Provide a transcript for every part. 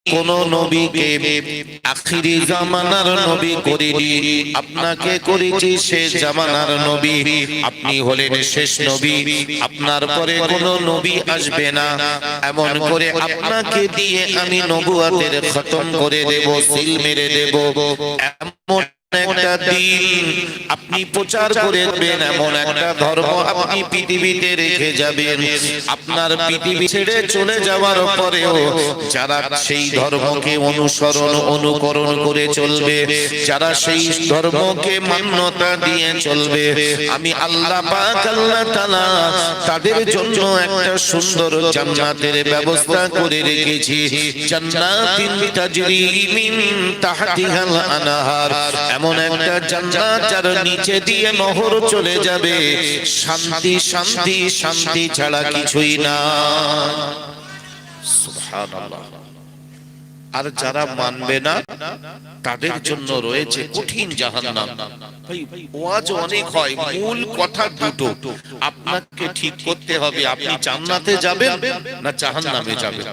কোন নবীকে আখিরি জামানার নবী করিনি, আপনাকে করেছি শেষ জামানার নবী। আপনি হলেন শেষ নবী, আপনার পরে কোন নবী আসবে না। এমন করে আপনাকে দিয়ে আমি নবুয়তের খতম করে দেব, সিল মেরে দেব। এমন একটা দিন আপনি প্রচার করে দেবেন, এমন একটা ধর্ম আপনি পৃথিবীতে রেখে যাবেন। আপনার পৃথিবী ছেড়ে চলে যাওয়ার পরেও যারা সেই ধর্মকে অনুসরণ অনুকরণ করে চলবে, যারা সেই ধর্মকে মান্যতা দিয়ে চলবে, আমি আল্লাহ পাক আল্লাহ তাআলা তাদের জন্য একটা সুন্দর জান্নাতের ব্যবস্থা করে রেখেছি। জান্নাতিন তাজরি মিন তাহতিহাল আনহার, এমন একটা জান্নাত যার নিচে দিয়ে নহর চলে যাবে। শান্তি শান্তি শান্তি ছাড়া কিছুই না। সুবহানাল্লাহ। আর যারা মানবে না তাদের জন্য রয়েছে কঠিন জাহান্নাম। ভাই ওয়াজ অনেক হয়, মূল কথা দুটো, আপনাকে ঠিক করতে হবে আপনি জান্নাতে যাবেন না জাহান্নামে যাবেন।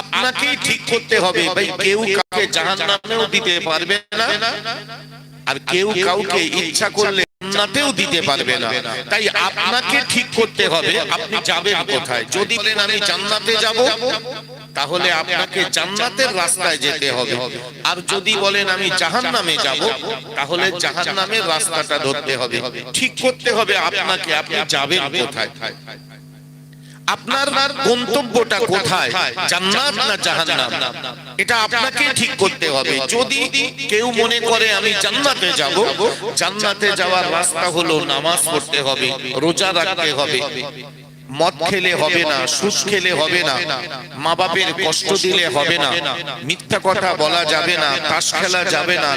আপনাকে ঠিক করতে হবে। ভাই কেউ কাউকে জাহান্নামেও দিতে পারবে না, আর কেউ কাউকে ইচ্ছা করলে জান্নাতেও দিতে পারবে না। তাই আপনাকে ঠিক করতে হবে আপনি যাবেন কোথায়। যদি বলেন আমি জান্নাতে যাব, তাহলে আপনাকে জান্নাতের রাস্তায় যেতে হবে। আর যদি বলেন আমি জাহান্নামে যাব, তাহলে জাহান্নামের রাস্তাটা ধরতে হবে। ঠিক করতে হবে আপনাকে, আপনি যাবেন কোথায়, আপনার গন্তব্যটা কোথায়, জান্নাত না জাহান্নাম, এটা আপনাকে ঠিক করতে হবে। যদি কেউ মনে করে আমি জান্নাতে যাব, জান্নাতে যাওয়ার রাস্তা হলো নামাজ পড়তে হবে, রোজা রাখতে হবে, মদ খেলে হবে না, সুদ খেলে হবে না, মা বাপের কষ্ট দিলে হবে না, মিথ্যা কথা বলা যাবে না, তাস খেলা যাবে না,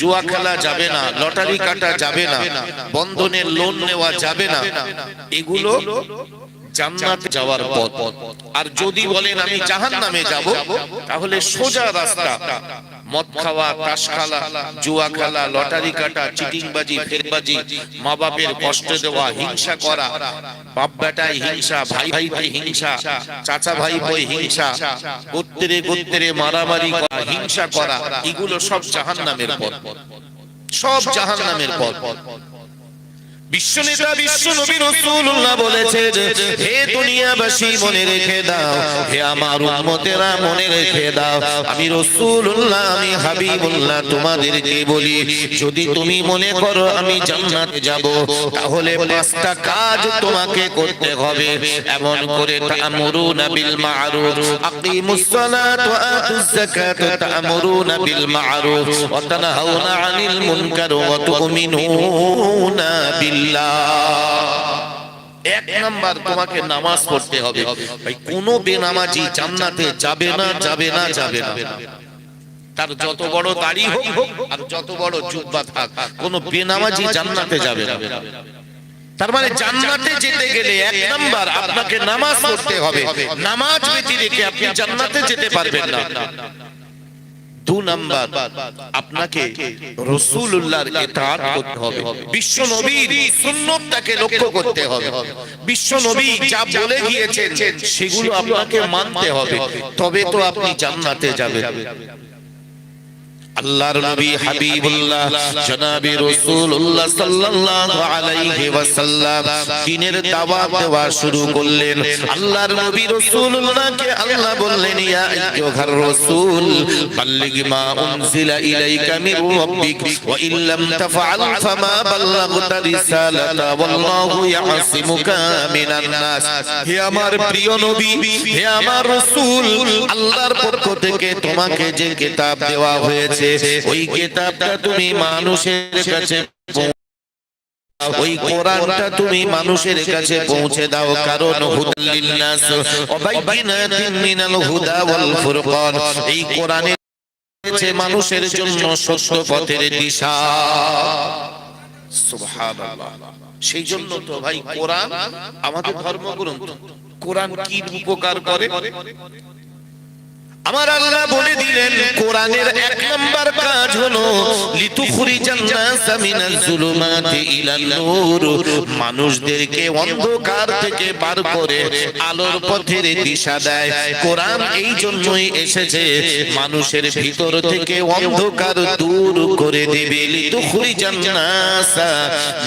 জুয়া খেলা যাবে না, লটারি কাটা যাবে না, বন্ধনের লোন নেওয়া যাবে না, এগুলো জান্নাতে যাওয়ার পথ। আর যদি বলেন আমি জাহান্নামে যাব, তাহলে সোজা রাস্তা মদ খাওয়া, তাস খেলা, জুয়া খেলা, লটারি কাটা, চিটিংবাজি, ফেরবাজি, মা বাপের কষ্ট দেওয়া, হিংসা করা, বাপ বেটায় হিংসা, ভাই ভাইতে হিংসা, চাচা ভাই ভাই হিংসা, গোত্রে গোত্রে মারামারি করা, হিংসা করা, এগুলো সব জাহান্নামের পথ, সব জাহান্নামের পথ। বিশ্বনেতা বিশ্ব নবী রাসূলুল্লাহ বলেছেন, হে দুনিয়াবাসী মনে রেখে দাও, হে আমার উম্মতেরা মনে রেখে দাও, আমি রাসূলুল্লাহ, আমি হাবিবুল্লাহ তোমাদেরকে বলি, যদি তুমি মনে করো আমি জান্নাতে যাব, তাহলে পাঁচটা কাজ তোমাকে করতে হবে। এমন করে তা'মুরুনা বিল মা'রুফ, আকিমুস সালাত ওয়া আতুজ যাকাত, তা'মুরুনা বিল মা'রুফ ওয়া তানহাউনা আনিল মুনকার ওয়া তু'মিনুনা বিল। এক নাম্বার তোমাকে নামাজ পড়তে হবে। ভাই কোন বেনামাজি জান্নাতে যাবে না, যাবে না, যাবে না। তার যত বড় দাড়ি হোক আর যত বড় জুব্বা থাক, কোন বেনামাজি জান্নাতে যাবে না। তার মানে জান্নাতে যেতে গেলে এক নাম্বার আপনাকে নামাজ পড়তে হবে। নামাজ ব্যতী রেখে আপনি জান্নাতে যেতে পারবেন না। দু নাম্বার আপনাকে রাসূলুল্লাহর ইতাআত করতে হবে, বিশ্ব নবীর সুন্নাতটাকে লক্ষ্য করতে হবে। বিশ্ব নবী যা বলে গিয়েছেন সেগুলো আপনাকে মানতে হবে, তবে তো আপনি জান্নাতে যাবেন। আল্লাহর নবী হাবিবুল্লাহ জনাবে রাসূলুল্লাহ সাল্লাল্লাহু আলাইহি ওয়াসাল্লাম দ্বীনের দাওয়াত দেওয়া শুরু করলেন। আল্লাহর নবী রাসূলুল্লাহকে আল্লাহ বললেন, ইয়া আইয়ুহার রাসূল বাল্লিগ মা উনজিলা ইলাইকা মির রাব্বিক ওয়া ইল্লাম তাফআল ফামা বাল্লাগতা রিসালাতা ওয়াল্লাহু ইয়াসিমুকা মিনান নাস। হে আমার প্রিয় নবী, হে আমার রাসূল, আল্লাহর পক্ষ থেকে তোমাকে যে কিতাব দেওয়া হয়েছে, ওই কিতাবটা তুমি মানুষের কাছে, ওই কোরআনটা তুমি মানুষের কাছে পৌঁছে দাও। কারণ হুদাল লিন-নাস ওয়া বাইয়িনাতিন মিনাল হুদা ওয়াল ফুরকান, এই কোরআনে আছে মানুষের জন্য সত্য পথের দিশা। সুবহানাল্লাহ। সেই জন্য তো ভাই কোরআন আমাদের ধর্মগ্রন্থ। কোরআন কি উপকার করে? আমার আল্লাহ বলে দিলেন কোরআনের এক নাম্বার কাজ হলো লিতুখরিজান নাসা মিনাজ যুলুমাতি ইলান নূর, মানুষদেরকে অন্ধকার থেকে বার করে আলোর পথের দিশা দেয়। কোরআন এই জন্যই এসেছে মানুষের ভিতর থেকে অন্ধকার দূর করে দেবে। লিতুখরিজান নাসা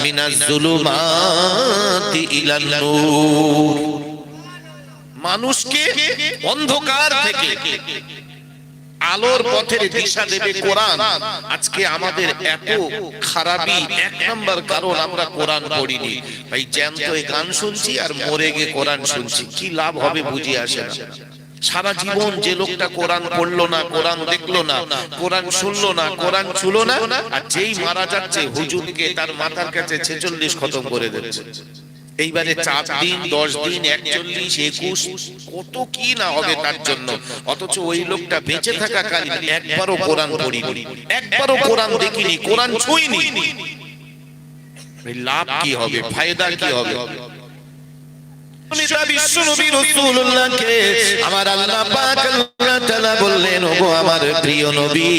মিনাজ যুলুমাতি ইলান নূর, মানুষকে অন্ধকার থেকে আলোর পথের দিশা দেবে কোরআন। আজকে আমাদের এত খারাপি এক নাম্বার কারণ আমরা কোরআন পড়িনি। ভাই জ্যান্ত গান শুনছি আর মরে গিয়ে কোরআন শুনছি, কি লাভ হবে বুঝে আসে না। সারা জীবন যে লোকটা কোরআন পড়লো না, কোরআন দেখলো না, কোরআন শুনলো না, কোরআন ছুলো না, আর যেই মারা যাচ্ছে হুজুরকে তার মাথার কাছে 46 খতম করে দিচ্ছে। এইবারে 4 দিন 10 দিন 41 21 কত কি না হবে তার জন্য, অথচ ওই লোকটা বেঁচে থাকাকালীন একবারও কোরআন পড়িনি, একবারও কোরআন দেখিনি, কোরআন ছুঁইনি। লাভ কি হবে, ফায়দা কি হবে? বিশ্বনবী রাসূলুল্লাহকে আমার আল্লাহ পাক আল্লাহ তাআলা বললেন, ওগো আমার প্রিয় নবী,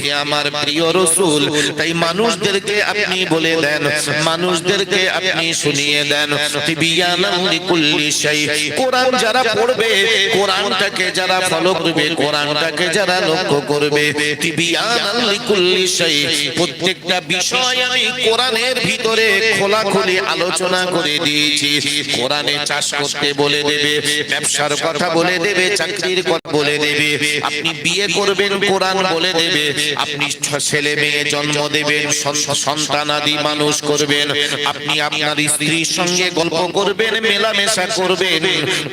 হে আমার প্রিয় রাসূল, তাই মানুষদেরকে আপনি বলে দেন, মানুষদেরকে আপনি শুনিয়ে দেন, তিবিয়ানান লিকুল্লি শাই, কোরআন যারা পড়বে, কোরআনটাকে যারা ফলো করবে, কোরআনটাকে যারা লক্ষ্য করবে, তিবিয়ানান লিকুল্লি শাই, প্রত্যেকটা বিষয় আমি কোরআনের ভিতরে খোলাখুলি আলোচনা করে দিয়েছি। কোরআনে চাষ করতে বলে দেবে, ব্যবসার কথা বলে দেবে, চাকরির কথা বলে দেবে, আপনি বিয়ে করবেন কোরআন বলে দেবে, আপনি ছেলে মেয়ে জন্ম দেবেন, সন্তানাদি মানুষ করবেন, আপনি আপনার স্ত্রীর সঙ্গে গল্প করবেন, মেলামেশা করবেন,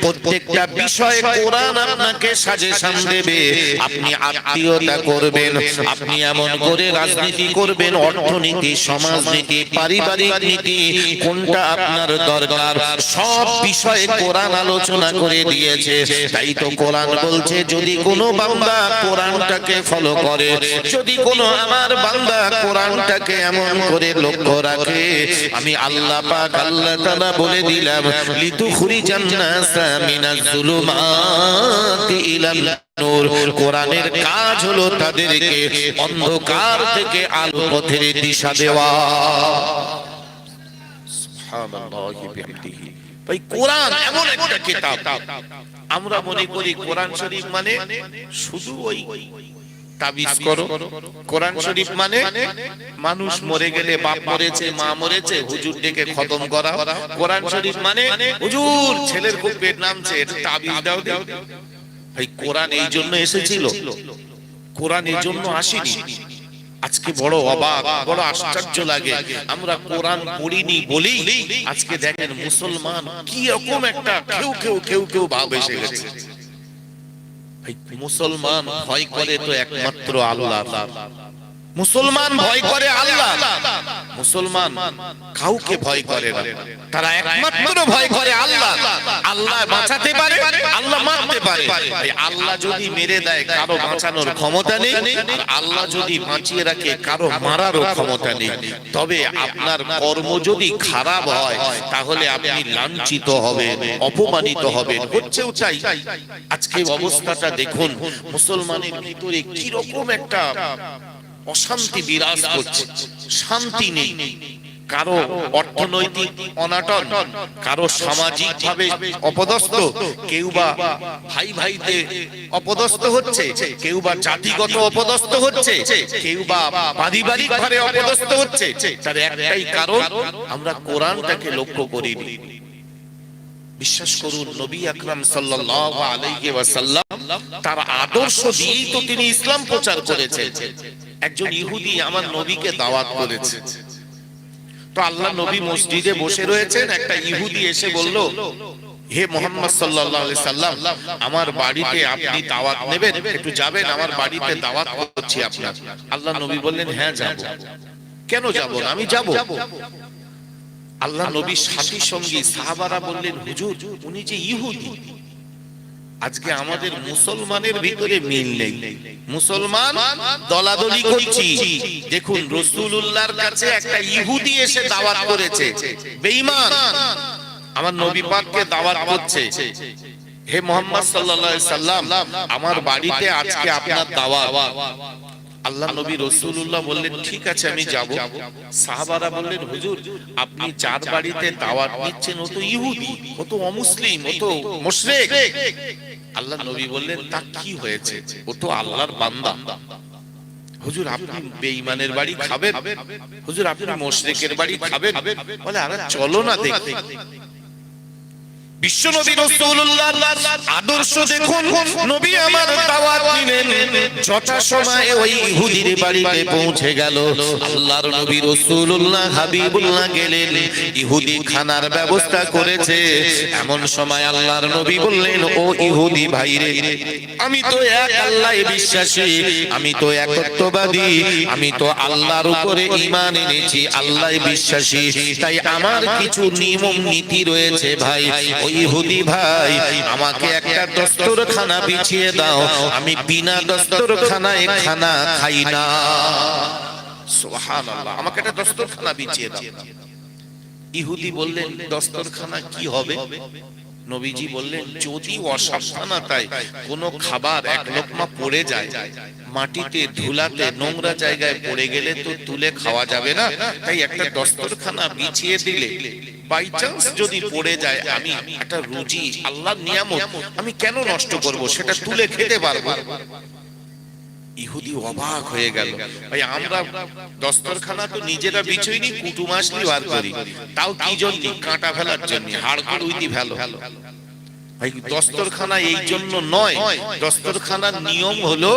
প্রত্যেকটা বিষয়ে কোরআন আপনাকে সাজেশন দেবে। আপনি আত্মীয়তা করবেন, আপনি এমন করে রাজনীতি করবেন, অর্থনীতি, সমাজনীতি, পারিবারিক নীতি, কোনটা আপনার দরকার, সব বিষয়ে কোরআন আলোচনা করে দিয়েছে। তাই তো কোরআন বলছে, যদি কোনো বান্দা কোরআনটাকে ফলো করে, যদি কোনো আমার বান্দা কোরআনটাকে এমন করে লক্ষ্য রাখে, আমি আল্লাহ পাক আল্লাহ তাআলা বলে দিলাম, লিতুখরিজান নাসা মিনাজ যুলুমাতি ইলান নূর, কোরআনের কাজ হলো তাদেরকে অন্ধকার থেকে আলো পথের দিশা দেওয়া। সুবহানাল্লাহি বিহামদিহি। ভাই কোরআন এমন একটা কিতাব, আমরা মনে করি কোরআন শরীফ মানে শুধু ওই তাবিজ করো, কোরআন শরীফ মানে মানুষ মরে গেলে বাপ মরেছে মা মরেছে হুজুর ডেকে খতম করা, কোরআন শরীফ মানে হুজুর ছেলের খুব পেট নামছে তাবিজ দাও দাও। ভাই কোরআন এই জন্য এসেছিল, কোরআন এই জন্য আসেনি। আজকে বড় অবাক, বড় আশ্চর্য লাগে, আমরা কোরআন পড়িনি বলেই আজকে দেখেন মুসলমান কি রকম একটা কেউ কেউ ভাব এসে গেছে। মুসলমান ভয় করে তো একমাত্র আল্লাহ, মুসলমান ভয় করে আল্লাহ, মুসলমান কাউকে ভয় করে না, তারা একমাত্র ভয় করে আল্লাহ। আল্লাহ বাঁচাতে পারে, আল্লাহ মারতে পারে। আল্লাহ যদি মেরে দেয় কারো বাঁচানোর ক্ষমতা নেই, আর আল্লাহ যদি বাঁচিয়ে রাখে কারো মারারও ক্ষমতা নেই। তবে আপনার কর্ম যদি খারাপ হয় তাহলে আপনি লাঞ্ছিত হবেন, অপমানিত হবেন, হচ্ছেও তাই। আজকে অবস্থাটা দেখুন, মুসলমানের ভিতরে কি রকম একটা অশান্তি বিরাজ করছে, শান্তি নেই, কারো অর্থনৈতিক অনাটন, কারো সামাজিক ভাবে অপদস্থ, কেউ বা ভাই ভাইতে অপদস্থ হচ্ছে, কেউ বা জাতিগত অপদস্থ হচ্ছে, কেউ বা পারিবারিক ভাবে অপদস্থ হচ্ছে। তার একটাই কারণ, আমরা কোরআনটাকে লক্ষ্য করিনি। বিশ্বাস করুন, নবী আকরাম সাল্লাল্লাহু আলাইহি ওয়াসাল্লাম তার আদর্শ দিয়েই তো তিনি ইসলাম প্রচার করেছেন। একজন ইহুদি আমার নবীকে দাওয়াত করেছে, তো আল্লাহ নবী মসজিদে বসে রয়েছেন, একটা ইহুদি এসে বলল, হে মুহাম্মদ সাল্লাল্লাহু আলাইহি সাল্লাম, আমার বাড়িতে আপনি দাওয়াত নেবেন, একটু যাবেন, আমার বাড়িতে দাওয়াত করছি আপনার। আল্লাহ নবী বললেন, হ্যাঁ যাব। কেন যাব না, আমি যাব। আল্লাহ নবীর সাথী সঙ্গী সাহাবারা বললেন, হুজুর উনি যে ইহুদি। আজকে আমাদের মুসলমানের ভিতরে মিল নেই, মুসলমান দলাদলি করছি। দেখুন রাসূলুল্লাহর কাছে একটা ইহুদি এসে দাওয়াত করেছে, বেঈমান আমার নবী পাককে দাওয়াত করছে, হে মুহাম্মদ সাল্লাল্লাহু আলাইহি সাল্লাম, আমার বাড়িতে আজকে আপনার দাওয়াত। আল্লাহ নবী রাসূলুল্লাহ বললেন, ঠিক আছে আমি যাব। সাহাবারা বললেন, হুজুর আপনি যার বাড়িতে দাওয়াত নিচ্ছেন ও তো ইহুদি, ও তো অমুসলিম, ও তো মুশরিক। আল্লাহ নবী বললেন, তা কি হয়েছে, ও তো আল্লাহর বান্দা। হুজুর আপনি বেঈমানের বাড়ি খাবেন? হুজুর আপনি মুশরিকের বাড়ি খাবেন? বলে, আরে চলো না দেখি। বিশ্বনবী রাসূলুল্লাহর আদর্শ দেখুন, নবী আমার দাওয়াত দিলেন, যথাসময়ে ওই ইহুদির বাড়িতে পৌঁছে গেল। আল্লাহর নবী রাসূলুল্লাহ হাবিবুল্লাহ গেলেন, ইহুদি খানার ব্যবস্থা করেছে। এমন সময় আল্লাহর নবী বললেন, ও ইহুদি ভাইরে, আমি তো এক আল্লাহয় বিশ্বাসী, আমি তো একত্ববাদী, আমি তো আল্লাহর উপরে ঈমান এনেছি, আল্লাহয় বিশ্বাসী, তাই আমার কিছু নিয়ম নীতি রয়েছে ভাই। ইহুদি ভাই, আমাকে একটা দস্তরখানা বিছিয়ে দাও, আমি বিনা দস্তরখানায় খানা খাই না। সুবহানাল্লাহ, আমাকে একটা দস্তরখানা বিছিয়ে দাও। ইহুদি বললেন, দস্তরখানা কি হবে? নবীজি বললেন, যদি অসাবধানতায় কোনো খাবার এক লোকমা পড়ে যায়, মাটিতে ধুলাতে নোংরা জায়গায় পড়ে গেলে তো তুলে খাওয়া যাবে না, তাই একটা দস্তরখানা বিছিয়ে দিলে বাই চান্স যদি পড়ে যায়, আমি একটা রুজি, আল্লাহর নিয়ামত, আমি কেন নষ্ট করব, সেটা তুলে খেতে পারবো। ইহুদি অবাক হয়ে গেল, ভাই আমরা দস্তরখানা তো নিজেরা বিছইনি, কুটুম আসলি বার করি, তাও কি জন্য? কাঁটা ফেলার জন্য, হাড় কুড়ুইতি ফেলো। ভাই দস্তরখানা এই জন্য নয়, দস্তরখানার নিয়ম হলো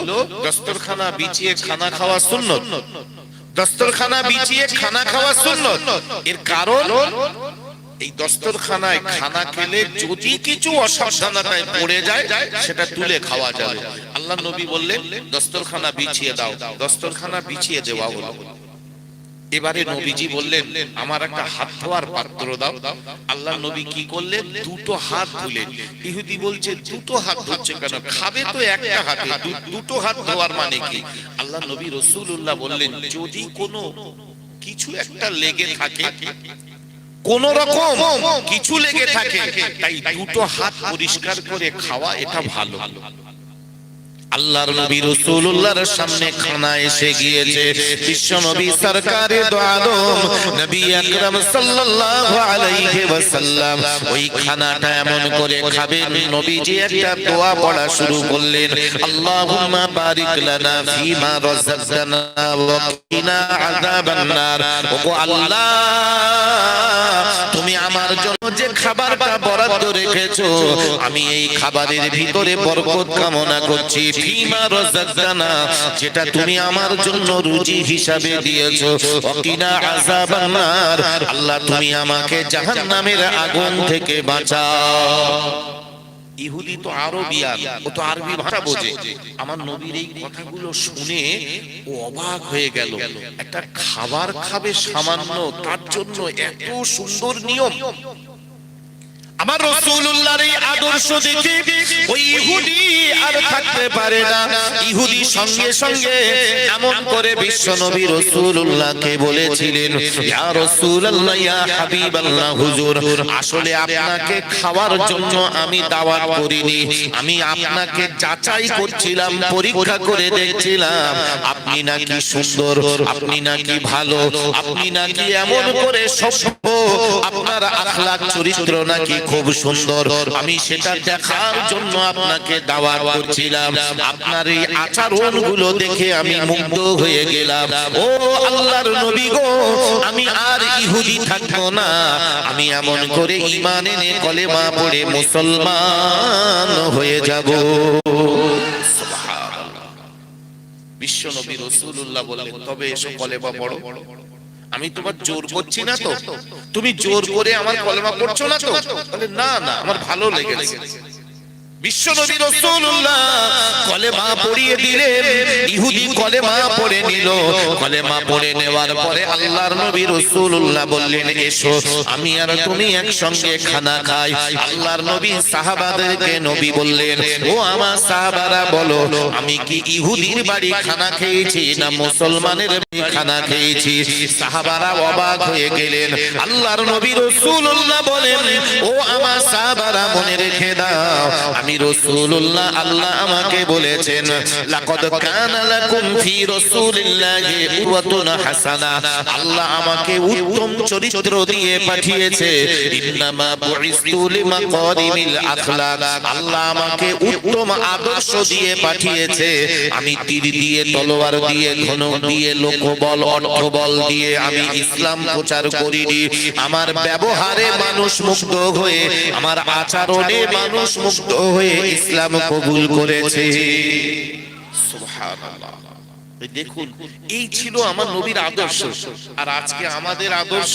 দস্তরখানা বিছিয়ে খানা খাওয়া সুন্নত। দস্তরখানা বিছিয়ে খানা খাওয়া সুন্নত। এর কারণ, এই দস্তরখানায় খানা খেলে যদি কিছু অসাবধানতায় পড়ে যায়, সেটা তুলে খাওয়া যাবে। আল্লাহ নবী বললেন, দস্তরখানা বিছিয়ে দাও। দস্তরখানা বিছিয়ে দেওয়া হলো। এবারে নবীজি বললেন, আমার একটা হাত ধোয়ার পাত্র দাও। আল্লাহ নবী কি করলেন? দুটো হাত ধুলেন। ইহুদি বলছে, দুটো হাত ধুচ্ছে কেন? খাবে তো একটা হাতে, দুটো হাত ধোয়ার মানে কি? আল্লাহ নবী রাসূলুল্লাহ বললেন, যদি কোনো কিছু একটা লেগে থাকে, কোন রকম কিছু লেগে থাকে, তাই দুটো হাত পরিষ্কার করে খাওয়া এটা ভালো। আল্লাহর নবী রাসূলুল্লাহর সামনে খানা এসে গিয়েছে। বিশ্ব নবী সরকারে দো আলম নবী আকরাম সাল্লাল্লাহু আলাইহি ওয়াসাল্লাম ওই খানাটা এমন করে খাবেন, নবীজি একটা দোয়া পড়া শুরু করলেন, আল্লাহুম্মা বারিক লানা ফিমা রাযাকতানা ওয়া কিনা আযাবান নার। ওগো আল্লাহ, তুমি আমার জন্য যে খাবারটা বরাদ্দ রেখেছো, আমি এই খাবারের ভিতরে বরকত কামনা করছি। ফিমা রাযাকতানা, যেটা তুমি আমার জন্য রুজি হিসাবে দিয়েছো। ওয়াকিনা আযাবান নার, আল্লাহ তুমি আমাকে জাহান্নামের আগুন থেকে বাঁচাও। ইহুদি তো আরবিয়ান, ও তো আরবি ভাষা বোঝে। আমার নবীর এই কথাগুলো শুনে ও অবাক হয়ে গেল। একটা খাবার খাবে সামান্য, তার জন্য এত সুন্দর নিয়ম। আমার রাসূলুল্লাহর এই আদর্শ দেখে ওই ইহুদি আর থাকতে পারে না। ইহুদি সঙ্গে সঙ্গে এমন করে বিশ্বনবী রাসূলুল্লাহকে বলেছিলেন, ইয়া রাসূলুল্লাহ, ইয়া হাবিবাল্লাহ, হুজুর আসলে আপনাকে খাওয়ার জন্য আমি দাওয়াত করিনি, আমি আপনাকে যাচাই করছিলাম, পরীক্ষা করে দেখছিলাম আপনি নাকি সুন্দর, আপনি নাকি ভালো, আপনি নাকি এমন করে সভ্য, আপনার আখলাক চরিত্র নাকি খুব সুন্দর, আমি সেটা দেখার জন্য আপনাকে দাওয়াত করছিলাম। আপনার এই আচরণগুলো দেখে আমি মুগ্ধ হয়ে গেলাম। ও আল্লাহর নবী গো, আমি আর ইহুদি থাকবো না, আমি এমন করে ঈমান এনে কলেমা পড়ে মুসলমান হয়ে যাব। সুবহানাল্লাহ। বিশ্বনবী রাসূলুল্লাহ বললেন, তবে এসো কলেমা পড়ো। আমি তোমার জোর করছি না তো, তুমি জোর করে আমার কলেমা পড়ছো না তো? বলে, না না, আমার ভালো লেগেছে। বিশ্বনবী রাসূলুল্লাহ কলেমা পড়িয়ে দিলেন। ইহুদি কলেমা পড়ে নিল। কলেমা পড়ে নেওয়ার পরে আল্লাহর নবী রাসূলুল্লাহ বললেন, এসো আমি আর তুমি একসঙ্গে খানা খাই। আল্লাহর নবী সাহাবাদেরকে নবী বললেন, ও আমার সাহাবারা বলো, আমি কি ইহুদির বাড়ি খানা খেয়েছি না মুসলমানের বাড়ি খানা খেয়েছি? সাহাবারা অবাক হয়ে গেলেন। আল্লাহর নবী রাসূলুল্লাহ বলেন, ও আমার সাহাবারা মনে রেখে দাও, আমি রাসূলুল্লাহ, আল্লাহ আমাকে বলেছেন, লাকাদ কানা লাকুম ফি রাসূলিল্লাহি উসওয়াতুন হাসানা। আল্লাহ আমাকে উত্তম চরিত্র দিয়ে পাঠিয়েছে। ইন্নামা বুইসতু লিমাকারিমিল আখলাক। আল্লাহ আমাকে উত্তম আদর্শ দিয়ে পাঠিয়েছে। আমি তীর দিয়ে, তলোয়ার দিয়ে, ধনুক দিয়ে, লোকবল, অর্থবল দিয়ে আমি ইসলাম প্রচার করিনি। আমার ব্যবহারে মানুষ মুগ্ধ হয়ে, আমার আচরণে মানুষ মুগ্ধ হয়ে ইসলাম কবুল করেছে। সুবহানাল্লাহ। দেখুন, এই ছিল আমার নবীর আদর্শ। আর আজকে আমাদের আদর্শ,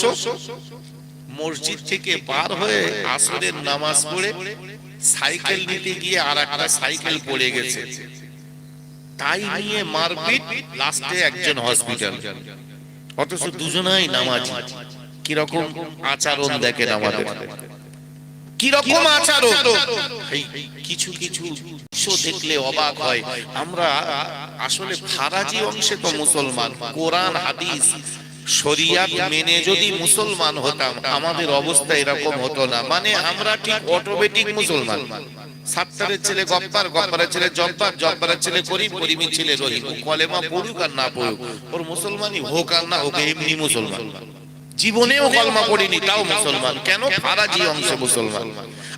মসজিদ থেকে বার হয়ে আসরের নামাজ পড়ে সাইকেল নিতে গিয়ে আর একটা সাইকেল পড়ে গেছে, তাই নিয়ে মারপিট, লাস্টে একজন হসপিটাল। অথচ দুজনাই নামাজি। কিরকম আচরণ দেখেন আমাদের, কিরকম আচরণ! কিছু কিছু দেখলে অবাক হয়। আমরা আসলে ফারাজি অংশে তো মুসলমান, কোরআন হাদিস শরিয়াত মেনে যদি মুসলমান হতাম, আমাদের অবস্থা এরকম হতো না। মানে আমরা ঠিক অটোমেটিক মুসলমান। সাত্তারের ছেলে গফফার, গফফারের ছেলে জব্বার, জব্বারের ছেলে করিম, করিমের ছেলে রহিম। কলেমা পড়ুক আর না পড়ুক, ওর মুসলমানই হোক আর না হোক, এমনি মুসলমান। জীবনেও কলমা পড়িনি, তাও মুসলমান। কেন? ফারাজি অংশ মুসলমান।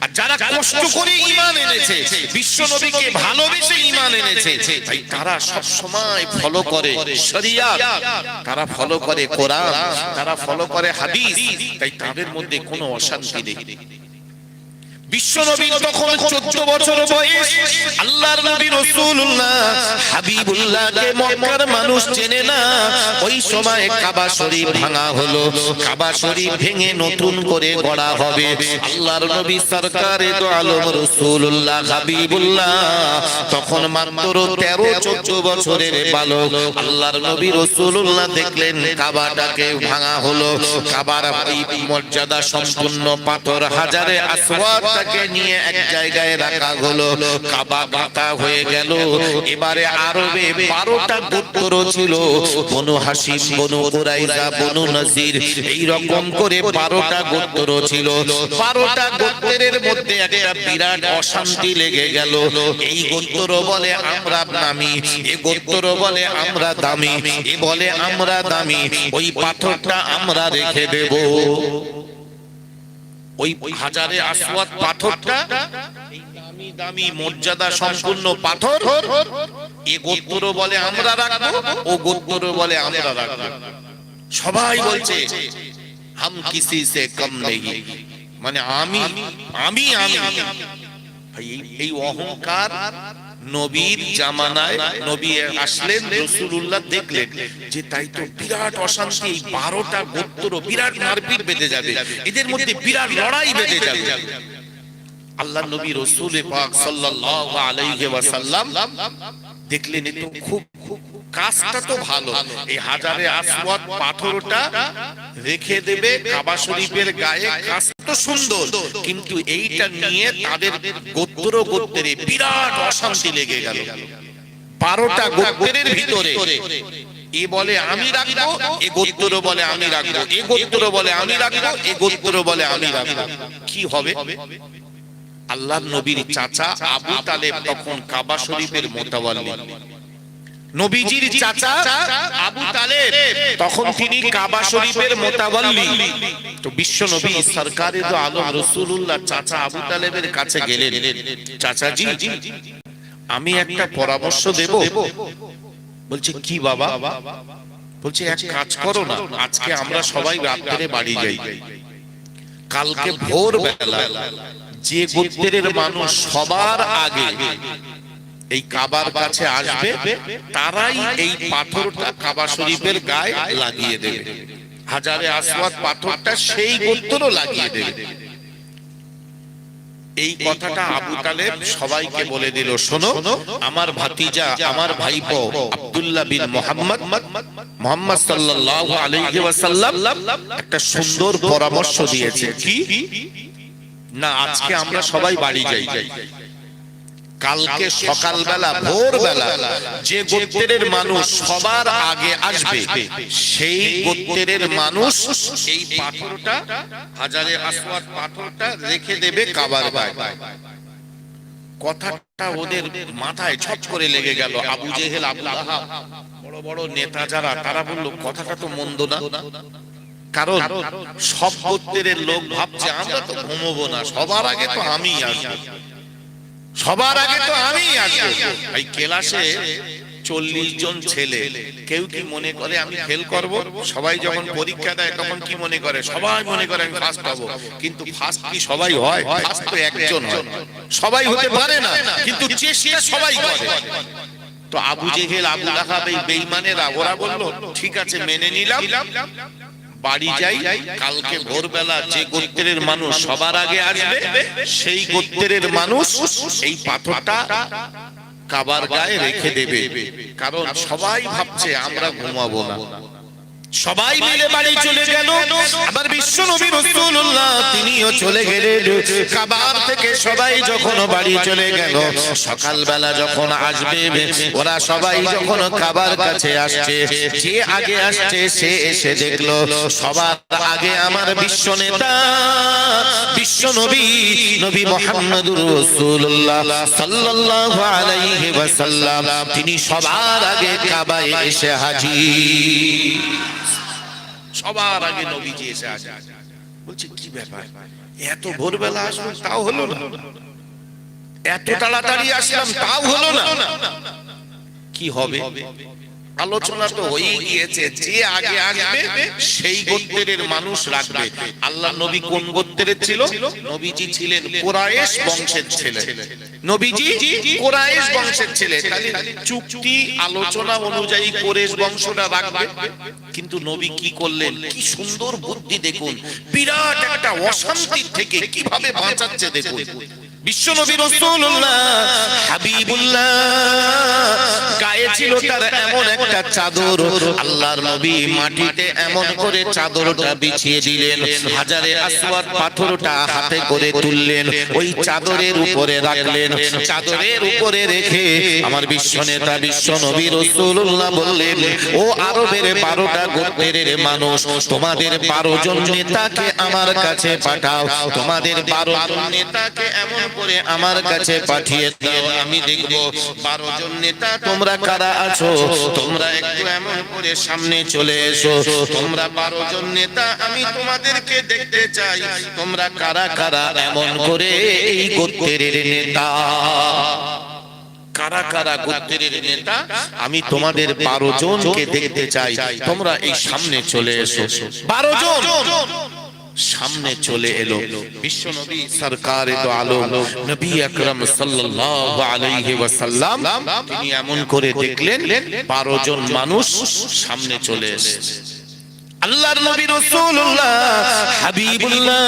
আর যারা কষ্ট করে ঈমান এনেছে, বিশ্ব নবীকে ভালোবেসে ঈমান এনেছে, তাই তারা সব সময় ফলো করে শরিয়াত, তারা ফলো করে কোরআন, তারা ফলো করে হাদিস। তাই তাদের মধ্যে কোনো অশান্তি নেই। বিশ্ব নবীর তখন 14 বছর বয়স। আল্লাহর নবী রাসূলুল্লাহ হাবিবুল্লাহকে মক্কার মানুষ চেনে না। ওই সময় কাবা শরীফ ভাঙা হলো। কাবা শরীফ ভেঙে নতুন করে গড়া হবে। আল্লাহর নবী সরকারে দো আলম রাসূলুল্লাহ হাবিবুল্লাহ তখন মাত্র 13-14 বছরের বালক। আল্লাহর নবী রাসূলুল্লাহ দেখলেন কাবাটাকে ভাঙা হলো। কাবার এই মর্যাদা সম্পূর্ণ পাথর হাজারে আসওয়াদ নিয়ে এক জায়গায় রাখা হলো। কাবা গাঁথা হয়ে গেল। এবারে আরবে 12টা গোত্র ছিল, বনু হাশিম, বনু কুরাইজা, বনু নজির, এই রকম করে 12টা গোত্র ছিল। 12টা গোত্রের মধ্যে একটা বিরাট অশান্তি লেগে গেল। এই গোত্র বলে আমরা দামি, এই গোত্র বলে আমরা দামি, এ বলে আমরা দামি, ওই পাথরটা আমরা রেখে দেব। ওই হাজারে আসওয়াদ পাথরটা, দামি দামি মর্যাদা সম্পূর্ণ পাথর, এ গোত্র বলে আমরা রাখবো, ও গোত্র বলে আমরা রাখবো। সবাই বলছে হাম কিসি সে কম নেই, মানে আমি আমি আমি। এই অহংকার নবীর জামানায় নবী আসলেন, রাসূলুল্লাহ দেখলেন যে তাই তো বিরাট অশান্তি, এই 12টা গোত্র বিরাট মারপিট বেঁধে যাবে, এদের মধ্যে বিরাট লড়াই বেঁধে যাবে। আল্লাহর নবী রাসূল পাক সাল্লাল্লাহু আলাইহি ওয়াসাল্লাম দেখলেন এ তো খুব কাজটা তো ভালো, এই হাজারে আসওয়াদ পাথরটা রেখে দেবে কাবা শরীফের গায়ে, কাজ তো সুন্দর, কিন্তু এইটা নিয়ে তাদের গোত্র গোত্রে বিরাট অশান্তি লেগে গেল। 12টা গোত্রের ভিতরে এ বলে আমি রাখবো, এ গোত্র বলে আমি রাখবো, এ গোত্র বলে আমি রাখবো, এ গোত্র বলে আমি রাখবো। কি হবে? আল্লাহর নবীর চাচা আবু তালেব তখন কাবা শরীফের মোতাওয়াল্লি। নবীজির চাচা আবু তালেব তখন তিনি কাবা শরীফের মোতাওয়াল্লি। তো বিশ্ব নবী সরকারে দো আলম রাসূলুল্লাহ চাচা আবু তালেবের কাছে গেলেন, চাচাজি আমি একটা পরামর্শ দেব। বলছে কি বাবা? বলছে এক কাজ করো না, আজকে আমরা সবাই রাত্রে বাড়ি যাই, কালকে ভোর বেলা যে গোত্রের মানুষ সবার আগে এই কাবার কাছে আসবে, তারাই এই পাথরটা কাবা শরীফের গায়ে লাগিয়ে দেবে, হাজারে আসওয়াদ পাথরটা সেই গোত্র লাগিয়ে দেবে। এই কথাটা আবু তালেব সবাইকে বলে দিল, শোনো, আমার ভাতিজা, আমার ভাইপো আব্দুল্লাহ বিন মুহাম্মদ সাল্লাল্লাহু আলাইহি ওয়াসাল্লাম একটা সুন্দর পরামর্শ দিয়েছে। কি না, আজকে আমরা সবাই বাড়ি যাই, কালকে সকালবেলা ভোরবেলা যে গোত্রের মানুষ সবার আগে আসবে সেই গোত্রের মানুষ এই পাথরটা, হাজারে আসওয়াদ পাথরটা রেখে দেবে কাবার গায়ে। কথাটা ওদের মাথায় ছট করে লেগে গেল। আবু জেহেল, আবু লাহাব, বড় বড় নেতা যারা, তারা বলল কথাটা তো মন্দ না, কারণ সব গোত্রের লোক ভাবছে আমরা তো ঘুমবো না, সবার আগে তো আমি আসবো, সবার আগে তো আমি আসবো। এই ক্লাসে 40 জন ছেলে, কেউ কি মনে করে আমি ফেল করব? সবাই যখন পরীক্ষা দেয় তখন কি মনে করে? সবাই মনে করে আমি ফার্স্ট হব, কিন্তু ফার্স্ট কি সবাই হয়? ফার্স্ট তো একজন হয়, সবাই হতে পারে না, কিন্তু চেষ্টা সবাই করে। তো আবু জেহেল, আবু লাহাব, এই বেঈমানেরা, ওরা বলল ঠিক আছে মেনে নিলাম, বাড়ি যাই, কালকে ভোরবেলা যে গোত্রের মানুষ সবার আগে আসবে সেই গোত্রের মানুষ এই পাথরটা কাবার গায়ে রেখে দেবে, কারণ সবাই ভাবছে আমরা ঘুমাবো না। সবাই মিলে বাড়ি চলে গেল। আবার বিশ্ব নবী রাসূলুল্লাহ তিনিও চলে গেলেন। কাবার থেকে সবাই যখন বাড়ি চলে গেল, সকালবেলা যখন আসবে ওরা সবাই যখন কাবার কাছে আসছে, যে আগে আসছে সে এসে দেখলো সবার আগে আমার বিশ্ব নেতা, বিশ্ব নবী, নবী মুহাম্মদুর রাসূলুল্লাহ সাল্লাল্লাহু আলাইহি ওয়াসাল্লাম, তিনি সবার আগে কাবায় এসে হাজির। সবার আগে নবীজি এসে হাজির। বলছে কি ব্যাপার, এত ভোরবেলা আসলাম তাও হলো না, এত তাড়াতাড়ি আসলাম তাও হলো না, কি হবে? আলোচনা তো হয়ে গিয়েছে, যে আগে আসবে সেই গোত্রের মানুষ রাখবে। আল্লাহ নবী কোন গোত্রের ছিল? নবীজি ছিলেন কুরাইশ বংশের ছেলে, নবীজি কুরাইশ বংশের ছেলে, তাহলে চুক্তি আলোচনা অনুযায়ী কুরাইশ বংশটা রাখবে। কিন্তু নবী কি করলেন? কি সুন্দর বুদ্ধি দেখুন, বিরাট একটা অশান্তি থেকে কিভাবে বাঁচাচ্ছে দেখুন। বিশ্ব নবী রাসূলুল্লাহ হাবিবুল্লাহ গায়ে ছিল তার এমন একটা চাদর, আল্লাহর নবী মাটিতে এমন করে চাদরটা বিছিয়ে দিলেন, হাজারে আসওয়াদ পাথরটা হাতে করে তুললেন, ওই চাদরের উপরে রাখলেন। চাদরের উপরে রেখে আমার বিশ্ব নেতা বিশ্ব নবী রাসূলুল্লাহ বললেন, ও আরবের 12টা গোত্রের মানুষ, তোমাদের 12 জন নেতাকে আমার কাছে পাঠাও, তোমাদের 12 জন নেতাকে এমন করে আমার কাছে পাঠিয়ে দাও, আমি দেখব 12 জন নেতা তোমরা কারা আছো, তোমরা একটু এমন করে সামনে চলে এসো, তোমরা 12 জন নেতা, আমি তোমাদেরকে দেখতে চাই, তোমরা কারা কারা এমন করে এই গোত্রের নেতা, কারা কারা গোত্রের নেতা, আমি তোমাদের 12 জনকে দেখতে চাই, তোমরা এই সামনে চলে এসো। 12 জন সামনে চলে এলো। বিশ্ব নবী সরকারে দো আলম নবী আকরাম সাল্লাল্লাহু আলাইহি ওয়াসাল্লাম তিনি এমন করে দেখলেন 12 জন মানুষ সামনে চলে এসেছে। আল্লাহর নবী রাসূলুল্লাহ হাবিবুল্লাহ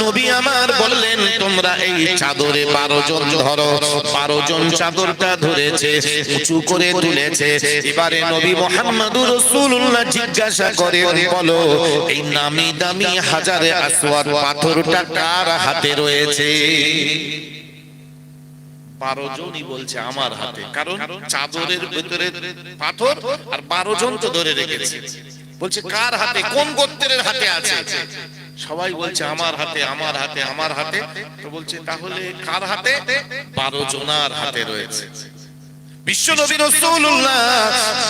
নবী আমার বললেন, তোমরা এই চাদরে 12 জন ধরো। 12 জন চাদরটা ধরেছে, উঁচু করে তুলেছে। এবারে নবী মুহাম্মদুর রাসূলুল্লাহ জিজ্ঞাসা করে, বলো এই নামি দামি হাজারে আসওয়াদ পাথরটা কার হাতে রয়েছে? 12 জনই বলছে আমার হাতে, কারণ চাদরের ভিতরে পাথর আর 12 জন তো ধরে রেখেছে। বলছে কার হাতে, কোন গোত্রের হাতে আছে? সবাই বলছে আমার হাতে, আমার হাতে, আমার হাতে। তো বলছে তাহলে কার হাতে? 12 জনার হাতে রয়েছে। বিশ্ব নবী রাসূলুল্লাহ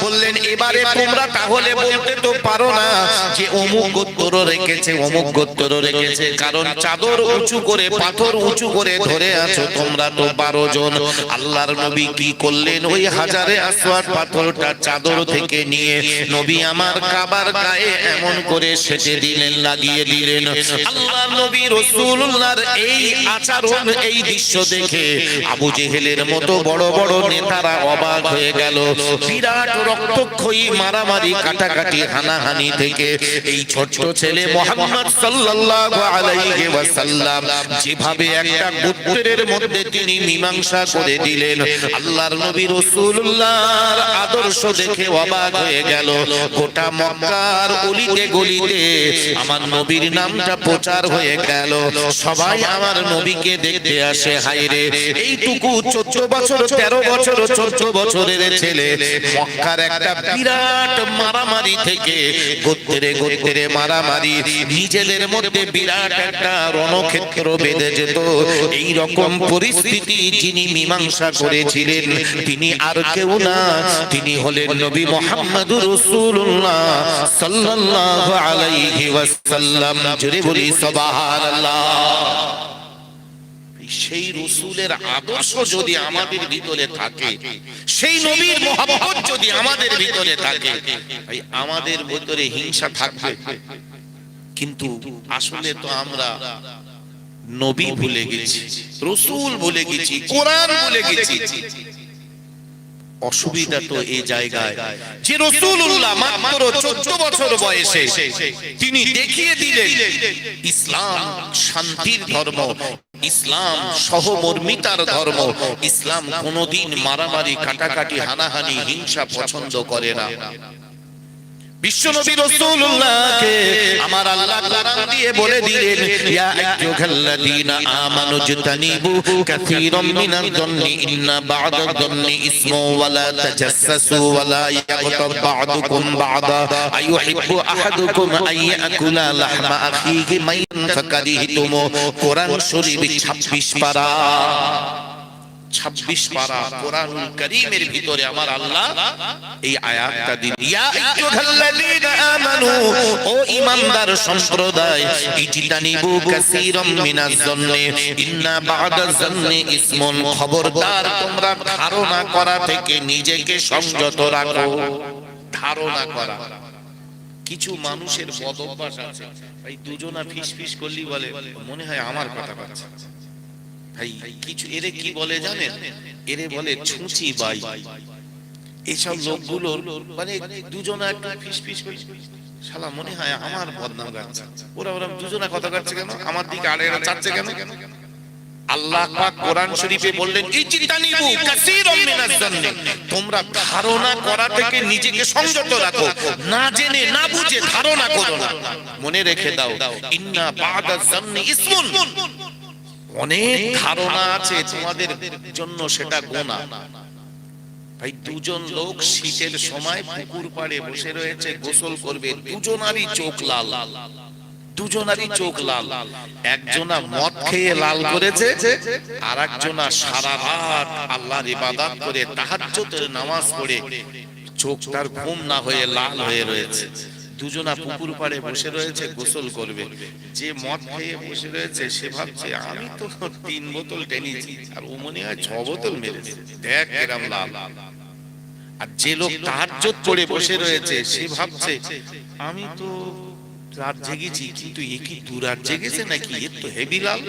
বললেন, এবারে তোমরা তাহলে বলতে তো পারো না যে অমুক গোত্র রেখেছে, অমুক গোত্র রেখেছে, কারণ চাদর উঁচু করে, পাথর উঁচু করে ধরে আছো, তোমরা তো 12 জন। আল্লাহর নবী কি করলেন? ওই হাজারে আসওয়াদ পাথরটা চাদর থেকে নিয়ে নবী আমার কাবার গায়ে এমন করে সেটে দিলেন, লাগিয়ে দিলেন। আল্লাহর নবী রাসূলুল্লাহর এই আচরণ, এই দৃশ্য দেখে আবু জেহেলের মতো বড় বড় নেতারা অবাক হয়ে গেল। বিরাট রক্তক্ষয়ী মারামারি কাটাকাটি হানাহানি থেকে এই ছোট্ট ছেলে মুহাম্মদ সাল্লাল্লাহু আলাইহি ওয়াসাল্লাম যেভাবে একটা গোত্রের মধ্যে তিনি মীমাংসা করে দিলেন, আল্লাহর নবী রাসূলুল্লাহর আদর্শ দেখে অবাক হয়ে গেল। গোটা মক্কার অলিতে গলিতে আমার নবীর নামটা প্রচার হয়ে গেল। সবাই আমার নবীকে দেখতে আসে। হায়রে, এইটুকু 14 বছর 13 বছর 14 বছরের ছেলে মক্কার একটা বিরাট মারামারি থেকে গোত্রে গোত্রে মারামারি, নিজেদের মধ্যে বিরাট একটা রণক্ষেত্র বেঁধে যেত। এই রকম পরিস্থিতি যিনি মীমাংসা করেছিলেন তিনি আর কেউ না, তিনি হলেন নবী মুহাম্মদুর রাসূলুল্লাহ সাল্লাল্লাহু আলাইহি ওয়াসাল্লাম। জোরে বলি সুবহানাল্লাহ। সেই রাসূলের আদর্শ যদি আমাদের ভিতরে থাকে, সেই নবীর মহব্বত যদি আমাদের ভিতরে থাকে, ভাই আমাদের ভিতরে হিংসা থাকবে। কিন্তু আসলে তো আমরা নবী ভুলে গেছি, রাসূল ভুলে গেছি, কোরআন ভুলে গেছি। অসুবিধা তো এই জায়গায় যে রাসূলুল্লাহ মাত্র 14 বছর বয়সে তিনি দেখিয়ে দিলেন ইসলাম শান্তির ধর্ম, ইসলাম সহমর্মিতার ধর্ম, ইসলাম কোনদিন মারামারি কাটাকাটি হানাহানি হিংসা পছন্দ করে না। বিশ্বনবী রাসূলুল্লাহকে আমার আল্লাহ কোরআন দিয়ে বলে দিলেন, ইয়া আইয়ুহাল্লাযীনা আমানু জতানিবু কাসীরাম মিনাজ যন্নি ইন্না বা'দাজ যন্নি ইসমু ওয়া লা তাজাসসু ওয়া লা ইয়াগতাব বা'দুকুম বা'দা আইয়ুহিব্বু আহাদুকুম আইয়াকুলা লাহমা আখিহি মাইতান ফাকারিহতুম। কোরআন শরীফ 26 পারা, 26 পারা কোরআনুল কারীমের ভিতরে আমার আল্লাহ এই আয়াতটা দিন, ইয়া আইয়ুহাল্লাযীনা আমানু, ও ঈমানদার সম্প্রদায়, ইজতানিবু কাসীরাম মিনাজ যন্নি ইন্না বা'দাজ যন্নি ইসমুন, খবরদার তোমরা ধারণা করা থেকে নিজেকে সংযত রাখো। ধারণা করা, কিছু মানুষের বদ অভ্যাস আছে, ভাই দুজনা ফিসফিস করলি বলে মনে হয় আমার কথা বলছে। ভাই কিছু এরে কি বলে জানেন, এরে বলে ছুঁচি বাই। এইসব লোকগুলোর মানে দুজনা একটু ফিসফিস করে শালা মনে হয় আমার বদনাম গাচ্ছে, ওরা ওরা দুজনা কথা গাচ্ছে কেন, আমার দিকে আড়েরা চাচ্ছে কেন? আল্লাহ পাক কোরআন শরীফে বললেন, ইজতানিবু কাসীরাম মিনাজ যন্নি, তোমরা ধারণা করা থেকে নিজেকে সংযত রাখো, না জেনে না বুঝে ধারণা করো না। মনে রেখে দাও, ইন্না বা'দাজ যন্নি ইসমুন, অনেক ধারণা আছে তোমাদের জন্য সেটা গুনাহ। ভাই দুজন লোক শীতের সময় পুকুর পাড়ে বসে রয়েছে, গোসল করবে, দুজনারই চোখ লাল, দুজনারই চোখ লাল। একজনা মদ খেয়ে লাল করেছে, আর একজনা সারা রাত আল্লাহর ইবাদত করে তাহাজ্জুদের নামাজ পড়ে চোখ তার ঘুম না হয়ে লাল হয়ে রয়েছে। দুজনা পুকুর পাড়ে বসে রয়েছে, গোসল করবে। যে মদ খেয়ে বসে রয়েছে সে ভাবছে আমি তো 3 বোতল টেনেছি, আর ও মনে হয় 6 বোতল মেরেছে, দেখ এরম লাল। আর যে লোক তাহাজ্জুদ পড়ে বসে রয়েছে সে ভাবছে আমি তো রাত জেগেছি, কিন্তু এ কি দু রাত জেগেছে নাকি, এর তো হেভি লাল।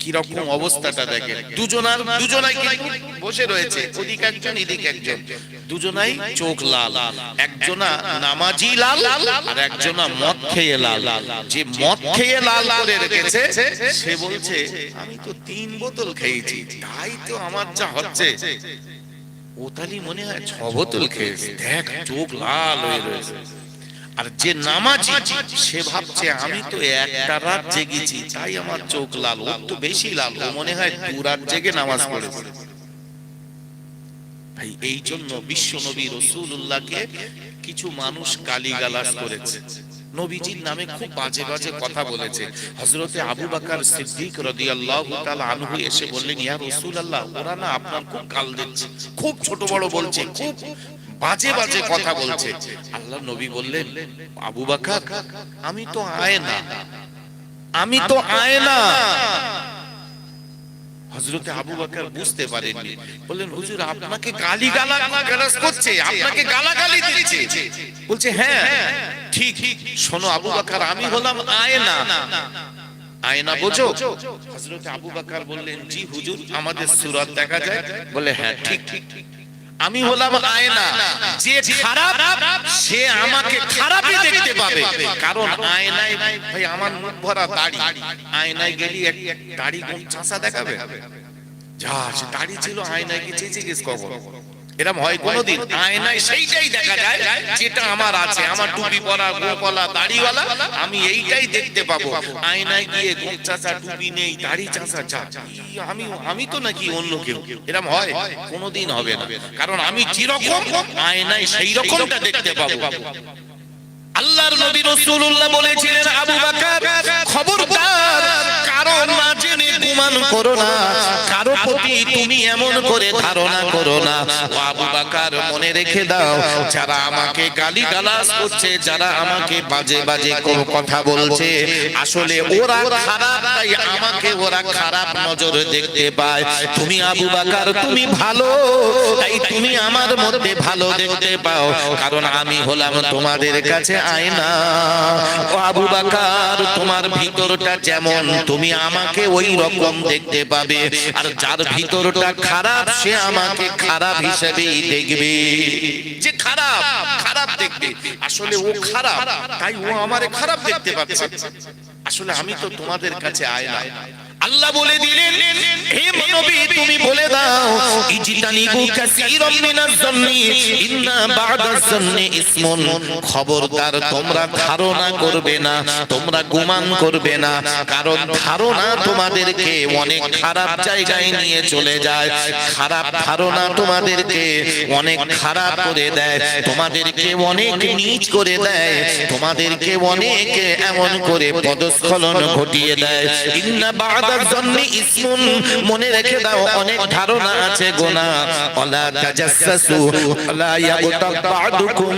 কি রকম অবস্থাটা দেখেন, দুজনাই কিন্তু বসে রয়েছে, ওদিকে একজন এদিকে একজন, দুজনাই চোখ লাল। একজনা নামাজি লাল আর একজনা মদ খেয়ে লাল। যে মদ খেয়ে লাল করে রেখেছে সে বলছে আমি তো 3 বোতল খেয়েছি, তাই তো আমার যা হচ্ছে। ও তালি মনে হয় 6 বোতল খেয়েছে, দেখ চোখ লাল হয়ে রয়েছে। আর যে নামাজি সে ভাবছে আমি তো একটা রাত জেগেছি তাই আমার চোখ লাল, ও তো বেশি লাল, ও মনে হয় 2 রাত জেগে নামাজ পড়েছে। ভাই এই জন্য বিশ্ব নবী রাসূলুল্লাহকে কিছু মানুষ গালিগালাজ করেছে, নবীজির নামে খুব বাজে বাজে কথা বলেছে। হযরতে আবু বকর সিদ্দিক রাদিয়াল্লাহু তাআলা আনহু এসে বললেন, ইয়া রাসূলুল্লাহ, ওরা না আপনার খুব গাল দিচ্ছে, খুব ছোট বড় বলছে, খুব বাজে বাজে কথা বলছে। আল্লাহ নবী বললেন, আবু বকর আমি তো আয়না, আমি তো আয়না। হযরতে আবু বকর বুঝতে পারেননি, বললেন হুজুর আপনাকে গালিগালাজ করছে, আপনাকে গালাগালি দিচ্ছে। বলছে হ্যাঁ ঠিক, শোনো আবু বকর আমি হলাম আয়না, আয়না বোঝো? হযরত আবু বকর বললেন, জি হুজুর, আমাদের সূরত দেখা যায়। বলে, হ্যাঁ ঠিক ঠিক, আমি হলাম আয়না, যে খারাপ সে আমাকে খারাপই দেখতে পাবে, কারণ আয়নায় ভাই আমার মুখ ভরা দাড়ি, আয়নায় গেলি এক দাড়ি চাঁচা দেখাবে? যা দাড়ি ছিল আয়নায় কি চেঁচে গেছ কখন? এরকম হয় কোনোদিন? আয়নায় সেইটাই দেখা যায় যেটা আমার আছে, আমার টুপি পরা, গোপলা, দাড়িওয়ালা, আমি এইটাই দেখতে পাবো। আয়নায় গিয়ে গোপ চাচা, টুপি নেই, দাড়ি চাচা, যা আমি তো নাকি অন্য কেউ? এরকম হয়? কোনোদিন হবে না, কারণ আমি যেরকম আয়নায় সেই রকমটা দেখতে পাবো। আল্লাহর নবী রাসূলুল্লাহ বলেছিলেন, আবু বকর খবরদার কারো না জেনে গুমান করো না, কারো প্রতি তুমি এমন করে ধারণা করো না। আবু বকর মনে রেখে দাও, যারা আমাকে গালিগালাজ করছে, যারা আমাকে বাজে বাজে কথা বলছে, আসলে ওরা খারাপ, তাই আমাকে ওরা খারাপ নজরে দেখতে পায়। তুমি আবু বকর তুমি ভালো, তাই তুমি আমার মধ্যে ভালো দেখতে পাও, কারণ আমি হলাম তোমাদের কাছে আয়না। ও আবু বকর, তোমার ভিতরটা যেমন তুমি আমাকে ওই রকম দেখতে পাবে, আর যার ভিতরটা খারাপ সে আমাকে খারাপ হিসেবেই দেখবে। যে খারাপ খারাপ দেখবে, আসলে ও খারাপ, তাই ও আমারে খারাপ দেখতে পাচ্ছে। আসলে আমি তো তোমাদের কাছে আয়না। আল্লাহ বলে দিলেন, হে নবী তুমি বলে দাও, ইজতানিবু কাসীরাম মিনাজ জান্নি ইন্না বা'দাজ জান্নি ইসমুন। খবরদার তোমরা ধারণা করবে না, তোমরা গুমান করবে না, কারণ ধারণা তোমাদেরকে অনেক খারাপ জায়গায় নিয়ে চলে যায়। খারাপ ধারণা তোমাদেরকে অনেক খারাপ করে দেয়, তোমাদেরকে অনেক নীচ করে দেয়, তোমাদেরকে অনেক এমন করে পদস্খলন ঘটিয়ে দেয়। ইন্না বা'দাজ জান্নি ইসমুন, মনে রেখে দাও অনেক ধারণা আছে গুনাহ। ওয়ালা তাজাসসু ওয়ালা ইয়াগতাব বা'দুকুম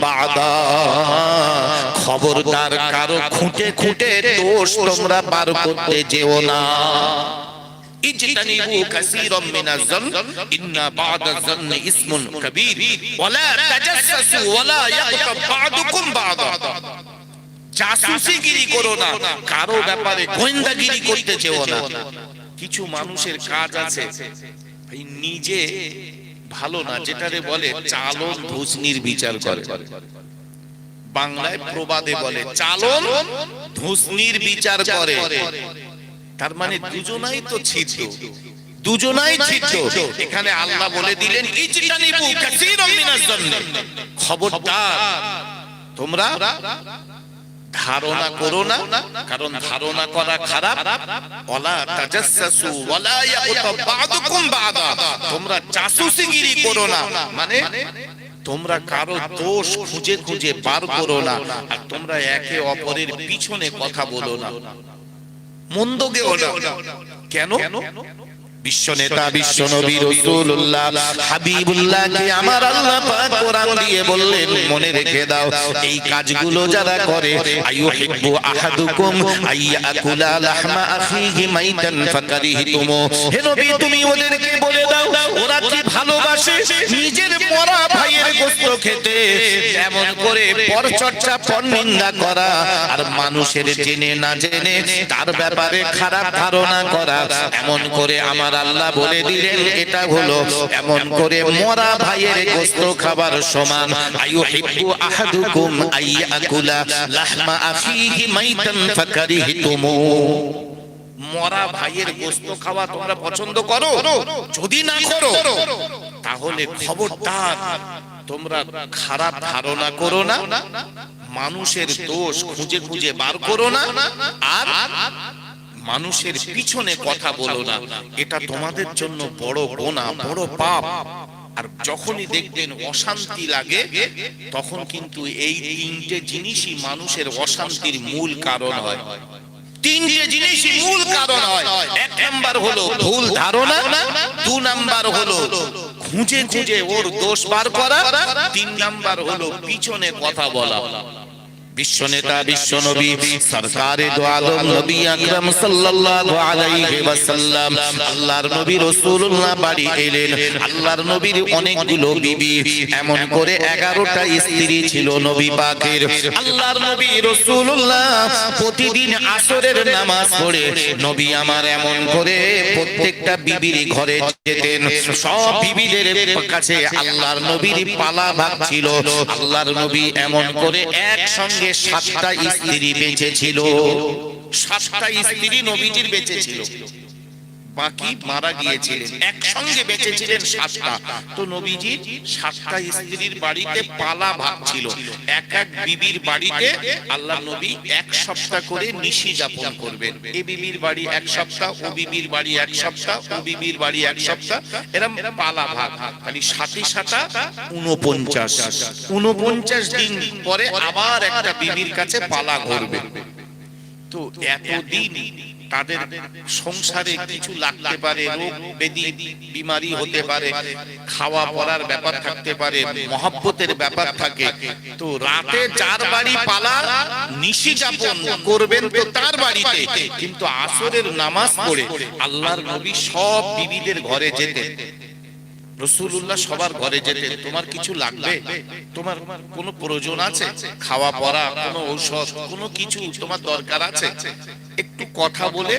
বা'দা। খবরদার কারো খুঁটে খুঁটে দোষ তোমরা বার করতে যেও না। ইজতানিবু কাসীরাম মিনাজ জান ইন্না বা'দাজ জান্নি ইসমুন কাবীর ওয়ালা তাজাসসু ওয়ালা ইয়াগতাব বা'দুকুম বা'দা। জাসুসিগিরি করো না, কারো ব্যাপারে গোয়েন্দাগিরি করতে যেও না। কিছু মানুষের কাজ আছে ভাই, নিজে ভালো না, যেটারে বলে চালন ধুসনির বিচার করে। বাংলায় প্রবাদে বলে চালন ধুসনির বিচার করে, তার মানে দুজনাই তো ছিদ্র, দুজনাই ছিদ্র। এখানে আল্লাহ বলে দিলেন, ইজতানিবু কাসীরাম মিনাজ জান্নি, খবরদার তোমরা ধারণা করো না, কারণ ধারণা করা খারাপ। ওয়ালা তাজাসসু ওয়ালা ইয়াগতাব বা'দুকুম বা'দা, তোমরা জাসুসিগিরি করো না, মানে তোমরা কারো দোষ খুঁজে খুঁজে বার করো না, আর তোমরা একে অপরের পিছনে কথা বলো না, মন্দ গেও না। কেন? বিশ্বনেতা বিশ্বনবী রাসূলুল্লাহ হাবিবুল্লাহকে আমার আল্লাহ পাক কোরআন দিয়ে বললেন, মনে রেখে দাও এই কাজগুলো যারা করে, আইয়ুহিব্বু আহাদুকুম আইয়াকুলা লাহমা আখিহি মাইতান ফাকারিহতুম। হে নবী তুমি ওদেরকে বলে দাও, ওরা কি ভালোবাসে নিজের মরা ভাইয়ের গোশত খেতে, এমন করে পরচর্চা পরনিন্দা করা, আর মানুষের জেনে না জেনে তার ব্যাপারে খারাপ ধারণা করা। এমন করে আমার আল্লাহ বলে দিলেন, এটা হলো এমন করে মরা ভাইয়ের গোশত খাবার সমান। আইয়ুহিব্বু আহাদুকুম আইয়াকুলা লাহমা আখিহি মাইতান ফাকারিহতুম। মরা ভাইয়ের গোশত খাওয়া তোমরা পছন্দ করো? যদি না করো তাহলে খবরদার তোমরা খারাপ ধারণা করো না, মানুষের দোষ খুঁজে খুঁজে বার করো না, আর মানুষের পিছনে কথা বলো না। এটা তোমাদের জন্য বড় গুনাহ, বড় পাপ। আর যখনই দেখবেন অশান্তি লাগে, তখন কিন্তু এই তিনটে জিনিসই মানুষের অশান্তির মূল কারণ হয়। তিনটে জিনিসই মূল কারণ হয়। এক নাম্বার হলো ভুল ধারণা, দুই নাম্বার হলো খুঁজে খুঁজে ওর দোষ বার করা, তিন নাম্বার হলো পিছনে কথা বলা। বিশ্বনেতা বিশ্বনবী সরকারে দো আলম নবী আকরাম সাল্লাল্লাহু আলাইহি ওয়াসাল্লাম আল্লাহর নবী রাসূলুল্লাহ বাড়ি এলেন। আল্লাহর নবীর অনেকগুলো বিবি, এমন করে 11টা স্ত্রী ছিল নবী পাকের। আল্লাহর নবী রাসূলুল্লাহ প্রতিদিন আসরের নামাজ পড়ে নবী আমার এমন করে প্রত্যেকটা বিবির ঘরে যেতেন। সব বিবিদের কাছে আল্লাহর নবীর পালা ভাগ ছিল। আল্লাহর নবী এমন করে একসঙ্গে 7টা স্ত্রী বেঁচে ছিল। 7টা স্ত্রী নবীজির বেঁচে ছিল, বাকি মারা গিয়েছিলেন। একসঙ্গে বেঁচে ছিলেন 7টা। তো নবীজির 7টা স্ত্রীর বাড়িতে পালা ভাগ ছিল। এক এক বিবির বাড়িতে আল্লাহ নবী 1 সপ্তাহ করে নিশি যাপন করবেন। এই বিবির বাড়ি 1 সপ্তাহ, ও বিবির বাড়ি 1 সপ্তাহ, ও বিবির বাড়ি 1 সপ্তাহ, এরকম পালা ভাগ। খালি 7টা 49 দিন পরে আবার একটা বিবির কাছে পালা ঘুরবে। তো এতদিন তাদের সংসারে কিছু লাগতে পারে, রোগ ব্যাধি বিমারি হতে পারে, খাওয়া পড়ার ব্যাপার থাকতে পারে, মহব্বতের ব্যাপার থাকে। তো রাতে যার বাড়ি পালা নিশি যাপন করবেন তো তার বাড়িতে, কিন্তু আসরের নামাজ পড়ে আল্লাহর নবী সব বিবিদের ঘরে যেতেন। রাসূলুল্লাহ সবার ঘরে যেতেন। তোমার কিছু লাগবে, তোমার কোনো প্রয়োজন আছে, খাওয়া পড়া, কোনো ঔষধ, কোনো কিছু তোমার দরকার আছে, একটু কথা বলে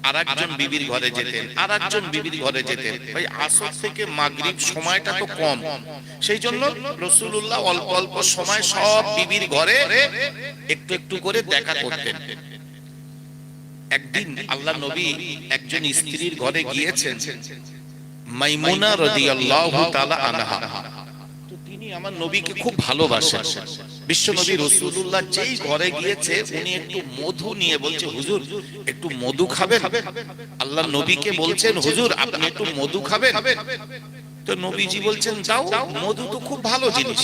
আরেকজন বিবির ঘরে যেতেন, আরেকজন বিবির ঘরে যেতেন। ভাই আসর থেকে মাগরিব সময়টা তো কম, সেই জন্য রাসূলুল্লাহ অল্প অল্প সময় সব বিবির ঘরে একটু একটু করে দেখা করতেন। একদিন আল্লাহ নবী একজন স্ত্রীর ঘরে গিয়েছেন, মাইমুনা রাদিয়াল্লাহু তাআলা আনহা। তো তিনি আমার নবীকে খুব ভালোবাসেন। বিশ্ব নবী রাসূলুল্লাহ যেই ঘরে গিয়েছে উনি একটু মধু নিয়ে বলছে, হুজুর একটু মধু খাবেন? আল্লাহ নবীকে বলছেন, হুজুর আপনি একটু মধু খাবেন? তো নবীজি বলছেন, যাও, মধু তো খুব ভালো জিনিস,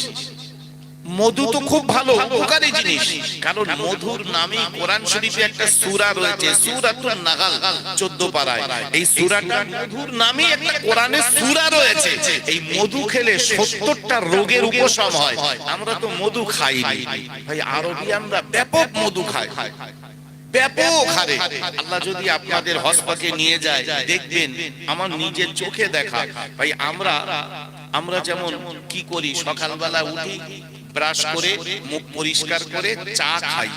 মধু তো খুব ভালো উপকারী জিনিস। কারণ মধুর নামে কোরআন শরীফে একটা সূরা রয়েছে, সূরাতুন নাহল 14 পারায়। এই সূরাটা মধুর নামে একটা কোরআনের সূরা রয়েছে। এই মধু খেলে 70টা রোগের উপশম হয়। আমরা তো মধু খাই না ভাই, আরবিয়ানরা ব্যাপক মধু খায়, ব্যাপক হারে। আল্লাহ যদি আপনাদের হজপাকে নিয়ে যায়, দেখবেন আমার নিজের চোখে দেখা। ভাই আমরা যেমন কি করি, সকালবেলা উঠি, ব্রাশ করে মুখ পরিষ্কার করে চা খাই,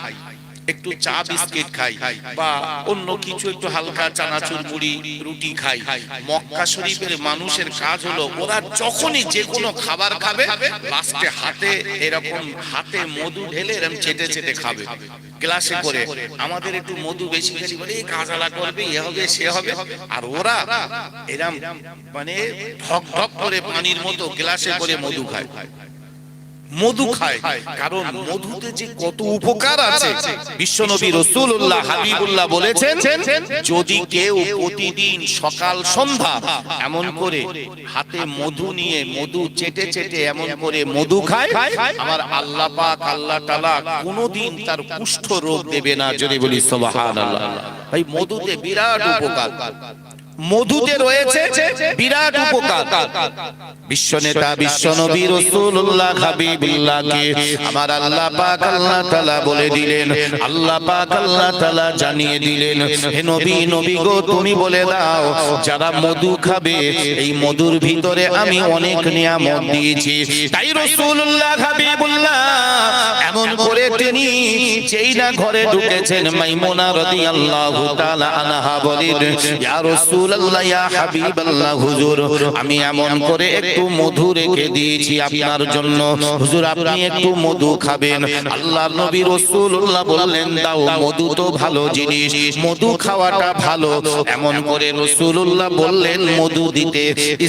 একটু চা বিস্কিট খাই, বা অন্য কিছু একটু হালকা চানাচুর মুড়ি রুটি খাই। মক্কা শরীফের মানুষের কাজ হলো, ওরা যখনই যে কোনো খাবার খাবে লাস্টে হাতে এরকম হাতে মধু ঢেলে এরকম চেটে চেটে খাবে গ্লাসে করে। আমাদের একটু মধু বেশি বেশি বলে এই কাঁচালা করবে, এ হবে সে হবে, আর ওরা এরকম মানে ঢক ঢক করে পানির মতো গ্লাসে করে মধু খায়, মধু খায়। কারণ মধুতে যে কত উপকার আছে বিশ্বনবী রাসূলুল্লাহ হাবিবুল্লাহ বলেছেন, যদি কেউ প্রতিদিন সকাল সন্ধ্যা এমন করে হাতে মধু নিয়ে মধু চেটে চেটে এমন করে মধু খায়, আমার আল্লাহ পাক আল্লাহ তাআলা কোনোদিন তার কুষ্ঠ রোগ দেবে না। যদি বলি সুবহানাল্লাহ। ভাই মধুতে বিরাট উপকার, মধুতে রয়েছে বিরাট উপকার। বিশ্বনেতা বিশ্বনবী রাসূলুল্লাহ হাবিবুল্লাহকে আমার আল্লাহ পাক আল্লাহ তাআলা বলে দিলেন, আল্লাহ পাক আল্লাহ তাআলা জানিয়ে দিলেন, হে নবী, নবী গো তুমি বলে দাও যারা মধু খাবে এই মধুর ভিতরে আমি অনেক নিয়ামত দিয়েছি। তাই রাসূলুল্লাহ হাবিবুল্লাহ এমন করে তিনি যেই না ঘরে ঢুকেছেন, মাইমুনা রাদিয়াল্লাহু তাআলা আনহা বলেন, ইয়া রাসূলুল্লাহ ইয়া হাবিবাল্লাহ, হুজুর আমি এমন করে একটু মধু রেখে দিয়েছি আপনার জন্য, হুজুর আপনি একটু মধু খাবেন? আল্লাহর নবী রাসূলুল্লাহ বললেন, দাও, মধু তো ভালো জিনিস, মধু খাওয়াটা ভালো। এমন করে রাসূলুল্লাহ বললেন মধু দিতে,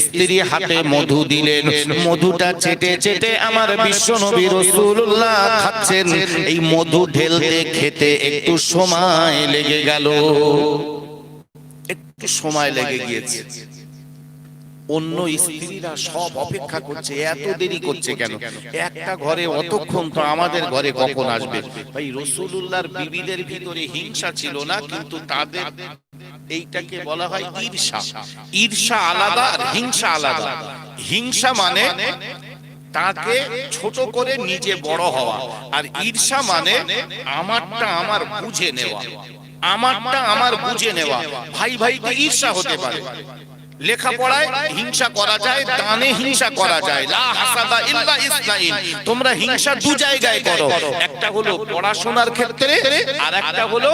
স্ত্রী হাতে মধু দিলেন, মধুটা চেটে চেটে আমার বিশ্বনবী রাসূলুল্লাহ খাচ্ছেন। এই মধু ঢেলতে খেতে একটু সময় লেগে গেল, একটু সময় লেগে গিয়েছে। অন্য স্ত্রীরা সব অপেক্ষা করছে, এত দেরি করছে কেন? একটা ঘরে অতক্ষণ, তো আমাদের ঘরে কখন আসবে? ভাই রাসূলুল্লাহর বিবিদের ভিতরে হিংসা ছিল না, কিন্তু তাদের এইটাকে বলা হয় ঈর্ষা। ঈর্ষা আলাদা আর হিংসা আলাদা। হিংসা মানে তাকে ছোট করে নিজে বড় হওয়া। আর ঈর্ষা মানে আমারটা আমার বুঝে নেওয়া, আমারটা আমার বুঝে নেওয়া। ভাই ভাইকে ঈর্ষা হতে পারে, লেখাপড়ায় হিংসা করা যায়, দানে হিংসা করা যায়। লা হাসাদা ইল্লা ইসনাইন, তোমরা হিংসা দু জায়গায় করো, একটা হলো পড়াশোনার ক্ষেত্রে, আর একটা হলো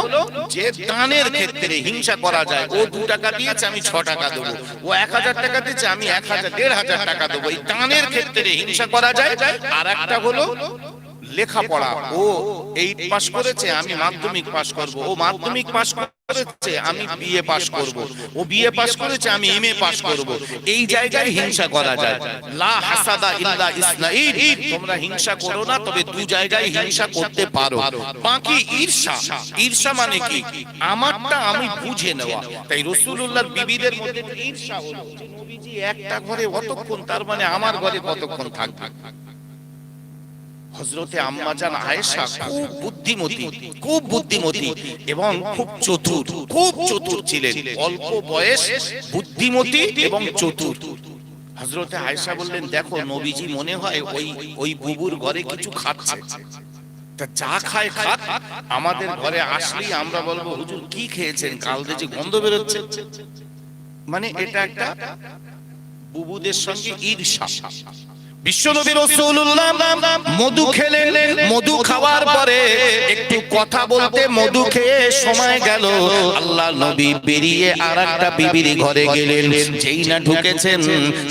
যে দানের ক্ষেত্রে হিংসা করা যায়। ও 2 টাকা দিয়েছে আমি 6 টাকা দেবো, ও 1000 টাকা দিয়েছে আমি 1500 টাকা দেবো, এই দানের ক্ষেত্রে হিংসা করা যায়। আর একটা হলো লেখাপড়া, ও 8 পাস করেছে আমি মাধ্যমিক পাস করব, ও মাধ্যমিক পাস করেছে আমি বিএ পাস করব, ও বিএ পাস করেছে আমি এমএ পাস করব। এই জায়গায় হিংসা করা যায়। লা হাসাদা ইল্লা ইসনাইন, তোমরা হিংসা করো না, তবে 2 জায়গায় হিংসা করতে পারো। বাকি ঈর্ষা, ঈর্ষা মানে কি আমারটা আমি বুঝে নেওয়া। তাই রাসূলুল্লাহর বিবিদের মধ্যে ঈর্ষা হলো যে নবীজি একটা ঘরে অতক্ষণ, তার মানে আমার ঘরে কতক্ষণ থাকবে। হযরতে আম্মা জান আয়েশা খুব বুদ্ধিমতী, খুব বুদ্ধিমতী এবং খুব চতুর, খুব চতুর ছিলেন। অল্প বয়স, বুদ্ধিমতী এবং চতুর। হযরতে আয়েশা বললেন, দেখো নবীজি মনে হয় ওই বুবুর ঘরে কিছু খাচ্ছে, তা যা খায় খাক, আমাদের ঘরে আসলেই আমরা বলবো হুজুর কি খেয়েছেন, কাল যে গন্ধ বেরোচ্ছে। মানে এটা একটা বুবুদের সঙ্গে ঈর্ষা। বিশ্বনবী রাসূলুল্লাহ মধু খেলেন, মধু খাওয়ার পরে একটু কথা বলতে মধু খেয়ে সময় গেল, আল্লাহ নবী বেরিয়ে আরেকটা বিবির ঘরে গেলেন। যেই না ঢুকেছেন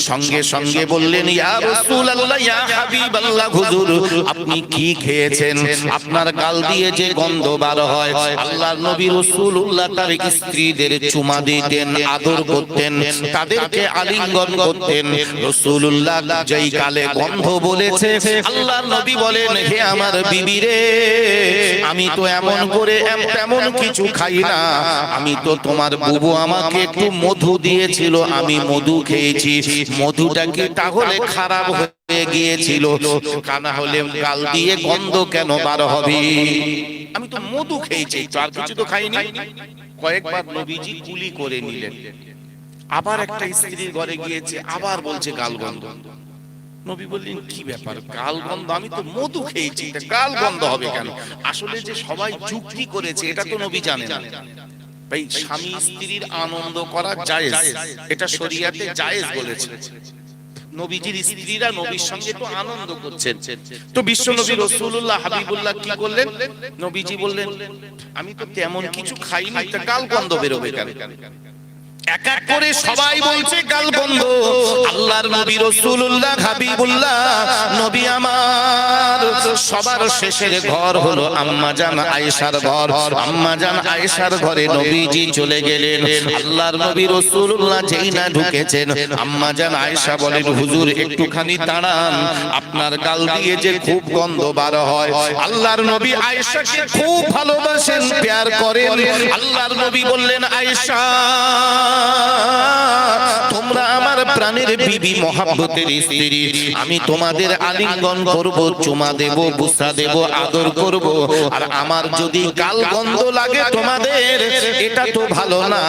সঙ্গে সঙ্গে বললেন, ইয়া রাসূলুল্লাহ, ইয়া হাবিবাল্লাহ, হুজুর আপনি কি খেয়েছেন, আপনার গাল দিয়ে যে গন্ধ বার হয়। আল্লাহর নবী রাসূলুল্লাহ তার স্ত্রীদের চুমা দিতেন, আদর করতেন, তাদেরকে আলিঙ্গন করতেন। রাসূলুল্লাহ যেই কালে গন্ধ বলেছে, আল্লাহর নবী বলেন, হে আমার বিবি রে, আমি তো এমন করে তেমন কিছু খাই না, আমি তো তোমার বুবু আমাকে একটু মধু দিয়েছিল, আমি মধু খেয়েছি। মধুটা কি তাহলে খারাপ হয়ে গিয়েছিল? কানা হলে গাল দিয়ে গন্ধ কেন বার হবে? আমি তো মধু খেয়েছি, আর কিছু তো খাইনি। কয়েকবার নবীজি কুলি করে নিলেন। আবার একটা স্ত্রীর ঘরে গিয়েছে, আবার বলছে গাল গন্ধ। নবী বললেন, কি ব্যাপার, গাল গন্ধ? আমি তো মধু খেয়েছি, গাল গন্ধ হবে কেন? আসলে যে সবাই যুক্তি করেছে এটা তো নবী জানেন না। ভাই, স্বামী স্ত্রীর আনন্দ করা জায়েজ, এটা শরীয়তে জায়েজ বলেছে। নবীজির স্ত্রীরা নবীর সঙ্গে তো আনন্দ করছেন। তো বিশ্ব নবী রাসূলুল্লাহ হাবিবুল্লাহ কি করলেন? নবীজি বললেন, আমি তো তেমন কিছু খাইনি, তা গাল গন্ধ বেরোবে কেন? এক এক করে সবাই বলছে গাল বন্ধ। আল্লাহর নবী রাসূলুল্লাহ হাবিবুল্লাহ নবী আমার সবার শেষের ঘর হলো আম্মা জান আয়েশার ঘর। আম্মা জান আয়েশার ঘরে নবীজি চলে গেলেন। আল্লাহর নবী রাসূলুল্লাহ যেই না ঢুকেছেন, আম্মা জান আয়েশা বলেন, হুজুর একটুখানি দাঁড়ান, আপনার গাল দিয়ে যে খুব গন্ধ বার হয়। আল্লাহর নবী আয়েশাকে খুব ভালোবাসেন, প্যার করেন। আল্লাহর নবী বললেন, আয়েশা তোমরা আমার প্রাণের বিবি, মহাব্বতের স্ত্রী, আমি তোমাদের আলিঙ্গন করব, চুমা দেব, বুসা দেব, আদর করব। আর আমার যদি গাল গন্ধ লাগে তোমাদের, এটা তো ভালো না।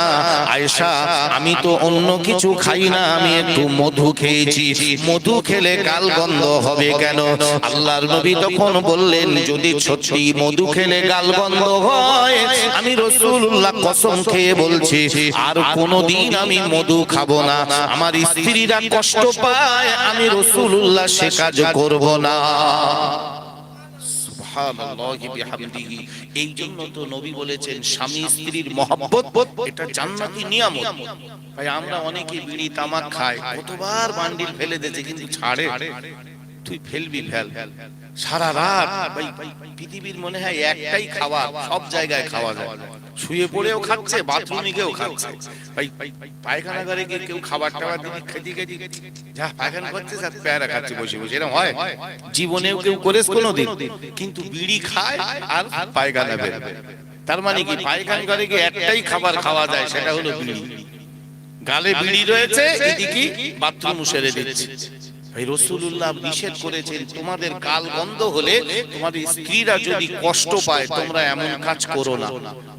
আয়েশা, আমি তো অন্য কিছু খাই না, আমি একটু মধু খেয়েছি, মধু খেলে গাল গন্ধ হবে কেন? আল্লাহর নবী তখন বললেন, যদি সত্যি মধু খেলে গাল গন্ধ হয়, আমি রাসূলুল্লাহ কসম খেয়ে বলছি আর কোনদিন আমি মধু খাবো না। আমার স্ত্রীরা কষ্ট পায়, আমি রাসূলুল্লাহ সে কাজ করব না। সুবহানাল্লাহি বিহামদিহি। এই জন্য তো নবী বলেছেন, স্বামী স্ত্রীর মহব্বত এটা জান্নাতি নিয়ামত। ভাই, আমরা অনেকে বিড়ি তামাক খাই, কতবার বান্ডিল ফেলে দিয়েছে, কিন্তু ছাড়ে। তুই ফেলবি ফেল, সারা রাত। ভাই, পৃথিবীর মনে হয় একটাই খাওয়া, সব জায়গায় খাওয়া যায়। শুয়ে পড়েও খাচ্ছে, বাথরুমে গিয়েও খাচ্ছে। ভাই, পায়খানা ঘরে গিয়ে কেউ খাবার টাবার দিয়ে খেতে খেতে যা পায়খানা করছে, আর প্যারা খাচ্ছে বসে বসে, এরকম হয়? জীবনেও কেউ করেছ কোনোদিন? কিন্তু বিড়ি খায় আর পায়খানা বের। তার মানে কি, পায়খানা ঘরে গিয়ে একটাই খাবার খাওয়া যায়, সেটা হলো বিড়ি। গালে বিড়ি রয়েছে, এদিকে বাথরুম সেরে দিচ্ছে। ভাই রাসূলুল্লাহ নিষেধ করেছেন তোমাদের গাল গন্ধ হলে তোমাদের স্ত্রীরা যদি কষ্ট পায় তোমরা এমন কাজ করো না।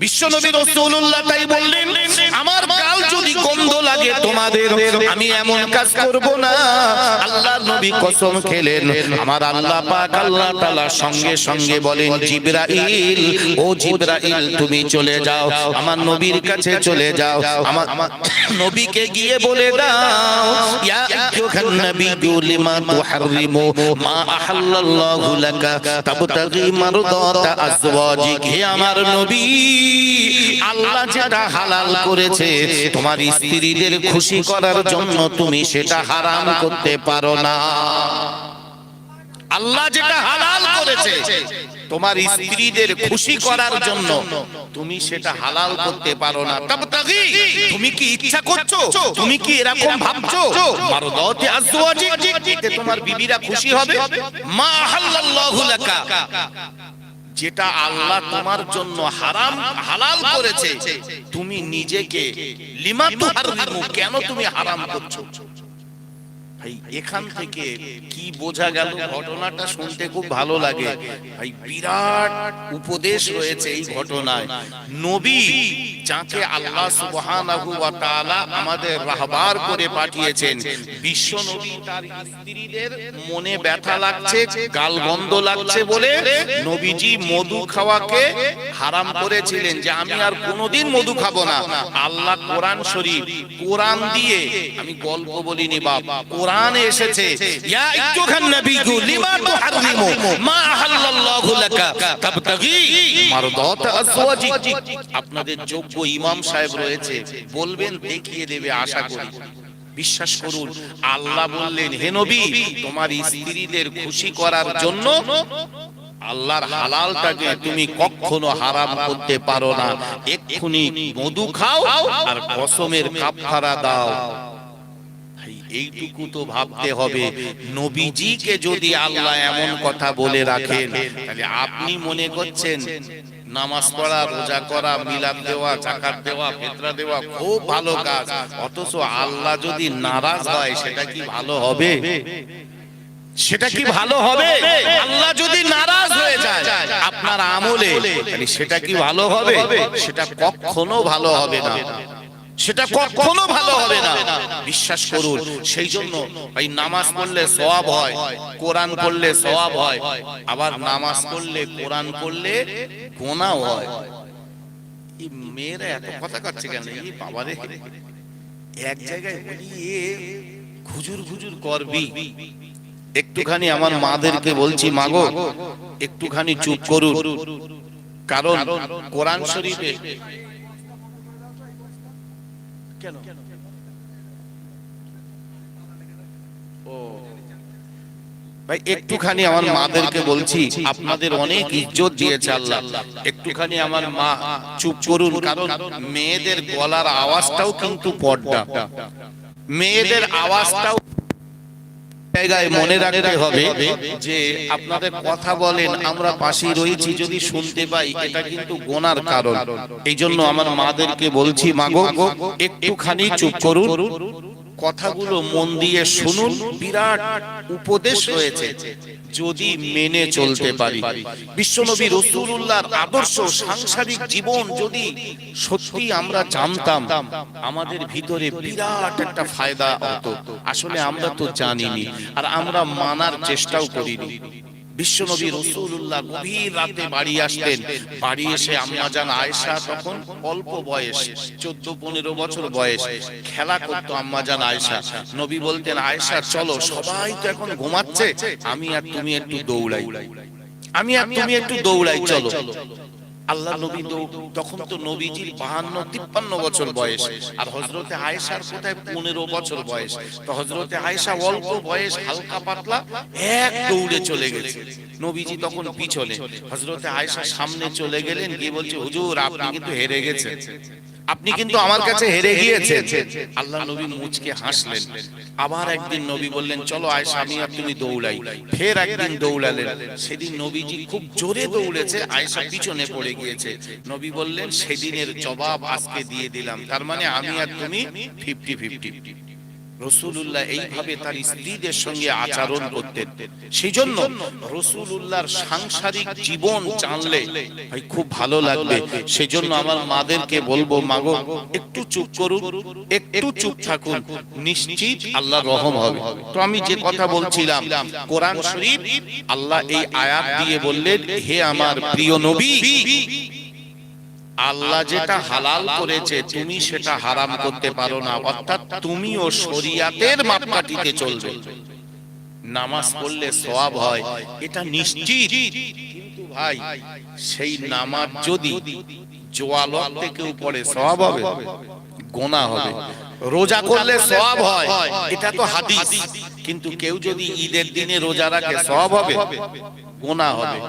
বিশ্বনবী রাসূলুল্লাহ তাই বললেন আমার গাল যদি গন্ধ লাগে তোমাদের আমি এমন কাজ করব না। আল্লাহর নবী কসম খেলেন, আমার আল্লাহ পাক আল্লাহ তাআলা সঙ্গে সঙ্গে বলেন জিবরাইল, ও জিবরাইল তুমি চলে যাও আমার নবীর কাছে চলে যাও, আমার নবীকে গিয়ে বলে দাও ইয়া আইয়ুহান নাবিয়্যু লিমা তুহাররিমু মা আহাল্লাল্লাহু লাকা তাবতাগি মারদাতা আজওয়াজিক। হে আমার নবী, আল্লাহ যেটা হালাল করেছে তোমার স্ত্রীদের খুশি করার জন্য তুমি সেটা হারাম করতে পারো না। আল্লাহ যেটা হালাল করেছে তোমার স্ত্রীদের খুশি করার জন্য তুমি সেটা হালাল করতে পারো না। তাবতাগি, তুমি কি ইচ্ছা করছো, তুমি কি এরকম ভাবছো মারদাতি আজওয়াজিক যে তোমার বিবিরা খুশি হবে? মা হালাল্লাহু লাকা, যেটা আল্লাহ তোমার জন্য হারাম হালাল করেছে তুমি নিজেকে লিমা তুহাররিমু, কেন তুমি হারাম করছো? ভাই এখান থেকে কি বোঝা গেল? ঘটনাটা শুনতে খুব ভালো লাগে ভাই, বিরাট উপদেশ রয়েছে এই ঘটনায়। নবী যাকে আল্লাহ সুবহানাহু ওয়া তাআলা আমাদের রাহবার করে পাঠিয়েছেন, বিশ্ব নবী তার স্ত্রীদের মনে ব্যথা লাগছে, গালগন্ধ লাগছে বলে নবীজি মধু খাওয়াকে হারাম করেছিলেন যে আমি আর কোনোদিন মধু খাবো না। আল্লাহ কোরআন শরীফ, কোরআন দিয়ে, আমি গল্প বলিনি বাপ, কোরআনে এসেছে ইয়া আইয়ুহান নাবিয়্যু লিমা তুহাররিমু মা আহাল্লাল্লাহু লাকা তাবতাগি মারদাতা আজওয়াজিক। আপনাদের যোগ্য ইমাম সাহেব রয়েছে, বলবেন দেখিয়ে দেবে আশা করি। বিশ্বাস করুন, আল্লাহ বললেন হে নবী তোমার স্ত্রীদের খুশি করার জন্য আল্লাহর হালালটাকে তুমি কখনো হারাম করতে পারো না। এক্ষুনি মধু খাও আর কসমের কাফারা দাও। এইটুকু তো ভাবতে হবে, নবীজিকে যদি আল্লাহ এমন কথা বলে রাখেন তাহলে আপনি মনে করছেন নামাজ পড়া, রোজা করা, মিলাদ দেওয়া, যাকাত দেওয়া, ফিতরা দেওয়া খুব ভালো কাজ, অথচ আল্লাহ যদি নারাজ হয় সেটা কি ভালো হবে? সেটা কি ভালো হবে? আল্লাহ যদি নারাজ হয়ে যায় আপনার আমলে তাহলে সেটা কি ভালো হবে? সেটা কখনো ভালো হবে না, সেটা কখনো ভালো হবে না। বিশ্বাস করুন, সেই জন্য ভাই নামাজ পড়লে সওয়াব হয়, কোরআন পড়লে সওয়াব হয়, আবার নামাজ পড়লে কোরআন পড়লে গুনাহ হয়। এই মেয়েরা এত কথা কাচ্ছে কেন? এই বাবারে, এক জায়গায় বলি এ ঘুজুর ঘুজুর করবি। একটুখানি আমার মাদেরকে বলছি, মাগো একটুখানি চুপ করুন, কারণ কোরআন শরীফে কেন ভাই একটুখানি আমার মাদেরকে বলছি, আপনাদের অনেক ইজ্জত দিয়েছে আল্লাহ, একটুখানি আমার মা চুপ করুন, কারণ মেয়েদের গলার আওয়াজটাও কিন্তু পর্দা, মেয়েদের আওয়াজটাও জায়গায় মনে রাখতে হবে যে আপনাদের কথা বলেন আমরা পাশেই রয়েছি, যদি শুনতে পাই এটা কিন্তু গুনার কারণ। এই জন্য আমার মাদেরকে বলছি, মাগো একটুখানি চুপ করুন, কথাগুলো মন দিয়ে শুনুন, বিরাট উপদেশ রয়েছে যদি মেনে চলতে পারি। বিশ্বনবী রাসূলুল্লাহর আদর্শ সাংসারিক জীবন যদি সত্যি আমরা জানতাম, আমাদের ভিতরে বিরাট একটা ফায়দা হতো। আসলে আমরা তো জানিনি আর আমরা মানার চেষ্টাও করিনি। বিশ্বনবী রাসূলুল্লাহ গভীর রাতে বাড়ি আসতেন, বাড়ি এসে আম্মা জান আয়েশা তখন অল্প বয়স, 14-15 বছর বয়স, খেলা করতো আম্মা জান আয়েশা। নবী বলতেন আয়েশা চলো, সবাই তো এখন ঘুমাচ্ছে, আমি আর তুমি একটু দৌড়াই, আমি আর তুমি একটু দৌড়াই, চলো। আল্লাহ নবী তখন তো নবীজির 52-53 বছর বয়স, আর হযরতে আয়েশার কোথায় 15 বছর বয়স। তো হযরতে আয়েশা অল্প বয়স, হালকা পাতলা, এক দৌড়ে চলে গেছে। নবীজি তখন পিছনে, হযরতে আয়েশা সামনে চলে গেলেন, গিয়ে বলছে হুজুর আপনি কিন্তু হেরে গেছেন, আপনি কিন্তু আমার কাছে হেরে গিয়েছেন। আল্লাহ নবী মুচকে হাসলেন। আবার একদিন নবী বললেন চলো আয়েশা আমি আর তুমি দৌড়াই। ফের একদিন দৌড়ালেন, সেদিন নবীজি খুব জোরে দৌড়েছে, আয়েশা পিছনে পড়ে গিয়েছে। নবী বললেন সেদিনের জবাব আজকে দিয়ে দিলাম, তার মানে আমি আর তুমি 50-50। রাসূলুল্লাহ এইভাবে তার স্ত্রীদের সঙ্গে আচরণ করতেন। সেই জন্য রাসূলুল্লাহর সাংসারিক জীবন জানলে ভাই খুব ভালো লাগবে। সেই জন্য আমার মাদেরকে বলবো, মাগো একটু চুপ করুন, একটু চুপ থাকুন, নিশ্চিত আল্লাহর রহম হবে। তো আমি যে কথা বলছিলাম, কোরআন শরীফ আল্লাহ এই আয়াত দিয়ে বললেন, হে আমার প্রিয় নবী, আল্লাহ যেটা হালাল করেছে তুমি সেটা হারাম করতে পারো না, অর্থাৎ তুমিও শরীয়তের মাপকাঠিতে চলবে। নামাজ পড়লে সওয়াব হয় এটা নিশ্চিত, কিন্তু ভাই সেই নামাজ যদি জোয়ালত থেকেও পড়ে সওয়াব হবে, গুনাহ হবে। রোজা করলে সওয়াব হয় এটা তো হাদিস, কিন্তু কেউ যদি ঈদের দিনে রোজা রাখে সওয়াব হবে, গুনাহ হবে।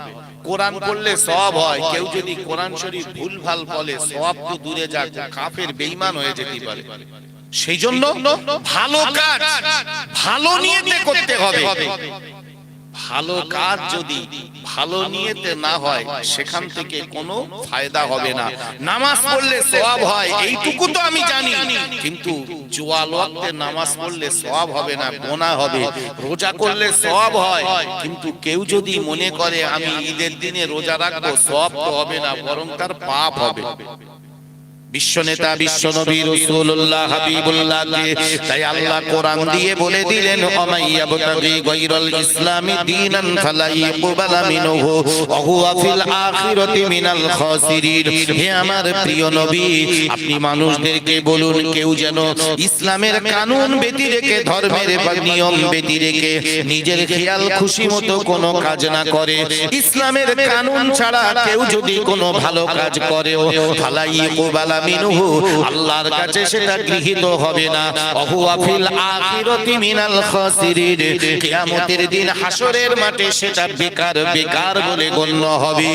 কোরআন পড়লে সওয়াব হয়, কেউ যদি কোরআন শরীফ ভুলভাল বলে সওয়াব তো দূরে যাক, কাফের বেঈমান হয়ে যেতে পারে। সেই জন্য ভালো কাজ ভালো নিয়তে করতে হবে। ভালো কাজ যদি ভালো নিয়তে না হয় সেখান থেকে কোনো ফায়দা হবে না। নামাজ পড়লে সওয়াব হয় এইটুকু তো আমি জানি, কিন্তু জোয়াল ওয়াক্তে নামাজ পড়লে সওয়াব হবে না, গুনাহ হবে। রোজা করলে সওয়াব হয়, কিন্তু কেউ যদি মনে করে আমি ঈদের দিনে রোজা রাখবো, সওয়াব তো হবে না, বরং তার পাপ হবে। বিশ্বনেতা বিশ্বনবী রাসূলুল্লাহ হাবিবুল্লাহকে তাই আল্লাহ কোরআন দিয়ে বলে দিলেন, অমাইয়াবতাগি গায়রাল ইসলামি দীনান ফালা ইউকবালা মিনহু ওয়া হুয়া ফিল আখিরাতি মিনাল খাসিরিন। হে আমার প্রিয় নবী, আপনি মানুষদেরকে বলুন, কেউ যেন ইসলামের কানুন ব্যতি রেখে, ধর্মের নিয়ম ব্যতি রেখে নিজের খেয়াল খুশি মতো কোনো কাজ না করে। ইসলামের কানুন ছাড়া কেউ যদি কোনো ভালো কাজ করেও ফালা ইউকবালা মিনহু, আল্লাহর কাছে সেটা গৃহীত হবে না। ওহুয়া ফিল আখিরাতি মিনাল খাসিরিন, কিয়ামতের দিন হাসরের মাঠে সেটা বেকার বেকার বলে গণ্য হবে।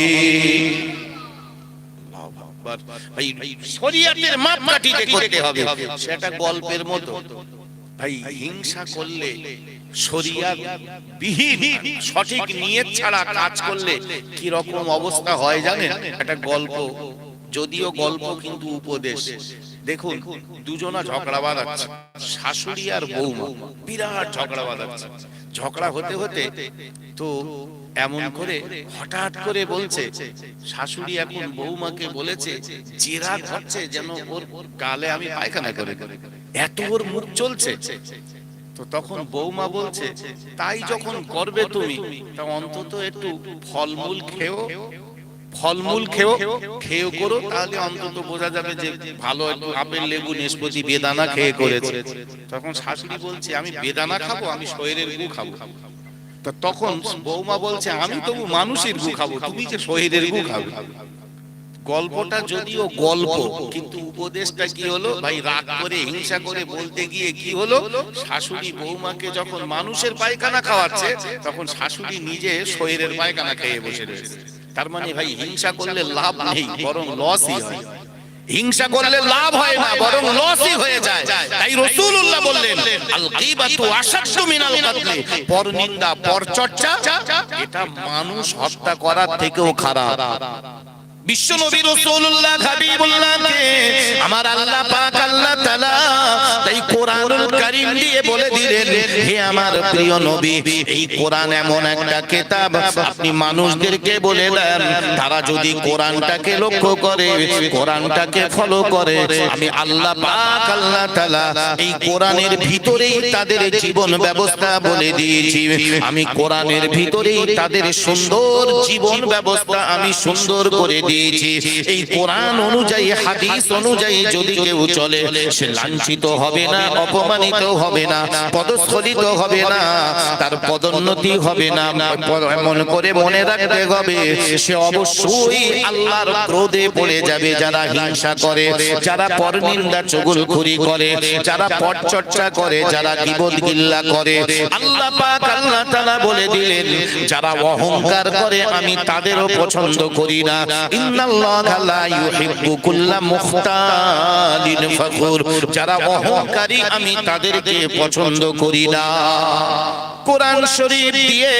ভাই শরীয়তের মাপকাঠিতে করতে হবে, সেটা গল্পের মতো। ভাই হিংসা করলে, শরিয়াত বিহীন সঠিক নিয়ত ছাড়া কাজ করলে কি রকম অবস্থা হয় জানেন? একটা গল্প, যদিও গল্প কিন্তু উপদেশ। দেখুন, দুজনা ঝগড়া বাঁধাচ্ছে, শাশুড়ি আর বৌমা, বিরাট ঝগড়া বাঁধাচ্ছে। ঝগড়া হতে হতে তো এমন করে হঠাৎ করে বলছে, শাশুড়ি এখন বৌমাকে বলেছে, জেরা হচ্ছে যেন ওর গালে আমি পায়খানা করে, এত ওর মুখ চলছে। তো তখন বৌমা বলছে, তাই যখন করবে তুমি, তা অন্তত একটু ফলমূল খেও, ফলমূল খেও করো, তাহলে অন্তত বোঝা যাবে যে ভালো, একটু আপেল লেবু নাশপাতি বেদানা খেয়ে করেছে। তখন শাশুড়ি বলছে, আমি বেদানা খাবো, আমি শরীরের গু খাবো। তো তখন বৌমা বলছে, আমি তবু মানুষের গু খাবো, তুমি যে শরীরের গু খাবে। গল্পটা যদিও গল্প, কিন্তু উপদেশটা কি হলো? ভাই রাগ করে হিংসা করে বলতে গিয়ে কি হলো, শাশুড়ি বৌমাকে যখন মানুষের পায়খানা খাওয়াচ্ছে, তখন শাশুড়ি নিজে শরীরের পায়খানা খেয়ে বসে রয়েছে। তার মানে ভাই হিংসা করলে লাভ নেই, বরং লসই হয়। হিংসা করলে লাভ হয় না, বরং লসই হয়ে যায়। তাই রাসূলুল্লাহ বললেন, আল গীবাতু আশাদ্দু মিনাল কাতলি, পরনিন্দা পরচর্চা এটা মানুষ হত্যা করার থেকেও খারাপ। বিশ্বনবী রাসূলুল্লাহ হাবিবুল্লাহকে আমার আল্লাহ পাক আল্লাহ তাআলা তাই কোরআনুল কারীম দিয়ে বলে দিলেন, হে আমার প্রিয় নবী, এই কোরআন এমন একটা কিতাব, আপনি মানুষদেরকে বলে দেন, তারা যদি কোরআনটাকে লক্ষ্য করে, কোরআনটাকে ফলো করে, আমি আল্লাহ পাক আল্লাহ তাআলা এই কোরআনের ভিতরেই তাদের জীবন ব্যবস্থা বলে দিয়েছি। আমি কোরআনের ভিতরেই তাদের সুন্দর জীবন ব্যবস্থা আমি সুন্দর করে দিয়েছি। এই কোরআন অনুযায়ী, হাদিস অনুযায়ী যদি কেউ চলে, সে লাঞ্ছিত হবে না, অপমানিত হবে না, পদস্খলিত হবে না, তার পদোন্নতি হবে না। এমন করে মনে রাখতে হবে, সে অবশ্যই আল্লাহর ক্রোধে পড়ে যাবে। যারা হিংসা করে, যারা পরনিন্দা চুগলখড়ি করে, যারা পরচর্চা করে, যারা গীবত গিল্লা করে, আল্লাহ পাক আল্লাহ তাআলা বলে দিলেন, যারা অহংকার করে আমি তাদেরও পছন্দ করি না। ইন্নাল্লাহা লা ইউহিব্বু কুল্লা মুখতালিন ফখুর, যারা অহংকারী আমি তাদেরকে পছন্দ করি না। কোরআন শরীফ দিয়ে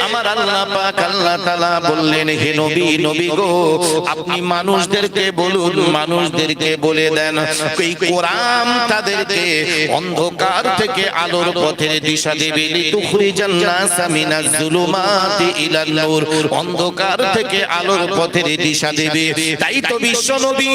আমার আল্লাহ পাক আল্লাহ তাআলা বললেন, হে নবী, নবী গো, আপনি মানুষদেরকে বলুন, মানুষদেরকে বলে দেন, এই কোরআন তাদেরকে অন্ধকার থেকে আলোর পথের দিশা দেবে। লিতুখরিজান নাসা মিনাজ যুলুমাতি ইলান নূর, অন্ধকার থেকে আলোর পথের দিশা দেবে। তাই তো বিশ্ব নবী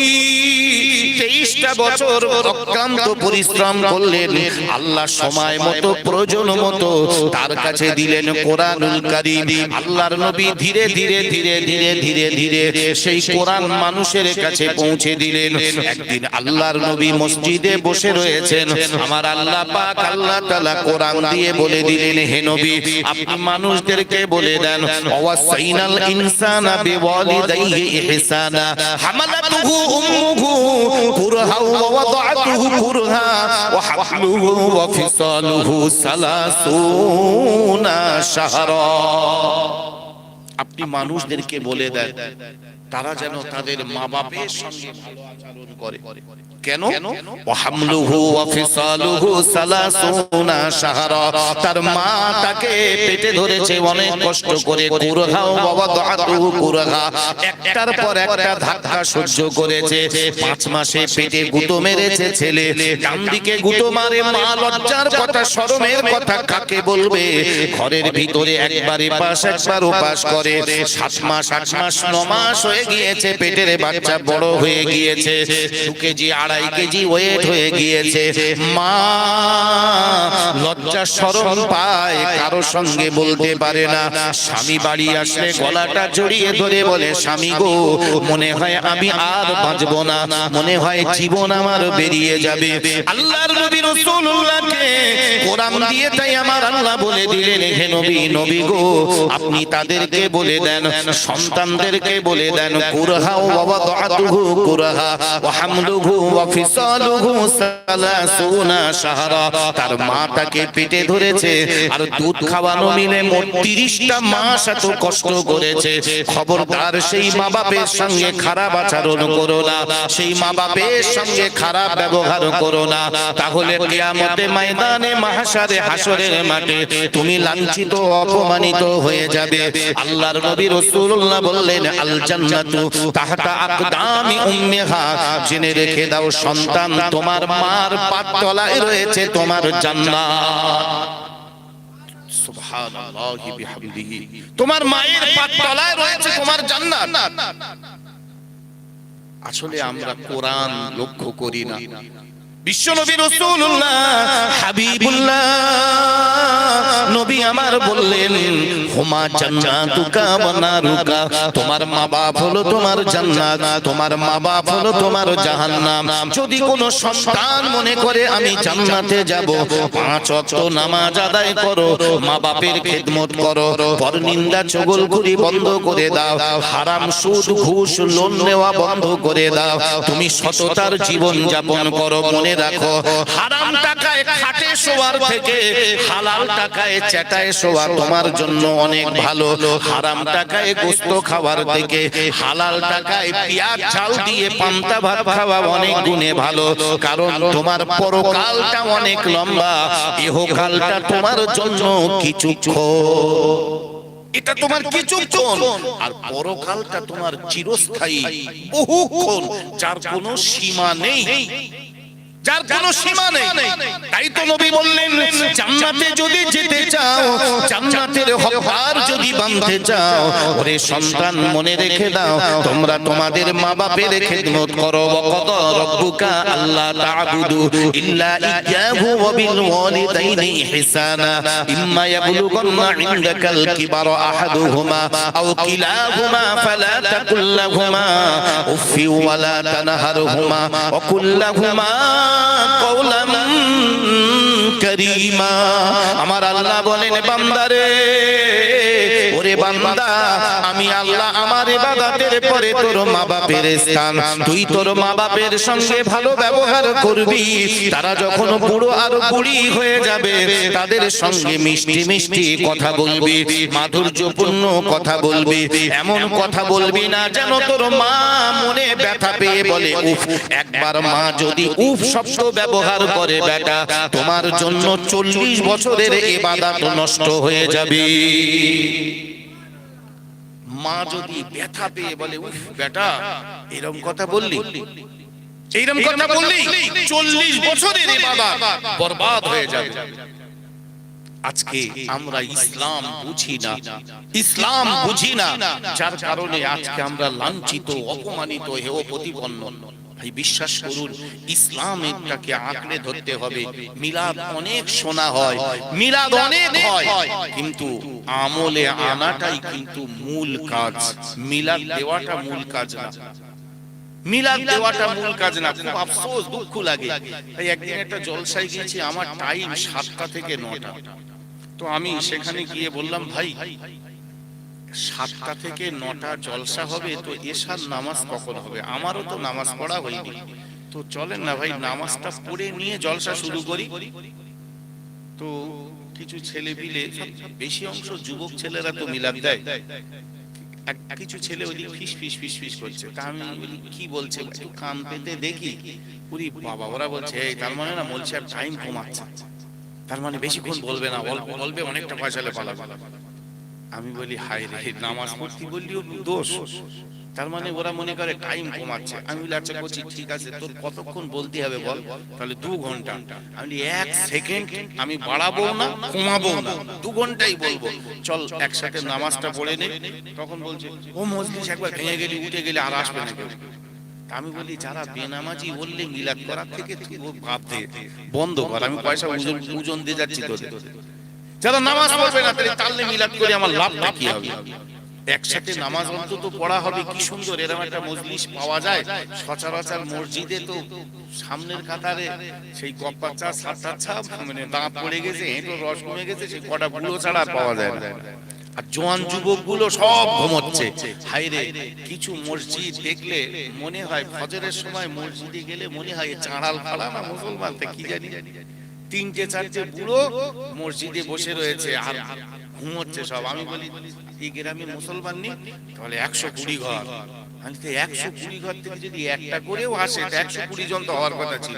23টা বছর অক্লান্ত পরিশ্রম করলেন। আল্লাহ সময় মতো, প্রয়োজন মতো তার কাছে দিলেন কোরআনুল কারীম। আল্লাহর নবী ধীরে ধীরে ধীরে ধীরে ধীরে ধীরে সেই কোরআন মানুষের কাছে পৌঁছে দিলেন। একদিন আল্লাহর নবী মসজিদে বসে রয়েছেন, আমার আল্লাহ পাক আল্লাহ তাআলা কোরআন দিয়ে বলে দিলেন, হে নবী, আপনি মানুষদেরকে বলে দেন, ওয়াসাইনাল ইনসানা বিওয়ালিদাইহি ইহসানা হামালাতুহু উম্মুহু কুরহা ওয়া ওয়াদাআতুহু কুরহা ওয়া হামলুহু ওয়া ফিসালুহু সালাসুনা শাহরা। আপনি মানুষদেরকে বলে দেন তারা যেন তাদের মা বাপের সঙ্গে ভালো আচরণ করে। কেন? ওয়াহামলুহু ওয়া ফিসালুহু সালাসুনা শাহরা, তার মা তাকে পেটে ধরেছে অনেক কষ্ট করে, কুরহা ওয়া ওয়াদাআতুহু কুরহা, একটার পর একটা ধাক্কা সহ্য করেছে। 5 মাসে পেটে গুঁতো মেরেছে ছেলে, ডান দিকে গুঁতো মারে মা, লজ্জার কথা শরমের কথা কাকে বলবে? ঘরের ভিতরে একবার এপাশ একবার ওপাশ করে। 7 মাস 8 মাস 9 মাস হয়ে গিয়েছে, পেটের বাচ্চা বড় হয়ে গিয়েছে, 2 কেজি 2.5 কেজি ওয়েট হয়ে গিয়েছে। মা লজ্জা শরম পায়, কারো সঙ্গে বলতে পারে না। স্বামী বাড়ি আসলে গলাটা জড়িয়ে ধরে বলে, স্বামী গো, মনে হয় আমি আর বাঁচব না, মনে হয় জীবন আমার বেরিয়ে যাবে। আল্লাহর নবী রাসূলুল্লাহকে কোরআন দিয়ে তাই আমার আল্লাহ বলে দিলেন, হে নবী, নবী গো, আপনি তাদেরকে বলে দেন, সন্তানদেরকে বলে দেন, কুরহা ওয়া ওয়াদাআতুহু কুরহা ওয়া হামলুহু ওয়া ফিসালুহু সালাসুনা শাহরা, তার মা তাকে পেটে ধরেছে আর দুধ খাওয়ানো মিলে মোট 30টা মাস এত কষ্ট করেছে। খবরদার সেই মা বাপের সঙ্গে খারাপ আচরণ করো না, সেই মা বাপের সঙ্গে খারাপ ব্যবহার করো না, তাহলে কিয়ামতে ময়দানে মাহশারে হাসরের মাঠে তুমি লাঞ্ছিত অপমানিত হয়ে যাবে। আল্লাহর নবী রাসূলুল্লাহ বললেন, আল জান্নাতু তাহতা আকদামি উম্মিহা, জেনে রেখে দাও সন্তান, তোমার মার পাততলায় রয়েছে তোমার জান্নাত। সুবহানাল্লাহি বিহামদিহি, তোমার মায়ের পাততলায় রয়েছে তোমার জান্নাত। আসলে আমরা কোরআন লক্ষ্য করি না। বিশ্বনবী রাসূলুল্লাহ হাবিবুল্লাহ নবী আমার বললেন, হুমা জান্নাতুকা ওয়া নারুকা, তোমার মা বাপ হলো তোমার জান্নাত, তোমার মা বাপ হলো তোমার জাহান্নাম। যদি কোনো সন্তান মনে করে আমি জান্নাতে যাব, 5 ওয়াক্ত নামাজ আদায় করো, মা বাপের খেদমত করো, পরনিন্দা চগলখুরি বন্ধ করে দাও, হারাম সুদ ঘুষ লোন নেওয়া বন্ধ করে দাও, তুমি সততার জীবন যাপন করো। মনে রাখো, হারাম টাকায় খাটে শোয়ার থেকে হালাল টাকায় চেটায় শোয়া তোমার জন্য অনেক ভালো। হারাম টাকায় গোশত খাওয়ার থেকে হালাল টাকায় পেঁয়াজ ঝাল দিয়ে পান্তা ভাত খাওয়া অনেক গুণে ভালো, কারণ তোমার পরকালটা অনেক লম্বা, ইহকালটা তোমার জন্য কিছুক্ষণ। এটা তোমার কিছুক্ষণ, আর পরকালটা তোমার চিরস্থায়ী, বহুক্ষণ, যার কোনো সীমা নেই, যার কোনো সীমা নেই। তাই তো নবী বললেন, জান্নাতে যদি যেতে চাও, জান্নাতের হকদার যদি বানতে চাও, ওরে সন্তান মনে রেখে দাও, তোমরা তোমাদের মা বাপের খেদমত করো। ওয়াকাদা রাব্বুকা আল্লা তা'বুদু ইল্লা ইয়্যাহু ওয়া বিল ওয়ালিদাইনি ইহসানা ইম্মা ইয়াবলুগান্না ইনদাকাল কিবারা আহাদুহুমা আও কিলাহুমা ফালা তাকুল লাহুমা উফফি ওয়া লা তানহারহুমা ওয়া কুল লাহুমা কওলাম কারীমা। আমার আল্লাহ বলেন, বান্দারে, ওরে ওরে বান্দা, আমি আল্লাহ আমার ইবাদতের পরে তোর মা বাপের স্থান, তুই তোর মা বাপের সঙ্গে ভালো ব্যবহার করবি। তারা যখন বুড়ো আর বুড়ি হয়ে যাবে, তাদের সঙ্গে মিষ্টি মিষ্টি কথা বলবি, মাধুর্যপূর্ণ কথা বলবি। এমন কথা বলবি না যেন তোর মা মনে ব্যথা পেয়ে বলে উফ। একবার মা যদি উফ শব্দ ব্যবহার করে বেটা, তোমার জন্য 40 বছরের ইবাদত নষ্ট হয়ে যাবে। মা যদি ব্যথা পেয়ে বলে উফ বেটা, এরকম কথা বললি, এইরকম কথা বললি, 40 বছরের ইবাদত বরবাদ হয়ে যাবে। আজকে আমরা ইসলাম বুঝি না, ইসলাম বুঝি না, যার কারণে আজকে আমরা লাঞ্ছিত, অপমানিত, হেয় প্রতিপন্ন। ভাই বিশ্বাস করুন, ইসলামটাকে আঁকড়ে ধরতে হবে। মিলাদ অনেক শোনা হয়, মিলাদ অনেক হয়, কিন্তু আমলে আনাটাই কিন্তু মূল কাজ। মিলাদ দেওয়াটা মূল কাজ না, মিলাদ দেওয়াটা মূল কাজ না। খুব আফসোস, দুঃখ লাগে। তাই একদিন একটা জলসায় গিয়েছি, আমার টাইম 7টা থেকে 9টা। তো আমি সেখানে গিয়ে বললাম ভাই 7টা থেকে 9টা জলসা হবে, তো এশার নামাজ কখন হবে? আমারও তো নামাজ পড়া হয়নি, তো চলেন না ভাই নামাজটা পড়ে নিয়ে জলসা শুরু করি। তো কিছু ছেলে পিলে, বেশি অংশ যুবক ছেলেরা তো মিলাদ দেয়, কিছু ছেলে ওই ফিস ফিস ফিস ফিস করছে। তা আমি কি বলছে একটু কান পেতে দেখি, ওরে বাবা, ওরা বলছে এই তার মানে না বলছে আর টাইম কমাচ্ছে, তার মানে বেশিক্ষণ বলবে না, বলবে অনেকটা পয়সালে পালাবে। আমি বলি হায় রে, নামাজ পড়তে বললিও দোষ, তার মানে ওরা মনে করে টাইম কমাচ্ছে। আমি বলি আচ্ছা করছি, ঠিক আছে তোর কতক্ষণ বলতে হবে বল? তাহলে 2 ঘন্টা। আমি 1 সেকেন্ড আমি বাড়াবো না কমাবো না, 2 ঘন্টাই বলবো। চল একসাথে নামাজটা পড়ে নে। তখন বলছে ও মজলিস একবার ভেঙে গেলি, উঠে গেলে আর আসবে না কেউ। আমি বলি যারা বেনামাজি বললে মিলাদ করার থেকে তুই বাদ দে, বন্ধ কর, আমি পয়সা ওজন দিয়ে যাচ্ছি তোদের। যারা নামাজ পড়বে না তাহলে তাহলে মিলাদ করে আমার লাভটা কি হবে? একসাথে নামাজ অন্তত পড়া হবে, কি সুন্দর এরকম একটা মজলিস পাওয়া যায়। সচরাচর মসজিদে তো সামনের কাতারে সেই গপ্পা চা সাতটা চা, মানে দাঁত পড়ে গেছে, হেঁটো রস কমে গেছে, সেই কটা বুড়ো ছাড়া পাওয়া যায় না। আর জোয়ান যুবক গুলো সব ঘুমোচ্ছে। হায়রে, কিছু মসজিদ দেখলে মনে হয় ফজরের সময় মসজিদে গেলে মনে হয় চাঁড়াল ফাড়া না মুসলমান কি জানি, 3-4 বুড়ো মসজিদে বসে রয়েছে আর ঘুমোচ্ছে সব। আমি বলি এই গ্রামে মুসলমান নেই? তাহলে 120 ঘর। আমি 120 ঘর থেকে যদি একটা করেও আসে, 120 জন তো হওয়ার কথা ছিল,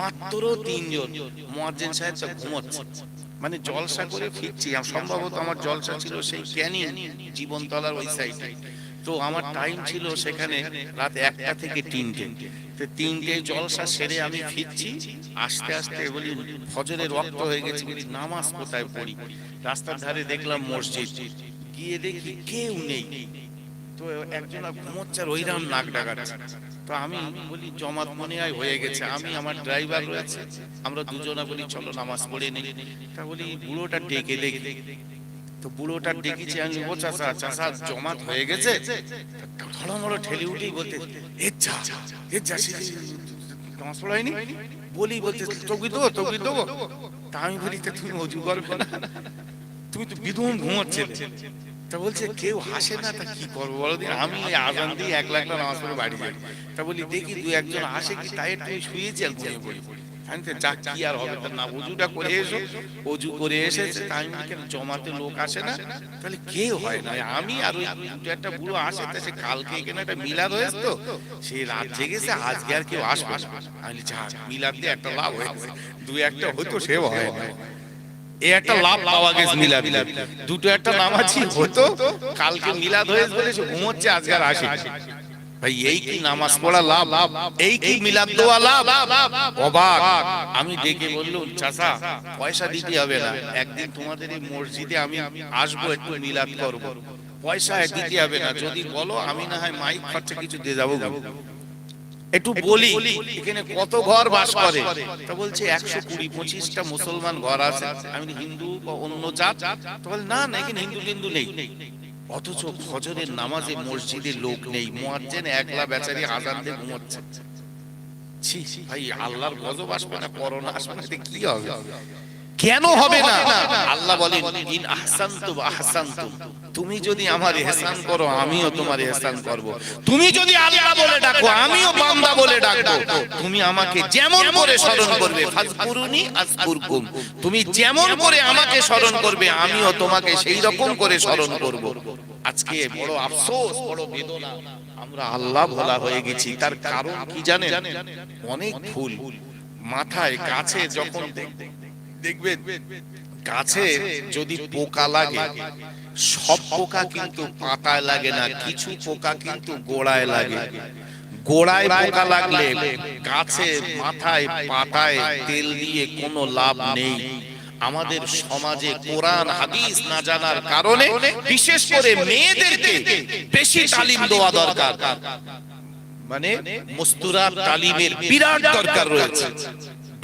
মাত্র 3 জন। মুয়াজ্জিন সাহেব তো ঘুমোচ্ছে। মানে জলসা করে ফিরছি, সম্ভবত আমার জলসা ছিল সেই ক্যানিং জীবনতলার ওই সাইডে। তো আমার টাইম ছিল সেখানে রাত 1টা থেকে 3টে। তো 3টে জলসা সেরে আমি ফিরছি, আস্তে আস্তে বলি ফজরের ওয়াক্ত হয়ে গেছে, বলি নামাজ কোথায় পড়ি? রাস্তার ধারে দেখলাম মসজিদ, গিয়ে দেখি কেউ নেই। তো একজন ঘুমোচ্ছে আর ওইরাম নাক ডাকাচ্ছে। তো আমি বলি জমাত মনে হয় হয়ে গেছে। আমি আমার ড্রাইভার রয়েছে, আমরা দুজনা বলি চলো নামাজ পড়ে নেই। তা বলি বুড়োটা ডেকে দেখি। তো বুড়োটার ডেকেছি আমি, ও চাচা চাচা জমাত হয়ে গেছে। ধড়ামড় ঠেলে উঠেই বলতে নামাজ পড়ায়নি বলি, বলতে তোকে দেবো তোকে দেবো। তা আমি বলি তুমি অজু করবে না, তুমি তো বিধুম ঘুমোচ্ছিলে। তা বলছে কেউ হাসে না, তা কি করবো বলো? আমি আজান দিয়ে 1 লাখ নামাজ পড়ে বাড়ি যাই। তা বলি দেখি 2-1 জন আসে কি, তাই একটু শুয়েছি আর ঘুমিয়ে পড়ি। যা কি আর হবে, না অজুটা করে এসো। অজু করে এসেছে, তাই জমাতে লোক আসে না, তাহলে কেউ হয় না। আমি আর ওই একটা বুড়ো আসে, তা সে কালকে এখানে একটা মিলাদ হয়েছে, তো সে রাত জেগেছে, আজকে আর কেউ আসবে না। আমি যা মিলাদ দিয়ে একটা লাভ হয়েছে, 2-1টা হয়তো সেও হয় না, এই একটা লাভ পাওয়া গেছে মিলাদ। 2টো একটা নামাজি হতো, কালকে মিলাদ হয়েছে বলে সে ঘুমোচ্ছে, আজকে আর আসে। ভাই এই কি নামাজ পড়া লাভ? এই কি মিলাদ দেওয়া লাভ? অবাক। আমি ডেকে বললাম চাচা পয়সা দিতে হবে না, একদিন তোমাদের এই মসজিদে আমি আসবো, একটু মিলাদ করব, পয়সা দিতে হবে না, যদি বলো আমি না হয় মাইক খরচা কিছু দিয়ে যাবো। একটু বলি এখানে কত ঘর বাস করে? তা বলছে 120-25টা মুসলমান ঘর আছে। আমি হিন্দু বা অন্য জাত? তো বলে না না, এখানে হিন্দু হিন্দু নেই। অথচ ফজরের নামাজে মসজিদে লোক নেই, মুয়াজ্জিন একলা বেচারি আযান দিয়ে ঘুমোচ্ছে। ছি ভাই, আল্লাহর গজব আসবে না, করোনা আসবে না, কি হবে? কেন হবে না? আল্লাহ আল্লাহ বলেন ইন আহসানতুম আহসানতুম, তুমি যদি আমার ইহসান করো আমিও তোমার ইহসান করব। তুমি যদি আল্লাহ বলে ডাকো আমিও বান্দা বলে ডাকবো। তুমি আমাকে যেমন করে স্মরণ করবে, ফাজকুরুনি আযকুরকুম, তুমি যেমন করে আমাকে স্মরণ করবে আমিও তোমাকে সেই রকম করে স্মরণ করব। আজকে বড় আফসোস, বড় বেদনা, আমরা আল্লাহ ভোলা হয়ে গেছি। তার কারণ কি জানেন? অনেক ভুল। মাথায় গাছে যখন দেখবেন, গাছে যদি পোকা লাগে, সব পোকা কিন্তু পাতায় লাগে না, কিছু পোকা কিন্তু গোড়ায় লাগে। গোড়ায় পোকা লাগলে গাছে, মাথায়, পাতায় তেল দিয়ে কোনো লাভ নেই। আমাদের সমাজে কোরআন হাদিস না জানার কারণে বিশেষ করে মেয়েদেরকে বেশি তালিম দেওয়া দরকার। মানে মুস্তুরাত তালিমের বিরাট দরকার রয়েছে,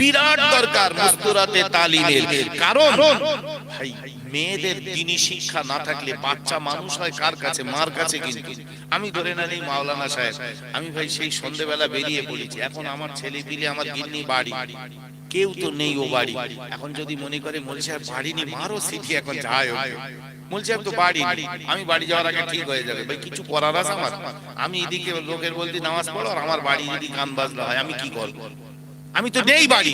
বিরাট দরকার মুস্তুরাতে তালিমের। কারণ ভাই মেয়েদের দ্বীনি শিক্ষা না থাকলে বাচ্চা মানুষ হয় কার কাছে? মার কাছে। কিন্তু আমি ধরে না নেই মাওলানা সাহেব, আমি ভাই সেই সন্ধ্যেবেলা বেরিয়ে পড়েছি, এখন আমার ছেলে পিলে, আমার গিন্নি বাড়ি, কেউ তো নেই ও বাড়ি। এখন যদি মনে করে মোল সাহেব বাড়ি নি, মারো সিটি, এখন যায় মোল সাহেব তো বাড়ি, আমি বাড়ি যাওয়ার আগে ঠিক হয়ে যাবে। ভাই কিছু করার আছে আমার? আমি এদিকে লোকের বলতে নামাজ পড়ো, আর আমার বাড়ি যদি গান বাজনা হয় আমি কি করবো? আমি তো নেই বাড়ি।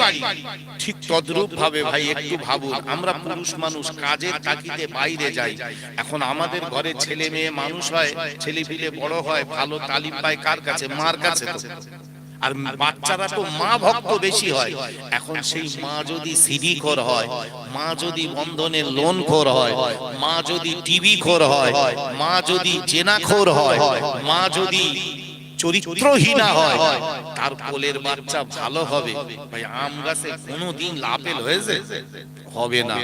ঠিক তদ্রূপ ভাবে ভাই একটু ভাবুন, আমরা পুরুষ মানুষ কাজের তাগিদে বাইরে যাই। এখন আমাদের ঘরে ছেলে মেয়ে মানুষ হয়, ছেলে পিলে বড় হয়, ভালো তালিম পায় কার কাছে? মার কাছে। আর বাচ্চারা তো মা ভক্ত বেশি হয়। এখন সেই মা যদি সিডি খোর হয়, মা যদি বন্ধনের লোন খোর হয়, মা যদি টিভি খোর হয়, মা যদি জেনাখোর হয়, মা যদি চরিত্রহীনা হয়, তার কোলের বাচ্চা ভালো হবে? ভাই আম গাছে কোনোদিন আপেল হয়েছে? হবে না।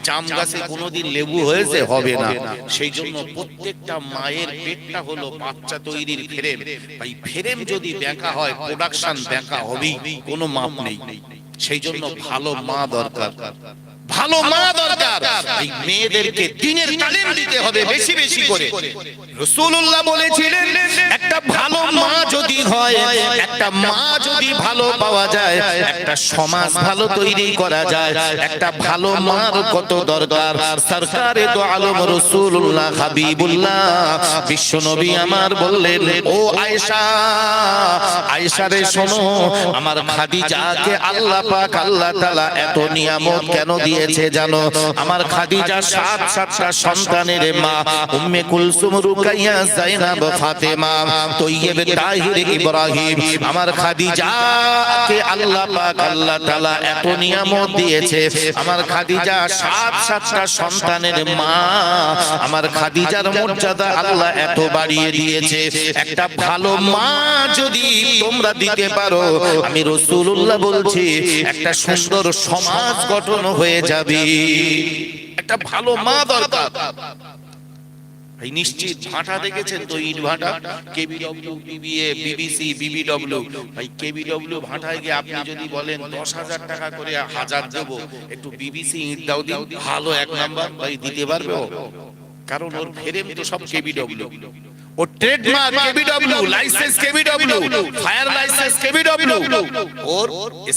জাম গাছে কোনোদিন লেবু হয়েছে? হবে না। সেই জন্য প্রত্যেকটা মায়ের পেটটা হলো বাচ্চা তৈরির ফ্রেম। ভাই ফ্রেম যদি দেখা হয়, প্রোডাকশন দেখা হবেই, কোনো মাপ নেই। সেই জন্য ভালো মা দরকার, ভালো মা দরকার। এই মেয়েদেরকে দ্বীনের তালিম দিতে হবে বেশি বেশি করে। রাসূলুল্লাহ বলেছিলেন একটা ভালো মা যদি হয়, একটা মা যদি ভালো পাওয়া যায়, একটা সমাজ ভালো তৈরি করা যায়। একটা ভালো মার কত দরকার। সরকারে দো আলম রাসূলুল্লাহ হাবিবুল্লাহ বিশ্বনবী আমার বললেন, ও আয়েশা, আয়েশা রে শোনো, আমার খাদিজাকে আল্লাহ পাক আল্লাহ তাআলা এত নিয়ামত কেন দিয়েছে জানো? আমার খাদিজা সাতটা সন্তানের মা, উম্মে কুলসুম, রুকাইয়া, যায়নাব, ফাতেমা, তৈয়ব, তাহির, ইব্রাহিম। আমার খাদিজাকে আল্লাহ পাক আল্লাহ তাআলা এত নিয়ামত দিয়েছে। আমার খাদিজা সাতটা সন্তানের মা, আমার খাদিজার মর্যাদা আল্লাহ এত বাড়িয়ে দিয়েছে। একটা ভালো মা যদি তোমরা দিতে পারো, আমি রাসূলুল্লাহ বলছি একটা সুন্দর সমাজ গঠন হয়ে যাবে। একটা ভালো মা দরকার। ভাই নিশ্চিত ভাটা দেখেছেন তো, ইট ভাটা, কেবিডব্লিউ, বিবিএ, বিবিসি, বিবিডব্লিউ। ভাই কেবিডব্লিউ ভাটায় গিয়ে আপনি যদি বলেন 10,000 টাকা করে 1000 দেবো, একটু বিবিসি ইট দাও দিন, ভালো এক নাম্বার, ভাই দিতে পারবে ও? কারণ ওর ফ্রেম তো সব কেবিডব্লিউ, ও ট্রেডমার্ক কেবিডব্লিউ, লাইসেন্স কেবিডব্লিউ, ফায়ার লাইসেন্স কেবিডব্লিউ, ওর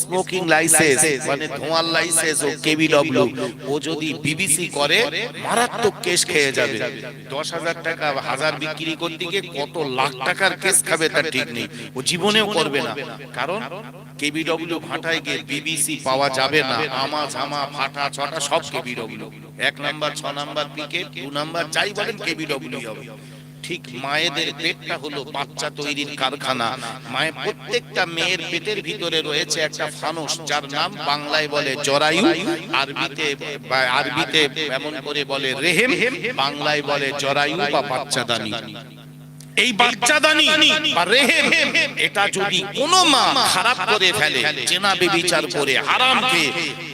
স্মোকিং লাইসেন্স মানে ধোঁয়ার লাইসেন্স ও কেবিডব্লিউ। ও যদি বিবিসি করে মারাত্মক কেস খেয়ে যাবে। 10,000 টাকা 1000 বিক্রি করতে গিয়ে কত লাখ টাকার কেস খাবে তার ঠিক নেই, ও জীবনেও করবে না। কারণ কেবিডব্লিউ ভাটায় গিয়ে বিবিসি পাওয়া যাবে না। আমা ঝামা ফাটা ছটা সব কেবিডব্লিউ। 1 নাম্বার 6 নাম্বার পিকেট, 2 নাম্বার যাই বলেন কেবিডব্লিউ হবে। ঠিক মায়েদের পেটটা হলো বাচ্চা তৈরির কারখানা। মায়ের প্রত্যেকটা মেয়ের পেটের ভিতরে রয়েছে একটা ফানুস, যার নাম বাংলায় বলে জরায়ু, আরবিতে এমন করে বলে রেহেম, বাংলায় বলে জরায়ু বা বাচ্চাদানি। এই বাচ্চাদানি বা রেহেম, এটা যদি কোনো মা খারাপ করে ফেলে, জেনা ব্যভিচার করে হারাম খেয়ে,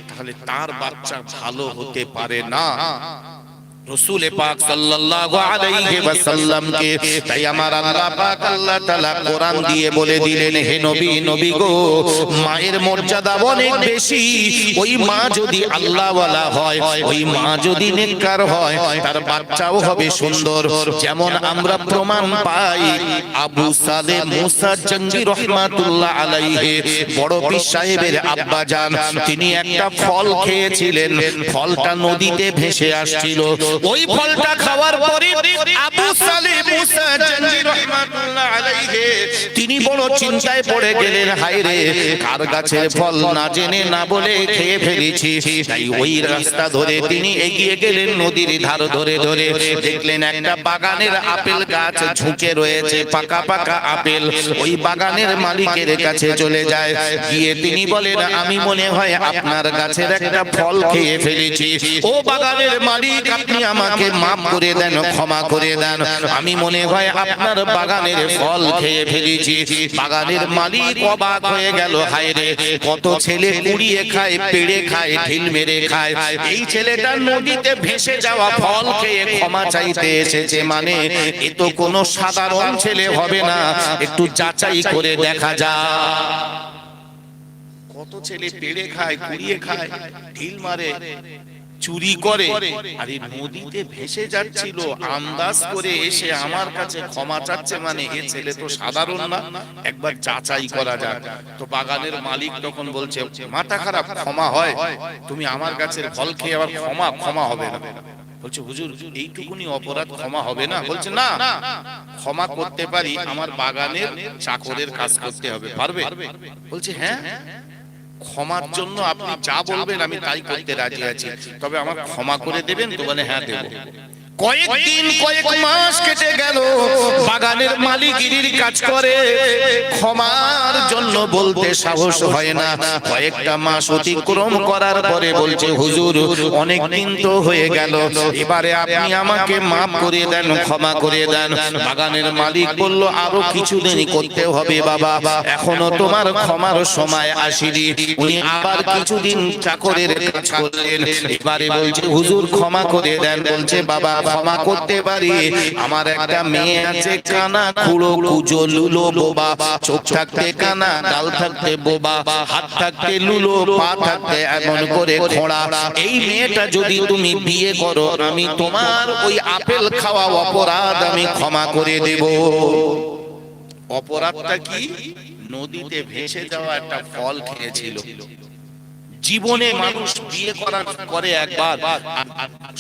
তাহলে তার বাচ্চা ভালো হতে পারে না। রাসূল পাক সাল্লাল্লাহু আলাইহি ওয়াসাল্লামকে। তাই আমার আল্লাহ পাক আল্লাহ তাআলা কোরআন দিয়ে বলে দিলেন, হে নবী, নবী গো, মায়ের মর্যাদা অনেক বেশি। ওই মা যদি আল্লাহওয়ালা হয়, ওই মা যদি নেককার হয়, তার বাচ্চাও হবে সুন্দর। যেমন আমরা প্রমাণ পাই আবু সালেহ মুসা জঙ্গি রহমাতুল্লাহ আলাইহি, বড় পীর সাহেবের আব্বা জান, তিনি একটা ফল খেয়েছিলেন। ফলটা নদীতে ভেসে আসছিল। ওই ফলটা খাওয়ার পরে আবু সালেহ মুসা জঙ্গি রহমাতুল্লাহ আলাইহি তিনি বড় চিন্তায় পড়ে গেলেন, হায় রে, কার গাছের ফল না জেনে না বলে খেয়ে ফেলেছি। তাই ওই রাস্তা ধরে তিনি এগিয়ে গেলেন, নদীর ধার ধরে ধরে দেখলেন একটা বাগানের আপেল গাছ ঝুঁকে রয়েছে, পাকা পাকা আপেল। ওই বাগানের মালিকের কাছে চলে যায়, গিয়ে তিনি বলেন, আমি মনে হয় আপনার গাছের একটা ফল খেয়ে ফেলেছি। ও বাগানের মালিক, আপনি আমাকে মাফ করে দেন, ক্ষমা করে দেন, আমি মনে হয় আপনার বাগানের ফল খেয়ে ফেলেছি। বাগানের মালিক অবাক হয়ে গেল, হায় রে, কত ছেলে কুড়িয়ে খায়, পেড়ে খায়, ঢিল মেরে খায়, এই ছেলেটা নদীতে ভেসে যাওয়া ফল খেয়ে ক্ষমা চাইতে এসেছে, মানে এ তো কোনো সাধারণ ছেলে হবে না, একটু যাচাই করে দেখা যায়। কত ছেলে পেড়ে খায়, কুড়িয়ে খায়, ঢিল মারে, চুরি করে, আর এই নদীতে ভেসে যাচ্ছিল, আন্দাজ করে এসে আমার কাছে ক্ষমা চাচ্ছে, মানে এ ছেলে তো সাধারণ না, একবার যাচাই করা যাক। তো বাগানের মালিক তখন বলছে, মাথা খারাপ, ক্ষমা হয়? তুমি আমার গাছের ফল খেয়ে আবার ক্ষমা হবে না? বলছে, হুজুর, এইটুকুনি অপরাধ ক্ষমা হবে না? বলছে, না, ক্ষমা করতে পারি, আমার বাগানের চাকরের কাজ করতে হবে। পারবে? বলছে, হ্যাঁ, ক্ষমার জন্য আপনি যা বলবেন আমি তাই করতে রাজি আছি, তবে আমার ক্ষমা করে দেবেন তো? বলে, হ্যাঁ, দেব। কয়েকদিন কয়েক মাস কেটে গেল, বাগানের মালিকের কাজ করে, ক্ষমার জন্য বলতে সাহস হয় না। কয়েকটা মাস অতিক্রম করার পরে বলছে, হুজুর, অনেক দিন তো হয়ে গেল, এবারে আপনি আমাকে মাফ করে দেন, ক্ষমা করে দেন। বাগানের মালিক বলল, আরো কিছুদিন করতে হবে বাবা, এখনো তোমার ক্ষমার সময় আসেনি। উনি আবার কিছুদিন চাকরের কাজ করলেন। এবারে বলছে, হুজুর, ক্ষমা করে দেন। বলছে, বাবা, ক্ষমা করতে পারি, আমার একটা মেয়ে আছে, কানা, খুড়ো, কুজো, লুলো, বোবা, চোখ থাকতে কানা, গাল থাকতে বোবা, হাত থাকতে লুলো, পা থাকতে এমন করে খোঁড়া। এই মেয়েটা যদি তুমি বিয়ে করো, আমি তোমার ওই আপেল খাওয়া অপরাধ আমি ক্ষমা করে দেব। অপরাধটা কি? নদীতে ভেসে যাওয়া একটা ফল খেয়েছিল। জীবনে মানুষ বিয়ে করার পরে একবার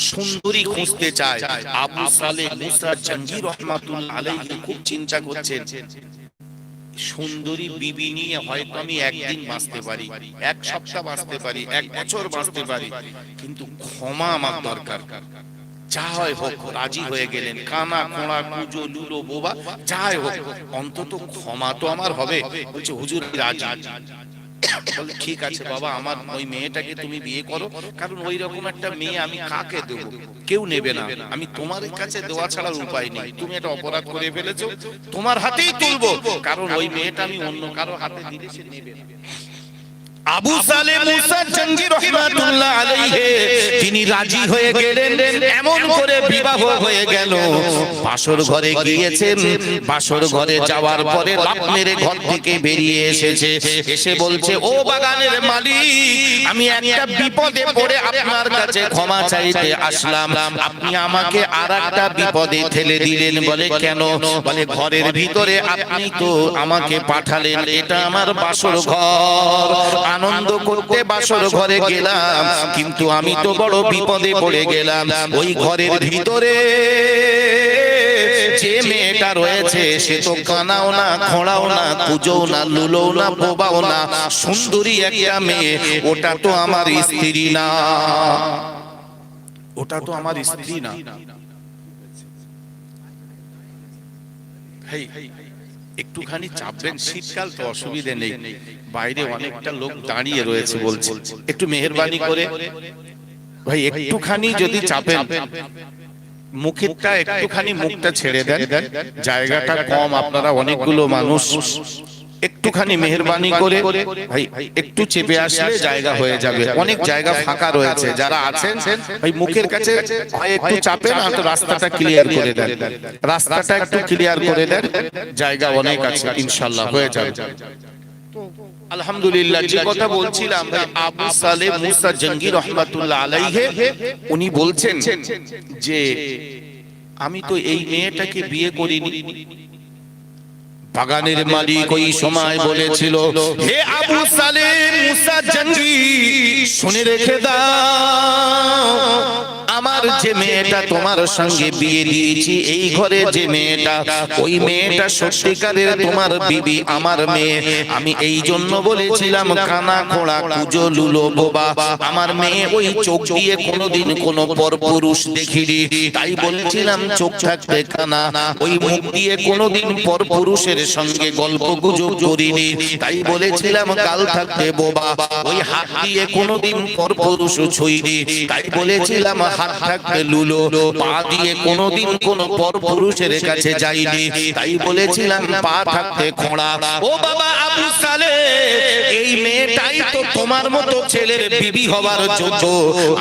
সুন্দরী খুঁজতে চায়। আবু সালেহ মুসা জঙ্গি রহমাতুল্লাহ আলাইহি খুব চিন্তা করছেন, সুন্দরী বিবি নিয়ে হয়তো আমি একদিন বাঁচতে পারি, এক সপ্তাহ বাঁচতে পারি, এক বছর বাঁচতে পারি, কিন্তু ক্ষমা আমার দরকার। যা হয় হোক, রাজি হয়ে গেলেন। কানা, খোঁড়া, কুজো, লুলো, বোবা, যা হয় হোক, অন্তত ক্ষমা তো আমার হবে। বলছে, হুজুর, রাজি। বলে, ঠিক আছে বাবা, আমার ওই মেয়েটাকে তুমি বিয়ে করো, কারণ ওই রকম একটা মেয়ে আমি কাকে দেব? কেউ নেবে না, আমি তোমার কাছে দেওয়া ছাড়া উপায় নেই। তুমি একটা অপরাধ করে ফেলেছো, তোমার হাতেই তুলবো, কারণ ওই মেয়েটা আমি অন্য কারো হাতে দিলে সে নেবে না। আবু সালেহ মুসা জঙ্গি রহমাতুল্লাহ আলাইহি তিনি রাজি হয়ে গেলেন। এমন করে বিবাহ হয়ে গেল। বাসর ঘরে গিয়েছেন, বাসর ঘরে যাওয়ার পরে লাফ মেরে ঘর থেকে বেরিয়ে এসেছে। এসে বলছে, ও বাগানের মালিক, আমি একটা বিপদে পড়ে আপনার কাছে ক্ষমা চাইতে আসলাম, আপনি আমাকে আরেকটা বিপদে ঠেলে দিলেন। বলে, কেন? বলে, ঘরের ভিতরে আপনি তো আমাকে পাঠালেন, এটা আমার বাসর ঘর, আনন্দ করতে বাসর ঘরে গেলাম, কিন্তু আমি তো বড় বিপদে পড়ে গেলাম। ওই ঘরের ভিতরে যে মেয়েটা রয়েছে, সে তো কানাও না, খোঁড়াও না, কুজোও না, লুলোও না, বোবাও না, সুন্দরী একটা মেয়ে, ওটা তো আমার স্ত্রী না, ওটা তো আমার স্ত্রী না। একটুখানি চাপবেন, শীতকাল তো অসুবিধে নেই, বাইরে অনেকটা লোক দাঁড়িয়ে রয়েছে, বলছে একটু মেহেরবানি করে ভাই একটুখানি যদি চাপেন, মুখেরটা একটুখানি মুখটা ছেড়ে দেন, জায়গাটা কম, আপনারা অনেকগুলো মানুষ, একটু একটুখানি মেহেরবানি করে ভাই একটু চেপে আসলে জায়গা হয়ে যাবে, অনেক জায়গা ফাঁকা রয়েছে, যারা আছেন ভাই মুখের কাছে একটু চাপেন আর তো রাস্তাটা ক্লিয়ার করে দেন, রাস্তাটা একটু ক্লিয়ার করে দেন, জায়গা অনেক আছে, ইনশাআল্লাহ হয়ে যাবে। আলহামদুলিল্লাহ, যে কথা বলছিলাম ভাই আবু সালেহ মুসা জঙ্গি রহমাতুল্লাহ আলাইহি উনি বলছেন যে আমি তো এই মেয়েটাকে বিয়ে করিনি। বাগানের মালিক ওই সময় বলেছিল, হে আবু সালেহ মুসা জঙ্গি, শুনে রেখে দাও, আমার যে মেয়েটা তোমার সঙ্গে বিয়ে দিয়েছি, এই ঘরে যে মেয়েটা, ওই মেয়েটা সত্যিকারের তোমার বিবি, আমার মেয়ে। আমি এই জন্য বলেছিলাম কানা খোড়া কুজো লুলো বোবা, আমার মেয়ে ওই চোখ দিয়ে কোনোদিন কোনো পরপুরুষ দেখিনি, তাই বলেছিলাম চোখ থাকতে কানা, ওই মুখ দিয়ে কোনোদিন পরপুরুষের সঙ্গে গল্প গুজব করিনি, তাই বলেছিলাম গাল থাকতে বোবা, ওই হাত দিয়ে কোনোদিন পরপুরুষ ছুঁইনি, তাই বলেছিলাম হাত থাকতে লুলো, পা দিয়ে কোনোদিন কোনো পরপুরুষের কাছে যাইনি, তাই বলেছিলাম পা থাকতে খোঁড়া। ও বাবা আবু সালেহ, এই মেয়েটাই তো তোমার মতো ছেলের বিবি হবার যোগ্য।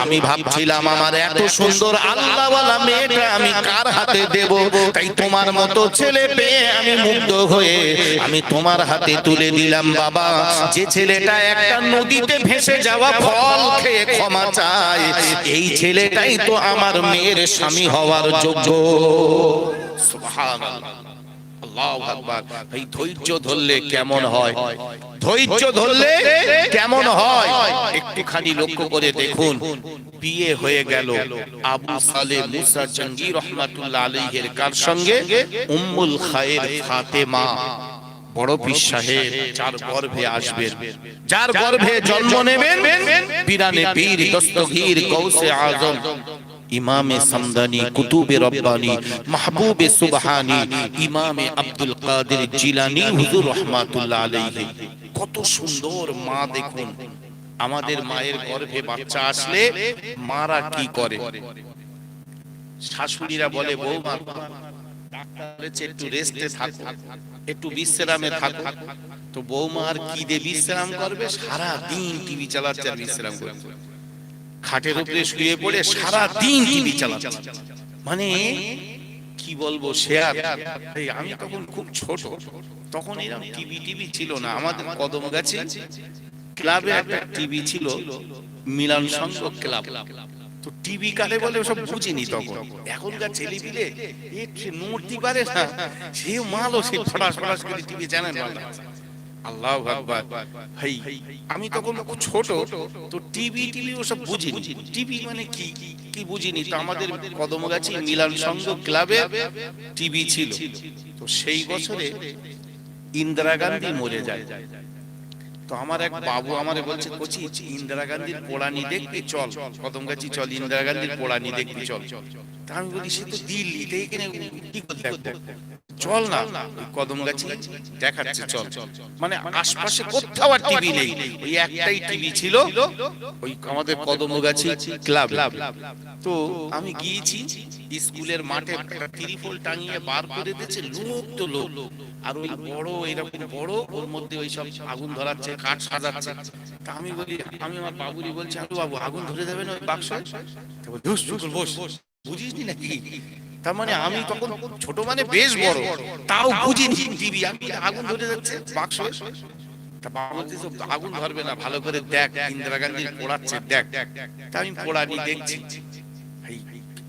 আমি ভাবছিলাম আমার এত সুন্দর আল্লাহওয়ালা মেয়েটা আমি কার হাতে দেব, তাই তোমার মতো ছেলে পেয়ে আমি মুগ্ধ হয়ে আমি তোমার হাতে তুলে দিলাম। বাবা, যে ছেলেটা একটা নদীতে ভেসে যাওয়া ফল খেয়ে ক্ষমা চায়, এই ছেলেটাই তো আমার মেয়ের স্বামী হওয়ার যোগ্য। সুবহানাল্লাহ, আল্লাহু আকবার। এই ধৈর্য ধরলে কেমন হয়, ধৈর্য ধরলে কেমন হয় একটুখানি লক্ষ্য করে দেখুন। বিয়ে হয়ে গেল আবু সালেহ মুসা জঙ্গি রহমাতুল্লাহ আলাইহির কার সঙ্গে? উম্মুল খায়ের ফাতেমা, বড় পীর সাহেব, যার গর্ভে আসবেন, যার গর্ভে জন্ম নেবেন পীরানে পীর দস্তগীর গৌসে আজম ইমামে সামদানি কুতুবে রব্বানি মাহবুবে সুবহানি ইমামে আব্দুল কাদের জিলানী হুজুর রহমাতুল্লাহ আলাইহি। কত সুন্দর মা দেখুন। আমাদের মায়ের গর্ভে বাচ্চা আসলে মারা কি করে? শাশুড়িরা বলে বৌমা একটু রেস্টে থাকো, একটু বিশ্রামে থাকো। তো বৌমা আর কি দিয়ে বিশ্রাম করবে? সারা দিন টিভি চালাচ্ছে আর বিশ্রাম করবে, খাটের উপরে শুয়ে পড়ে সারা দিন টিভি চালাচ্ছে। মানে কি বলবো, শেয়ার। আমি তখন খুব ছোট, তখন এরকম টিভি ছিল না। আমাদের কদমগাছি ক্লাবে একটা টিভি ছিল, মিলন সংঘ ক্লাব। তো টিভি কালে বলে ওসব বুঝিনি তখন। এখনকার ছেলেপিলে নড়তে পারে না, সে মালও সে ফটাস ফটাস করে টিভি চ্যানেল বানাচ্ছে। আল্লাহু আকবার। ভাই আমি তখন ছোট, তো টিভি ওসব বুঝিনি। টিভি মানে কি কি বুঝিনি। তো আমাদের কদমগাছি মিলন সংঘ ক্লাবে টিভি ছিল। তো সেই বছরে ইন্দিরা গান্ধী মরে যায়। তো আমার এক বাবু আমারে বলছে, কোচি ইন্দিরা গান্ধীর পোড়ানি দেখবি, চল কদমগাছি চল, ইন্দিরা গান্ধীর পোড়ানি দেখবি চল। তা আমি বলি সে তো দিল্লিতে, এখানে কি করতে দেখবো, চল না কদমগাছি দেখাচ্ছে চল। মানে আশপাশে কোথাও আর টিভি নেই, ওই একটাই টিভি ছিল ওই আমাদের কদমগাছি ক্লাব। তো আমি গিয়েছি, স্কুলের মাঠে একটা ত্রিপল টাঙিয়ে বার করে দিয়েছে, লোক তো লোক, আর ওই বড় এরকম বড়, ওর মধ্যে ওই সব আগুন ধরাচ্ছে, কাঠ সাজাচ্ছে। তা আমি বলি, আমি আমার বাবুরি বলছি, আরে বাবু আগুন ধরে যাবে না ওই বাক্স? বস, বুঝিসনি নাকি? তার মানে আমি তখন ছোট, মানে বেশ বড়, তাও বুঝিনি টিভি, আমি আগুন ধরে যাচ্ছে বাক্স। তা বাবা বলছে আগুন ধরবে না, ভালো করে দেখ, ইন্দিরা গান্ধী পোড়াচ্ছে দেখ। তা আমি পোড়ানি দেখছি।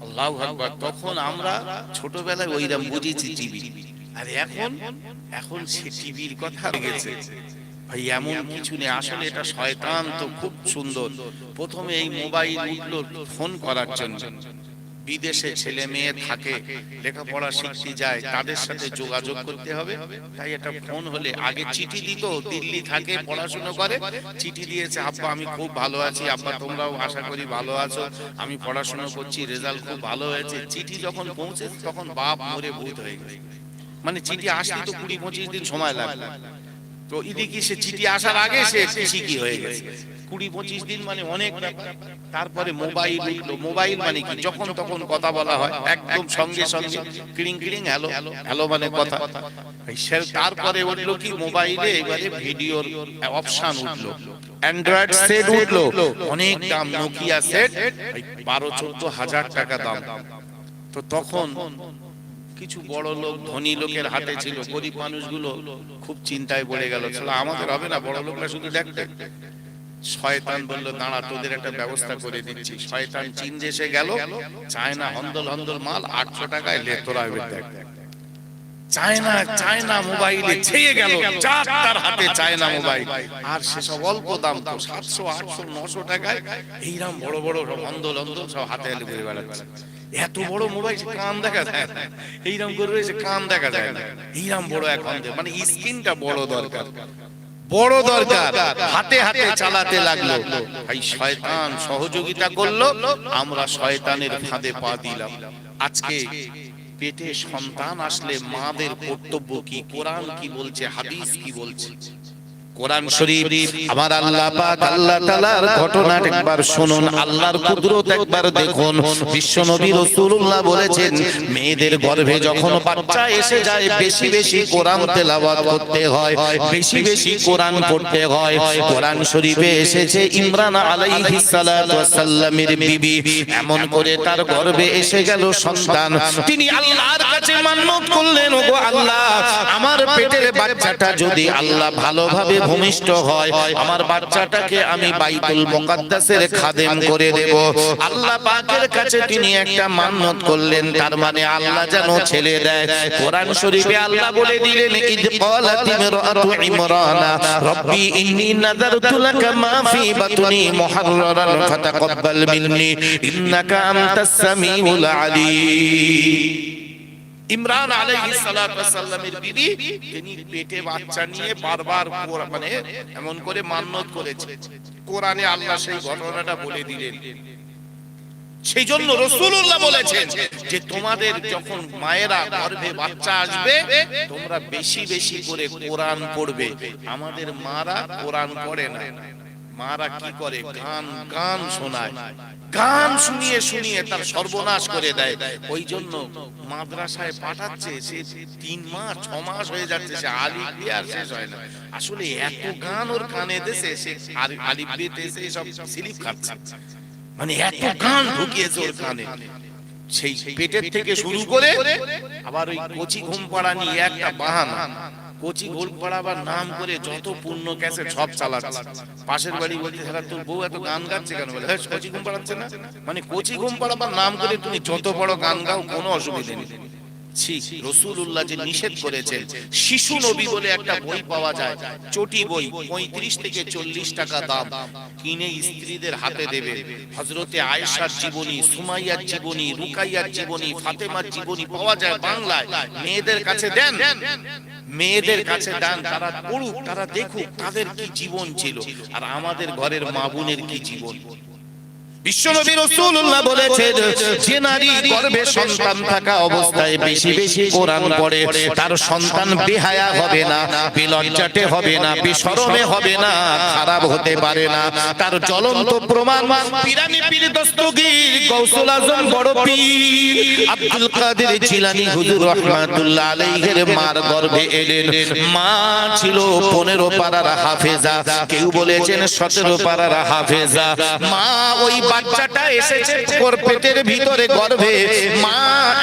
আল্লাহু আকবার। তখন আমরা ছোটবেলায় ওইরকম বুঝেছি টিভি, আর এখন সে টিভির কথা গেছে। ভাই এমন কিছু নেই, আসলে এটা শয়তান তো খুব সুন্দর। প্রথমে এই মোবাইল উঠলো ফোন করার জন্য। বিদেশে ছেলে মেয়ে থাকে, লেখাপড়া শিখতে যায়, তাদের সাথে যোগাযোগ করতে হবে, তাই এটা ফোন হলে আগে চিঠি দিত, দিল্লি থাকে পড়াশোনা করে, চিঠি দিয়েছে, আব্বা আমি খুব ভালো আছি, আব্বা তোমরাও আশা করি ভালো আছো, আমি পড়াশোনা করছি, রেজাল্ট খুব ভালো হয়েছে। চিঠি যখন পৌঁছে তখন বাপ মরে ভূত হয়ে গেছে। মানে চিঠি আসতে তো 20-25 দিন সময় লাগবে। তো এদিকে সে চিঠি আসার আগে সে শিখি হয়ে গেছে, 20-25 দিন মানে অনেক ব্যাপার। তারপরে মোবাইল উঠলো। মোবাইল মানে কি, যখন তখন কথা বলা হয়, একদম সঙ্গে সঙ্গে ক্রিং ক্রিং, হ্যালো হ্যালো মানে কথা। তারপরে উঠলো কি, মোবাইলে এবারে ভিডিওর অপশন উঠলো, অ্যান্ড্রয়েড সেট উঠলো, অনেক দাম, নোকিয়া সেট 12-14 হাজার টাকা দাম। তো তখন কিছু বড় লোক, ধনী লোকের হাতে ছিল, গরিব মানুষগুলো খুব চিন্তায় পড়ে গেল, আমাদের হবে না, বড় লোকরা শুধু দেখতে। শয়তান বলল, দাঁড়া, তোদের একটা ব্যবস্থা করে দিচ্ছি। শয়তান চীন দেশে গেল, চায়না হন্দল হন্দল মাল 800 টাকায় লে, তোরা এবার দেখ। চায়না মোবাইলে ছেয়ে গেল, যার তার হাতে চায়না মোবাইল, আর সেসব অল্প দাম, তো 700, 800, 900 টাকায় এইরকম বড় বড় হন্দল হন্দল সব হাতে এলে ঘুরে বেড়াচ্ছে। এত বড় মোবাইল, কান দেখা যায় না, এইরকম করে রয়েছে, কান দেখা যায় না, এইরকম বড় এক হন্দে, মানে স্ক্রিনটা বড় দরকার, বড় দরকার, হাতে হাতে চালাতে লাগলো। ভাই শয়তান সহযোগিতা করলো, আমরা শয়তানের ফাঁদে পা দিলাম। আজকে পেটে সন্তান আসলে মাদের কর্তব্য কি, কোরআন কি বলছে, হাদিস কি বলছে? কোরআন শরীফ, আমার আল্লাহ পাক, আল্লাহ তাআলার ঘটনা একবার শুনুন, আল্লাহর কুদরত একবার দেখুন। বিশ্বনবী রাসূলুল্লাহ বলেছেন, মেয়েদের গর্ভে যখন বাচ্চা এসে যায়, বেশি বেশি কোরআন তেলাওয়াত করতে হয়, বেশি বেশি কোরআন পড়তে হয়। কোরআন শরীফে এসেছে, ইমরান আলাইহিস সালাতু ওয়াস সালামের বিবি এমন করে তার গর্ভে এসে গেল সন্তান, তিনি আল্লাহর কাছে মান্নত করলেন, ওগো আল্লাহ, আমার পেটের বাচ্চাটা যদি আল্লাহ ভালোভাবে ভূমিষ্ঠ হয়, আমার বাচ্চাটাকে আমি বাইতুল মুকাদ্দাসের খাদেম করে দেব। আল্লাহ পাকের কাছে তিনি একটা মান্নত করলেন, তার মানে আল্লাহ যেন ছেলে দেয়। কোরআন শরীফে আল্লাহ বলে দিলেন, ইদ ক্বালাত ইমরাতু ইমরানা রব্বি ইন্নী নাযারতু লাকা মা ফি বাতনি মুহাররারান ফাতাকাব্বাল মিন্নী ইন্নাকা আনতাস সামিউল আলীম। ইমরান আলাইহিস সালাতু ওয়াস সালামের বিবি, তিনি পেটে বাচ্চা নিয়ে বারবার মানে এমন করে মান্নত করেছে। কোরআনে আল্লাহ সেই ঘটনাটা বলে দিলেন। সেই জন্য রাসূলুল্লাহ বলেছেন যে তোমাদের যখন মায়েরা গর্ভে বাচ্চা আসবে, তোমরা বেশি বেশি করে কোরআন পড়বে। আমাদের মারা কোরআন পড়ে না, মারা কি করে, গান গান শোনায়, গান শুনিয়ে শুনিয়ে তার সর্বনাশ করে দেয়। ওই জন্য মাদ্রাসায় পাঠাচ্ছে, সে 3 মাস 6 মাস হয়ে যাচ্ছে, সে আলিফ দিয়ে আর শেষ হয় না। আসলে এত গান ওর কানে দেশে, সে আলিফ দিয়ে দেশে সব স্লিপ খাচ্ছে, মানে এত গান ঢুকিয়েছে ওর কানে। সেই পেটের থেকে শুরু করে আবার ওই কচি ঘুম পাড়া নিয়ে একটা বাহানা, কচি ঘুম পাড়াবার নাম করে যত পূর্ণ ক্যাসেট সব চালাচ্ছে। পাশের বাড়ি বলতে, হ্যাঁ তোর বউ এত গান গাচ্ছে কেন? বলে, হ্যাঁ কচি ঘুম পাড়াচ্ছে না, মানে কচি ঘুম পাড়াবার নাম করে তুমি যত বড় গান গাও, কোনো অসুবিধা নেই। রাসূলুল্লাহ যে নিষেধ করেছেন। শিশু নবী বলে একটা বই পাওয়া যায়, চটি বই, 35 থেকে 40 টাকা দাম, কিনে স্ত্রীদের হাতে দেবে। হযরতে আয়েশার জীবনী, সুমাইয়ার জীবনী, রুকাইয়ার জীবনী, ফাতেমার জীবনী পাওয়া যায় বাংলায়। মেয়েদের কাছে দেন, মেয়েদের কাছে দেন, তারা পড়ুক, তারা দেখুক তাদের কি জীবন ছিল, আর আমাদের ঘরের মা বোনের কি জীবন। বিশ্বনবী রাসূলুল্লাহ বলেছেন, যে নারী গর্ভে সন্তান থাকা অবস্থায় বেশি বেশি কোরআন পড়ে, তার সন্তান বেহায়া হবে না, বেলজ্জাটে হবে না, বেশরমে হবে না, খারাপ হতে পারে না। তার জ্বলন্ত প্রমাণ পীরানি পীর দস্তগীর গৌসুল আজম বড় পীর আব্দুল কাদের জিলানী হুজুর রাহমাতুল্লাহ আলাইহির মার গর্ভে এলেন। মা ছিল 15 পারার হাফেজা, কেউ বলেছেন 17 পারার হাফেজা। মা ওই বাচ্চাটা এসেছে ওর পেটের ভিতরে গর্ভে, মা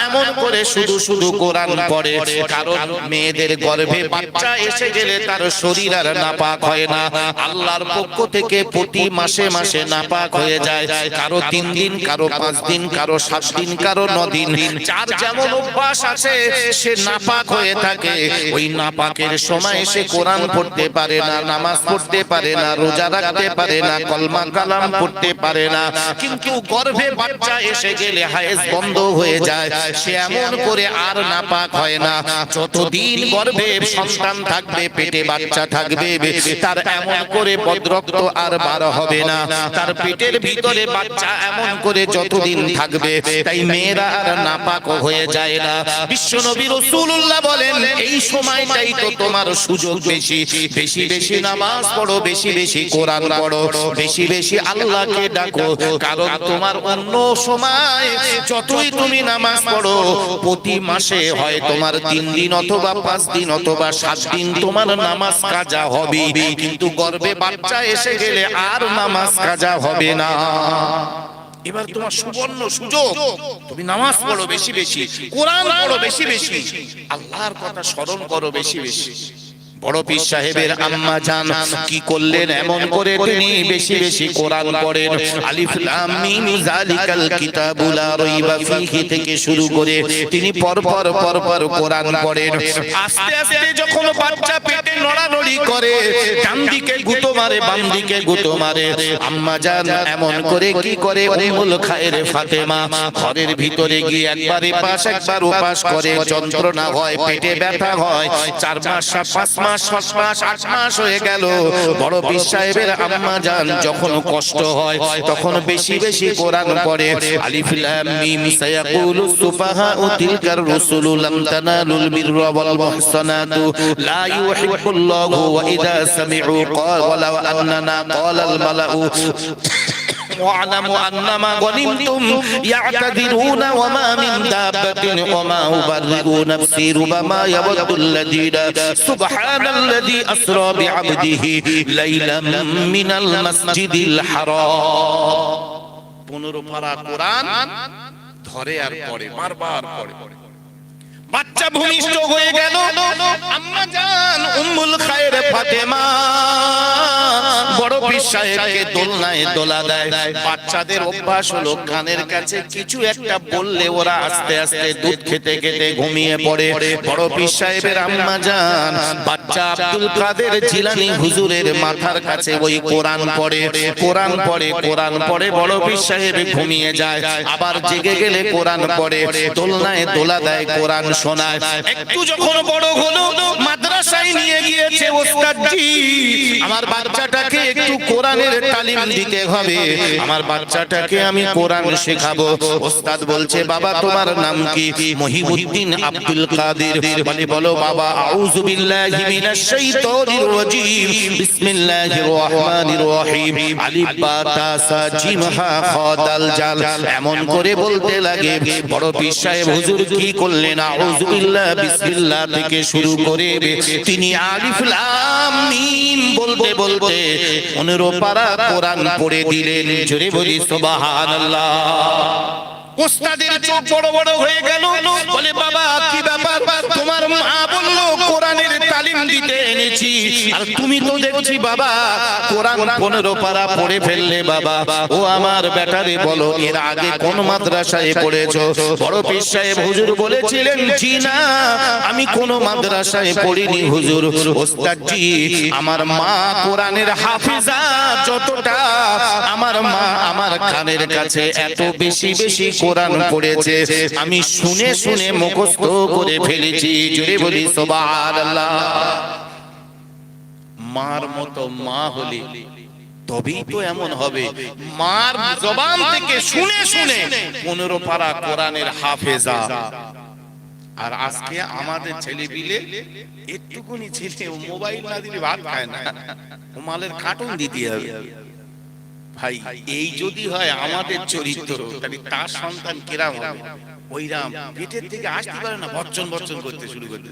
এমন করে শুধু শুধু কোরআন পড়ে, কারণ মেয়েদের গর্ভে বাচ্চা এসে গেলে তার শরীর আর নাপাক হয় না। আল্লাহর পক্ষ থেকে প্রতি মাসে মাসে নাপাক হয়ে যায়, কারো 3 দিন, কারো 5 দিন, কারো 7 দিন, কারো 9 দিন, যার যেমন অভ্যাস আছে সে নাপাক হয়ে থাকে। ওই নাপাকের সময় সে কোরআন পড়তে পারে না, নামাজ পড়তে পারে না, রোজা রাখতে পারে না, কলমা কালাম পড়তে পারে না। কিন্তু গর্ভে বাচ্চা এসে গেলে হায়েজ বন্ধ হয়ে যায়, সে এমন করে আর নাপাক হয় না। যতদিন গর্ভে সন্তান থাকবে, পেটে বাচ্চা থাকবে, তার এমন করে বদরক্ত আর বার হবে না। তার পেটের ভিতরে বাচ্চা এমন করে যতদিন থাকবে, তাই মেয়েরা আর নাপাক হয়ে যায় না। বিশ্বনবী রাসূলুল্লাহ বলেন, এই সময়টাই তো তোমার সুযোগ বেশি, বেশি বেশি নামাজ পড়ো, বেশি বেশি কোরআন পড়ো, বেশি বেশি আল্লাহকে ডাকো। কারণ তোমার অন্য সময় যতই তুমি নামাজ পড়ো, প্রতি মাসে হয় তোমার 3 দিন অথবা 5 দিন অথবা 7 দিন তোমার নামাজ কাজা হবে, কিন্তু গর্ভে বাচ্চা এসে গেলে আর নামাজ কাজা হবে না। এবার তোমার সুবর্ণ সুযোগ, তুমি নামাজ পড়ো বেশি বেশি, কোরআন পড়ো বেশি বেশি, আল্লাহর কথা স্মরণ করো বেশি বেশি। বড় পীর সাহেবের আম্মা জান কি করলেন, এমন করে তিনি বেশি বেশি কোরআন পড়েন। আলিফ লাম মিম যালিকাল কিতাবু লা রাইবা ফীহি থেকে শুরু করে তিনি পরপর কোরআন পড়েন। আস্তে আস্তে যখন বাচ্চা পেটে নড়ানড়ি করে, ডান দিকে গুঁতো মারে, বাম দিকে গুঁতো মারে, আম্মা জান এমন করে কি করে, উম্মুল খায়ের ফাতেমা ঘরের ভিতরে গিয়ে একবার এপাশ একবার ওপাশ করে, যন্ত্রণা হয়, পেটে ব্যথা হয়। 4 মাস 5 মাস 6 মাস 8 মাস হয়ে গেল। বড় পীর সাহেবের আম্মা জান যখন কষ্ট হয়, তখন বেশি বেশি কোরআন পড়ে। আলিফ লাম মিম সায়াকুলুস সুফাহাউ তিলকার রুসুলু লাম তানালুল বিররা ওয়াল মুহসানাতু লা ইউহিব্বুল্লাহু ওয়া ইযা সামি'ু ক্বালা ওয়া আন্নানা ক্বালাল মালাউ واعلموا انما غنمتم يعتذرون وما من دابة وما أبرئ نفسي ربما يود الذين سبحان الذي أسرى بعبده ليلا من المسجد الحرام। 15 পারা কোরআন ধরে আর পড়ে, বারবার পড়ে। বাচ্চা ভূমিষ্ঠ হয়ে গেল, আম্মা জান উম্মুল খায়ের ফাতেমা বড় পীর সাহেবকে দোলনায় দোলা দেয়। বাচ্চাদের অভ্যাস হলো কানের কাছে কিছু একটা বললে ওরা আস্তে আস্তে দুধ খেতে খেতে ঘুমিয়ে পড়ে। বড় পীর সাহেবের আম্মা জান বাচ্চা আব্দুল কাদের জিলানী হুজুরের মাথার কাছে ওই কোরআন পড়ে, কোরআন পড়ে, কোরআন পড়ে। বড় পীর সাহেব ঘুমিয়ে যায়, আবার জেগে গেলে কোরআন পড়ে, দোলনায় দোলা দেয়, কোরআন শোনায়। একটু যখন বড় হলো, মাদ্রাসায় নিয়ে গিয়েছে, ওস্তাদজি আমার বাচ্চাটাকে একটু কোরআনের তালিম দিতে হবে, আমার বাচ্চাটাকে আমি কোরআন শেখাবো। ওস্তাদ বলছে, বাবা তোমার নাম কি? মহিউদ্দিন আব্দুল কাদের। বলে, বলো বাবা। আউযু বিল্লাহি মিনাশ শাইতানির রাজীম, বিসমিল্লাহির রহমানির রহিম, আলিফ বা তা সা জিম হা খা দাল জাল। এমন করে বলতে লাগে। বড় পীর সাহেব হুজুর কি করলেন? আউযু বিল্লাহ বিসমিল্লাহ থেকে শুরু করে তিনি আলিফ লাম মিম বলতে বলতে 15 পারা কোরআন পড়ে দিলেন। জোরে বলি সুবহানাল্লাহ। ওস্তাদের চোখ বড় বড় হয়ে গেল। বলে, বাবা কি ব্যাপার? তোমার মা বলল কোরআনের তালিম দিতে এনেছি, আর তুমি তো দেখছি বাবা কোরআন 15 পারা পড়ে ফেললে। বাবা ও আমার বেটারে বলো, এর আগে কোন মাদ্রাসায় পড়েছো? বড় পীর সাহেব হুজুর বলেছিলেন, জি না, আমি কোন মাদ্রাসায় পড়িনি হুজুর। ওস্তাদজি আমার মা কোরআনের হাফিজা, যতটা আমার মা আমার কানের কাছে এত বেশি বেশি কোরআন পড়েছে, আমি শুনে শুনে মুখস্থ করে ফেলেছি। জোরে বলি সুবহানাল্লাহ। মার মতো মা হলে তবেই তো এমন হবে, মার জবান থেকে শুনে শুনে 15 পারা কোরআনের হাফেজা। আর আজকে আমাদের ছেলে পিলে একটুকুনি ছেলে মোবাইল না দিলে ভাত খায় না, ও মালের কার্টুন দিতে হবে। ভাই এই যদি হয় আমাদের চরিত্র, তাহলে তার সন্তান কিরাম হবে? ওইরাম পেটের থেকে আসতে পারে না, বর্জন বর্জন করতে শুরু করতে,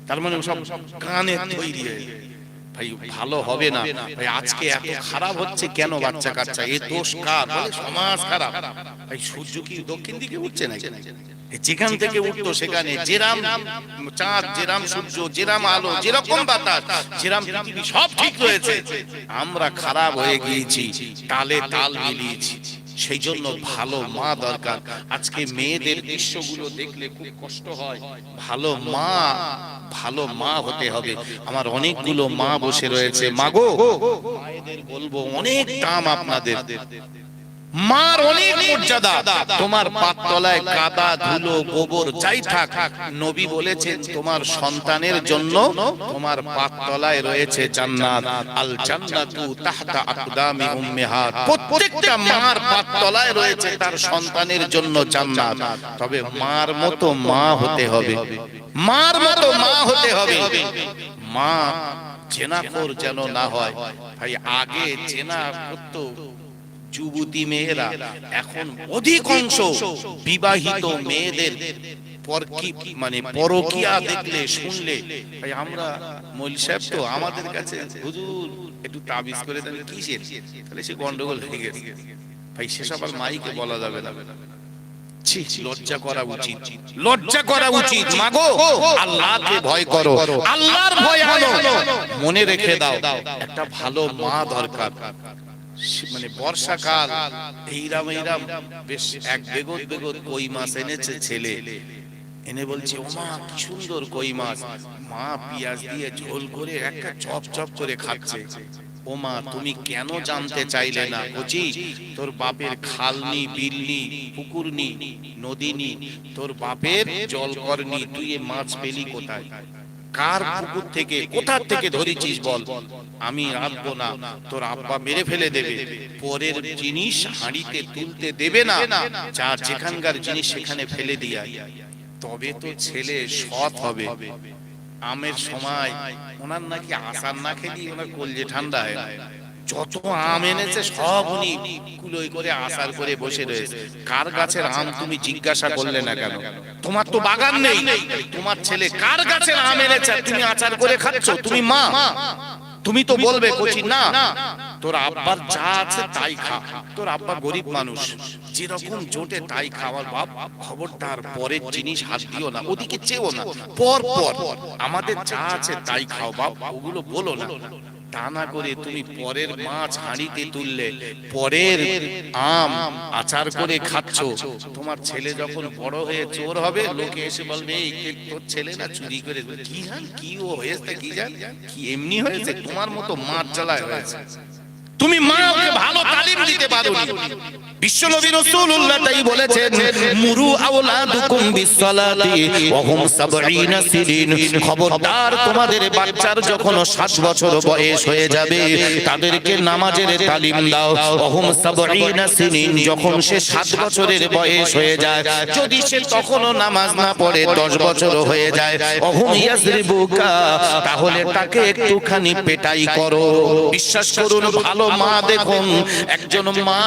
তার মানে সব কানে তৈরি হয়ে। ভাই ভালো হবে না ভাই। আজকে এত খারাপ হচ্ছে কেন বাচ্চা কাচ্চা? এই দোষ কার? বলে সমাজ খারাপ। ভাই সূর্য কি দক্ষিণ দিকে উঠছে নাকি? যেখান থেকে উঠতো সেখানে যেরাম চাঁদ, যেরাম সূর্য, যেরাম আলো, যেরকম বাতাস, যেরাম পৃথিবী সব ঠিক রয়েছে, আমরা খারাপ হয়ে গিয়েছি, তালে তাল মিলিয়েছি। সেই জন্য ভালো মা দরকার। আজকে মেয়েদের দৃশ্যগুলো দেখলে খুব কষ্ট হয়। ভালো মা হতে হবে। আমার অনেকগুলো মা বসে রয়েছে। মাগো মায়েদের বলবো, অনেক দাম আপনাদের। মার অনেক মর্যাদা। তোমার পাততলায় কাদা ধুলো গোবর যাই থাক, নবী বলেছেন তোমার সন্তানের জন্য তোমার পাততলায় রয়েছে জান্নাত। আল জান্নাতু তাহতা আকদামি উম্মাহাত, প্রত্যেকটা মার পাততলায় রয়েছে তার সন্তানের জন্য জান্নাত। তবে মার মতো মা হতে হবে, মার মতো মা হতে হবে। মা জেনাখোর যেন না হয়। ভাই আগে জেনা করতো যুবতী মেয়েরা, এখন অধিকাংশ বিবাহিত মেয়েদের পরকীয়া দেখলে শুনলে, ভাই আমরা মৌলভী সাহেব তো আমাদের কাছে হুজুর একটু তাবিজ করে দেন, কিসের, তাহলে সে গন্ডগোল হয়ে গেছে। ভাই সেসব আর মাইকে বলা যাবে না। লজ্জা করা উচিত, লজ্জা করা উচিত। মাগো আল্লাহকে ভয় করো, আল্লাহর ভয় আনো। মনে রেখে দাও একটা ভালো মা দরকার। বর্ষাকাল এইরাম বেশ এক বেগত বেগত কই মাছ এনেছে ছেলে, এনে বলছে ও মা কি সুন্দর কই মাছ। মা পেঁয়াজ দিয়ে ঝোল করে একটা চপ চপ করে খাচ্ছে। ও মা তুমি কেন জানতে চাইলে না? বুঝি তোর বাপের খালনি বিলনি পুকুরনি নদীনি, তোর বাপের জল করনি, তুই এ মাছ পেলি কোথায়? কার পুকুর থেকে কোথা থেকে ধরেছিস বল? আমি রাখবো না, তোর আব্বা মেরে ফেলে দেবে। পরের জিনিস হাঁড়িতে তুলতে দেবে না, যা যেখানকার জিনিস সেখানে ফেলে দিয়া, তবে তো ছেলে সৎ হবে। আমের সময় ওনার নাকি আচার না খেলি ওনার কলজে ঠান্ডা হয় না। যত আম এনেছে সব উনি কুলোই করে আচার করে বসে রয়েছে। কার গাছের আম তুমি জিজ্ঞাসা করলে না কেন? তোমার তো বাগান নেই, তোমার ছেলে কার গাছের আম এনেছে তুমি আচার করে খাচ্ছ? তুমি মা, তুমি তো বলবে কচি না তোর আব্বার যা আছে তাই খা। তোর আব্বা গরিব মানুষ, যেরকম জোটে তাই খাওয়ার বাপ। খবরদার পরের জিনিস হাত দিও না, ওদিকে চেও না। পর পর আমাদের যা আছে তাই খাও বাপ, ওগুলো বলো না। তা না করে তুমি পরের মাছ হাঁড়িতে তুললে, পরের আম আচার করে খাচ্ছ। তোমার ছেলে যখন বড় হয়ে চোর হবে, লোকে এসে বলবে এই তোর ছেলে না চুরি করে। কি জান কি ও হয়েছে, কি জান কি এমনি হয়েছে, তোমার মতো মাছ জ্বালায় হয়েছে। তুমি মাকে ভালো তালিম দিতে পারোনি। বিশ্বনবী রাসূলুল্লাহ তাই বলেছেন, মুরু আওলাদুকুম বিসসালাতি ওয়া হুম ৭০ সিনিন। খবরদার তোমাদের বাচ্চার যখন ৭ বছর বয়স হয়ে যাবে, তাদেরকে নামাজের তালিম দাও। ওয়া হুম ৭০ সিনিন, যখন সে ৭ বছরের বয়স হয়ে যায়, যদি সে তখনও নামাজ না পড়ে ১০ বছর হয়ে যায়, ওয়া হুম ইয়াজরিবুকা, তাহলে তাকে একটুখানি পেটাই করো। বিশ্বাস করুন, ভালো মা দেখুন, একজন মা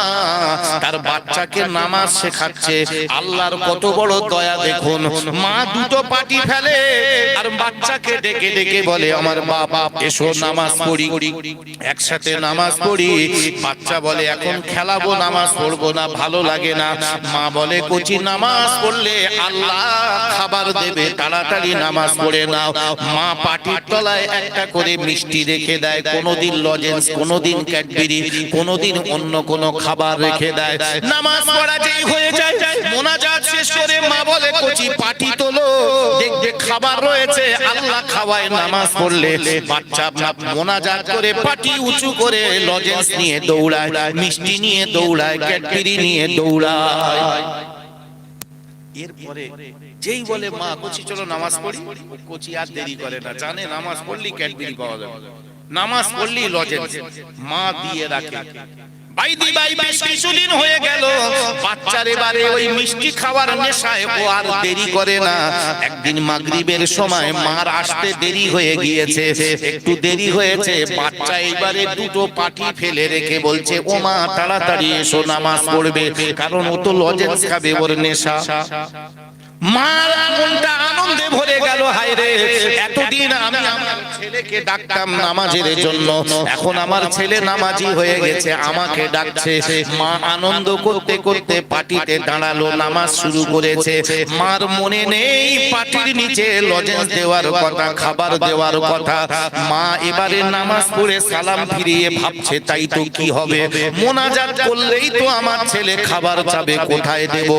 তার বাচ্চাকে নামাজ শেখাচ্ছে, আল্লাহর কত বড় দয়া দেখুন। মা দুটো পাটি ফেলে আর বাচ্চাকে ডেকে ডেকে বলে আমার বাবা এসো নামাজ পড়ি, একসাথে নামাজ পড়ি। বাচ্চা বলে এখন খেলাবো, নামাজ পড়বো না, ভালো লাগে না। মা বলে কচি নামাজ পড়লে আল্লাহ খাবার দেবে, তাড়াতাড়ি নামাজ পড়ে নাও। মা পাটির তলায় একটা করে মিষ্টি রেখে দেয়, কোনোদিন লজেন্স, কোনোদিন ক্যাডবেরি, কোনোদিন অন্য কোনো খাবার রেখে দেয়। নামাজ পড়া যেই হয়ে যায়, মোনাজাত শেষ করে মা বলে কচি পাটি তোলো, দেখবে খাবার রয়েছে, আল্লাহ খাওয়ায়। নামাজ পড়লে বাচ্চা মোনাজাত করে পাটি উঁচু করে লজেন্স নিয়ে দৌড়ায়, মিষ্টি নিয়ে দৌড়ায়, ক্যাডবেরি নিয়ে দৌড়ায়। এরপরে যেই বলে মা কচি চলো নামাজ পড়ি, কচি আর দেরি করে না, জানে নামাজ পড়লি ক্যাডবেরি পাওয়া যাবে, নামাজ পড়লি লজেন্স। মা দিয়ে রাখে। বেশ কিছুদিন হয়ে গেল, বাচ্চার এবারে ওই মিষ্টি খাওয়ার নেশায় ও আর দেরি করে না। একদিন মাগরিবের সময় মার আসতে দেরি হয়ে গিয়েছে, একটু দেরি হয়েছে। বাচ্চা এবারে দুটো পাটি ফেলে রেখে বলছে ও মা তাড়াতাড়ি এসো, নামাজ পড়বে, কারণ ও তো লজেন্স খাবে, ওর নেশা। মার মনটা আনন্দে ভরে গেল, হায় রে এতদিন আমি আমার ছেলেকে ডাকতাম নামাজের জন্য, এখন আমার ছেলে নামাজি হয়ে গেছে, আমাকে ডাকছে। মা আনন্দ করতে করতে পাটিতে দাঁড়ালো, নামাজ শুরু করেছে। মার মনে নেই পাটির নিচে লজেন্স দেওয়ার কথা, খাবার দেওয়ার কথা। মা এবারে নামাজ পড়ে সালাম ফিরিয়ে ভাবছে তাই তো কি হবে, মোনাজাত করলেই তো আমার ছেলে খাবার চাবে, কোথায় দেব?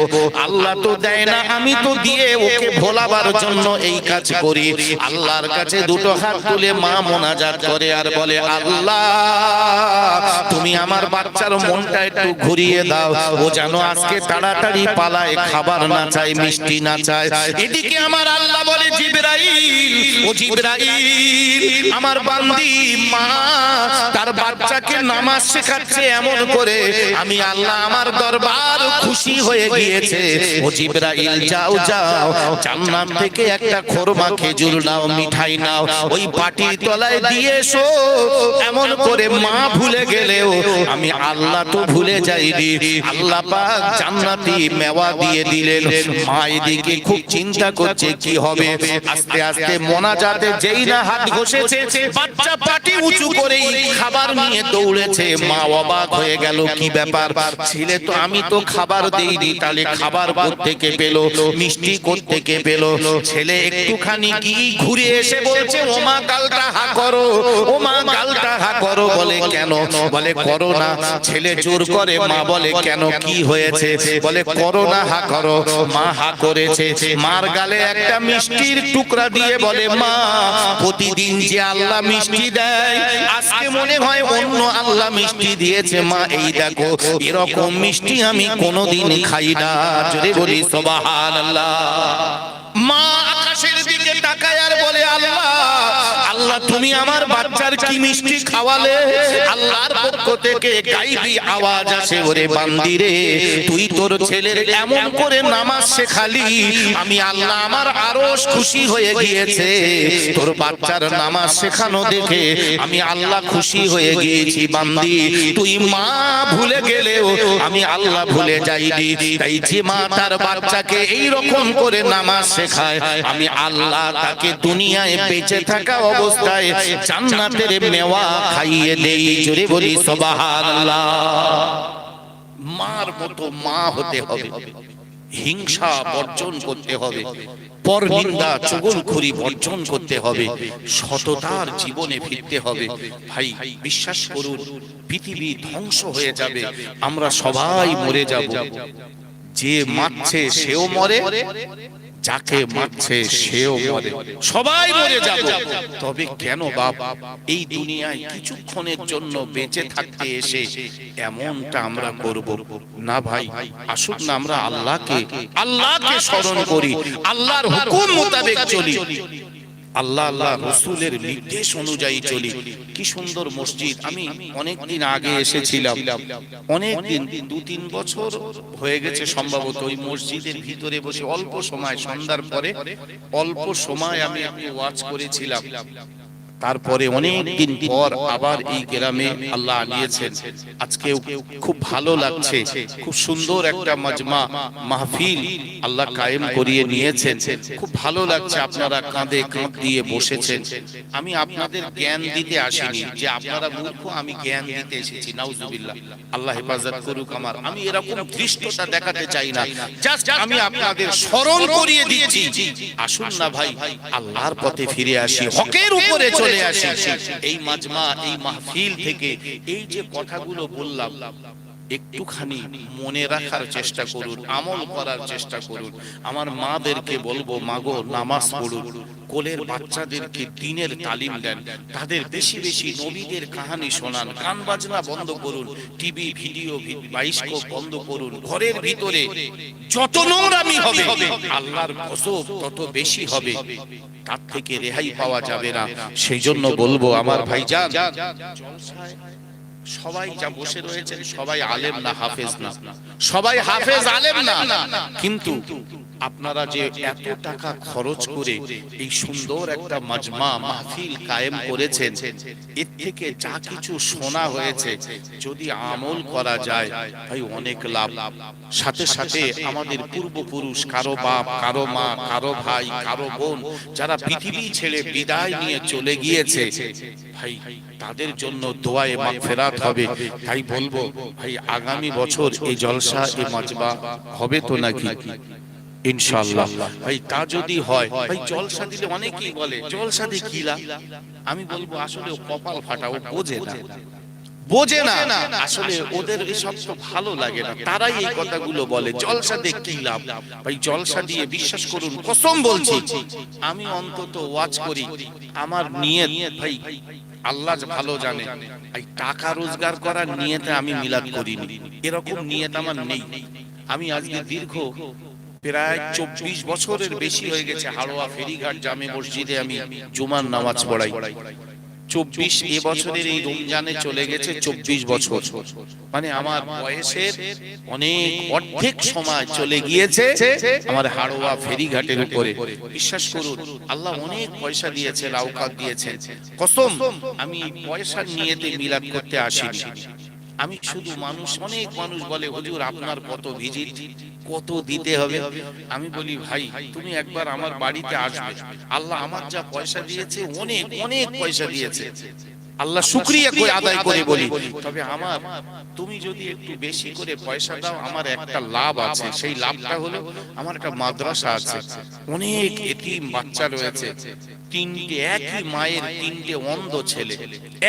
আল্লাহ তো দেয় না, আমি তো তো দিয়ে ওকে ভোলাবার জন্য এই কাজ করি। আল্লাহর কাছে দুটো হাত তুলে মা মোনাজাত করে আর বলে, আল্লাহ তুমি আমার বাচ্চার মনটা একটু ঘুরিয়ে দাও, ও যেন আজকে তাড়াতাড়ি পালায়, খাবার না চায়, মিষ্টি না চায়। এদিকে আমার আল্লাহ বলে, জিবরাইল, ও জিবরাইল, আমার বান্দি মা তার বাচ্চাকে নামাজ শেখাচ্ছে এমন করে আমি আল্লাহ আমার দরবার খুশি হয়ে গিয়েছে। ও জিবরাইল, যাও যাও, জান্নাত থেকে একটা খোরমা খেজুর নাও, মিঠাই নাও, ওই পাটির তলায় দিয়ে এসো। এমন করে মা ভুলে গেলেও আমি আল্লাহ তো ভুলে যাইনি। আল্লাহ পাক জান্নাতি মেওয়া দিয়ে দিলেন। মা এদিকে খুব চিন্তা করছে কি হবে। আস্তে আস্তে মোনাজাতে যেই না হাত ঘষেছে, বাচ্চা পাটি উঁচু করেই খাবার নিয়ে দৌড়েছে। মা অবাক হয়ে গেল, কি ব্যাপার, ছেলে তো আমি তো খাবার দেইনি, তাহলে খাবার কোত্থেকে পেল, মিষ্টি কোত্থেকে পেল? ছেলে একটুখানি কি ঘুরে এসে বলছে, ও মা গালটা হা করো, ও মা গালটা হা করো। বলে কেন? বলে করো না। ছেলে জোর করে, মা বলে কেন, কি হয়েছে? বলে করো না, হা করো। মা হা করেছে। মার গালে একটা মিষ্টির টুকরা দিয়ে বলে, মা প্রতিদিন যে আল্লাহ মিষ্টি দেয়, আজকে মনে হয় অন্য আল্লাহ মিষ্টি দিয়েছে। মা এই দেখো, এরকম মিষ্টি আমি কোনোদিন খাই না। জোরে বলি সুবহানাল্লাহ। মা আকাশের দিকে তাকায় আর বলে, আল্লাহ, আল্লাহ তুমি আমার বাচ্চার কি মিষ্টি খাওয়ালে? আল্লাহর পক্ষ থেকে গাইবি আওয়াজ আসে, ওরে বান্দি রে, তুই তোর ছেলের এমন করে নামাজ শেখালি, আমি আল্লাহ আমার আরশ খুশি হয়ে গিয়েছে। তোর বাচ্চার নামাজ শেখানো দেখে আমি আল্লাহ খুশি হয়ে গিয়েছি। বান্দি, তুই মা ভুলে গেলেও আমি আল্লাহ ভুলে যাইনি। তাই যে মা তার বাচ্চাকে এই রকম করে নামাজ শেখায়, আমি আল্লাহ তাকে দুনিয়ায় বেঁচে থাকা অবস্থায় জান্নাতের মেওয়া খাইয়ে দেই। জোরে বলি সুবহানাল্লাহ। মার মতো মা হতে হবে, হিংসা বর্জন করতে হবে, পরনিন্দা চুগলখড়ি বর্জন করতে হবে, সততার জীবনে ফিরতে হবে। ভাই বিশ্বাস করুন, পৃথিবী ধ্বংস হয়ে যাবে, আমরা সবাই মরে যাব। যে মারছে সেও মরে, যাকে মারছে সেও মরে, সবাই মরে যাব। তবে কেন বাপ এই দুনিয়ায় কিছুক্ষণের জন্য বেঁচে থাকতে এসে এমনটা আমরা করব না? ভাই আসুন না আমরা আল্লাহকে স্মরণ করি, আল্লাহর হুকুম মোতাবেক চলি, আল্লাহ আল্লাহ রসুলের নির্দেশ অনুযায়ী চলি। কি সুন্দর মসজিদ! আমি অনেকদিন আগে এসেছিলাম, অনেকদিন 2-3 বছর হয়ে গেছে সম্ভবত। ওই মসজিদের ভিতরে বসে অল্প সময়, সন্ধ্যার পরে অল্প সময় আমি ওয়াজ করেছিলাম। তারপরে অনেক দিন পর আবার এই গ্রামে আল্লাহ আনিয়েছেন। আজকেও খুব ভালো লাগছে, খুব সুন্দর একটা মাজমা মাহফিল আল্লাহ কায়েম করিয়ে নিয়েছেন। খুব ভালো লাগছে, আপনারা কাঁধে কাঁধ দিয়ে বসেছেন। আমি আপনাদের জ্ঞান দিতে আসিনি যে আপনারা মূর্খ, আমি জ্ঞান দিতে এসেছি। নাউজুবিল্লাহ, আল্লাহ হেফাজত করুক আমার। আমি এরকম ধৃষ্টতা দেখাতে চাই না, জাস্ট আমি আপনাদের স্মরণ করিয়ে দিচ্ছি। আসুন না ভাই আল্লাহর পথে ফিরে আসি, হকের উপরে চলে আসি। এই মাজমা, এই মাহফিল থেকে এই যে কথাগুলো বললাম, একটুখানি মনে রাখার চেষ্টা করুন, আমল করার চেষ্টা করুন। আমার মাদেরকে বলবো, মাগো নামাজ পড়ুন, কোলের বাচ্চাদেরকে দ্বীনের তালিম দেন, তাদের বেশি বেশি নবীদের কাহিনী শোনান, গান বাজনা বন্ধ করুন, টিভি ভিডিও বাইস্কোপ বন্ধ করুন। ঘরের ভিতরে যত নোংরামি হবে আল্লাহর গজব তত বেশি হবে, তার থেকে রেহাই পাওয়া যাবে না। সেই জন্য বলবো আমার ভাইজান, জলসায় সবাই যা বসে রয়েছেন সবাই আলেম না, হাফেজ না, সবাই হাফেজ আলেম না, কিন্তু আপনারা যে এত টাকা খরচ করে এই সুন্দর একটা মাজমা মাহফিল কায়েম করেছেন, এর থেকে যা কিছু শোনা হয়েছে যদি আমল করা যায় ভাই অনেক লাভ। সাথে সাথে আমাদের পূর্বপুরুষ, কারো বাপ, কারো মা, কারো ভাই, কারো বোন যারা পৃথিবী ছেড়ে বিদায় নিয়ে চলে গিয়েছে, ভাই তাদের জন্য দোয়ায়ে মাগফিরাত হবে। তাই বলবো ভাই আগামী বছর এই জলসা, এই মাজমা হবে তো নাকি? ইনশাআল্লাহ ভাই তা যদি হয়, ভাই জলসা দিলে অনেকেই বলে জলসা দিয়ে কি লাভ? আমি বলবো আসলে ও কপাল ফাটা, ও বোঝে না, বোঝে না, আসলে ওদের এসব তো ভালো লাগে না, তারাই এই কথাগুলো বলে জলসা দেখতেই লাভ। ভাই জলসা দিয়ে বিশ্বাস করুন, কসম বলছি, আমি অন্তত ওয়াজ করি, আমার নিয়ত ভাই আল্লাহ ভালো জানে, এই টাকা রোজগার করার নিয়তে আমি মিলাদ করিনি, এরকম নিয়ত আমার নেই। আমি আজকে দীর্ঘ প্রায় 24 বছরের বেশি হয়ে গেছে হাড়োয়া ফেরিঘাট জামে মসজিদে আমি জুমার নামাজ পড়াই। 24 এবছরের এই রমজানে চলে গেছে 24 বছর, মানে আমার বয়সের অনেক অর্ধেক সময় চলে গিয়েছে আমার হাড়োয়া ফেরিঘাটের উপরে। বিশ্বাস করুন, আল্লাহ অনেক পয়সা দিয়েছে, আওকাত দিয়েছে, কসম আমি পয়সার নিয়েতে মিলাদ করতে আসিনি। আমি শুধু মানুষ, অনেক মানুষ বলে হুজুর আপনার কত ভিজিট, কত দিতে হবে। আমি বলি ভাই তুমি একবার আমার বাড়িতে আসবে, আল্লাহ আমার যা পয়সা দিয়েছে অনেক অনেক পয়সা দিয়েছে, আল্লাহ শুকরিয়া করে আদায় করে বলি, তবে আমার তুমি যদি একটু বেশি করে পয়সা দাও আমার একটা লাভ আছে, সেই লাভটা হলো আমার একটা মাদ্রাসা আছে, অনেক এতিম বাচ্চা রয়েছে, তিনটে একই মায়ের তিনটে অন্ধ ছেলে,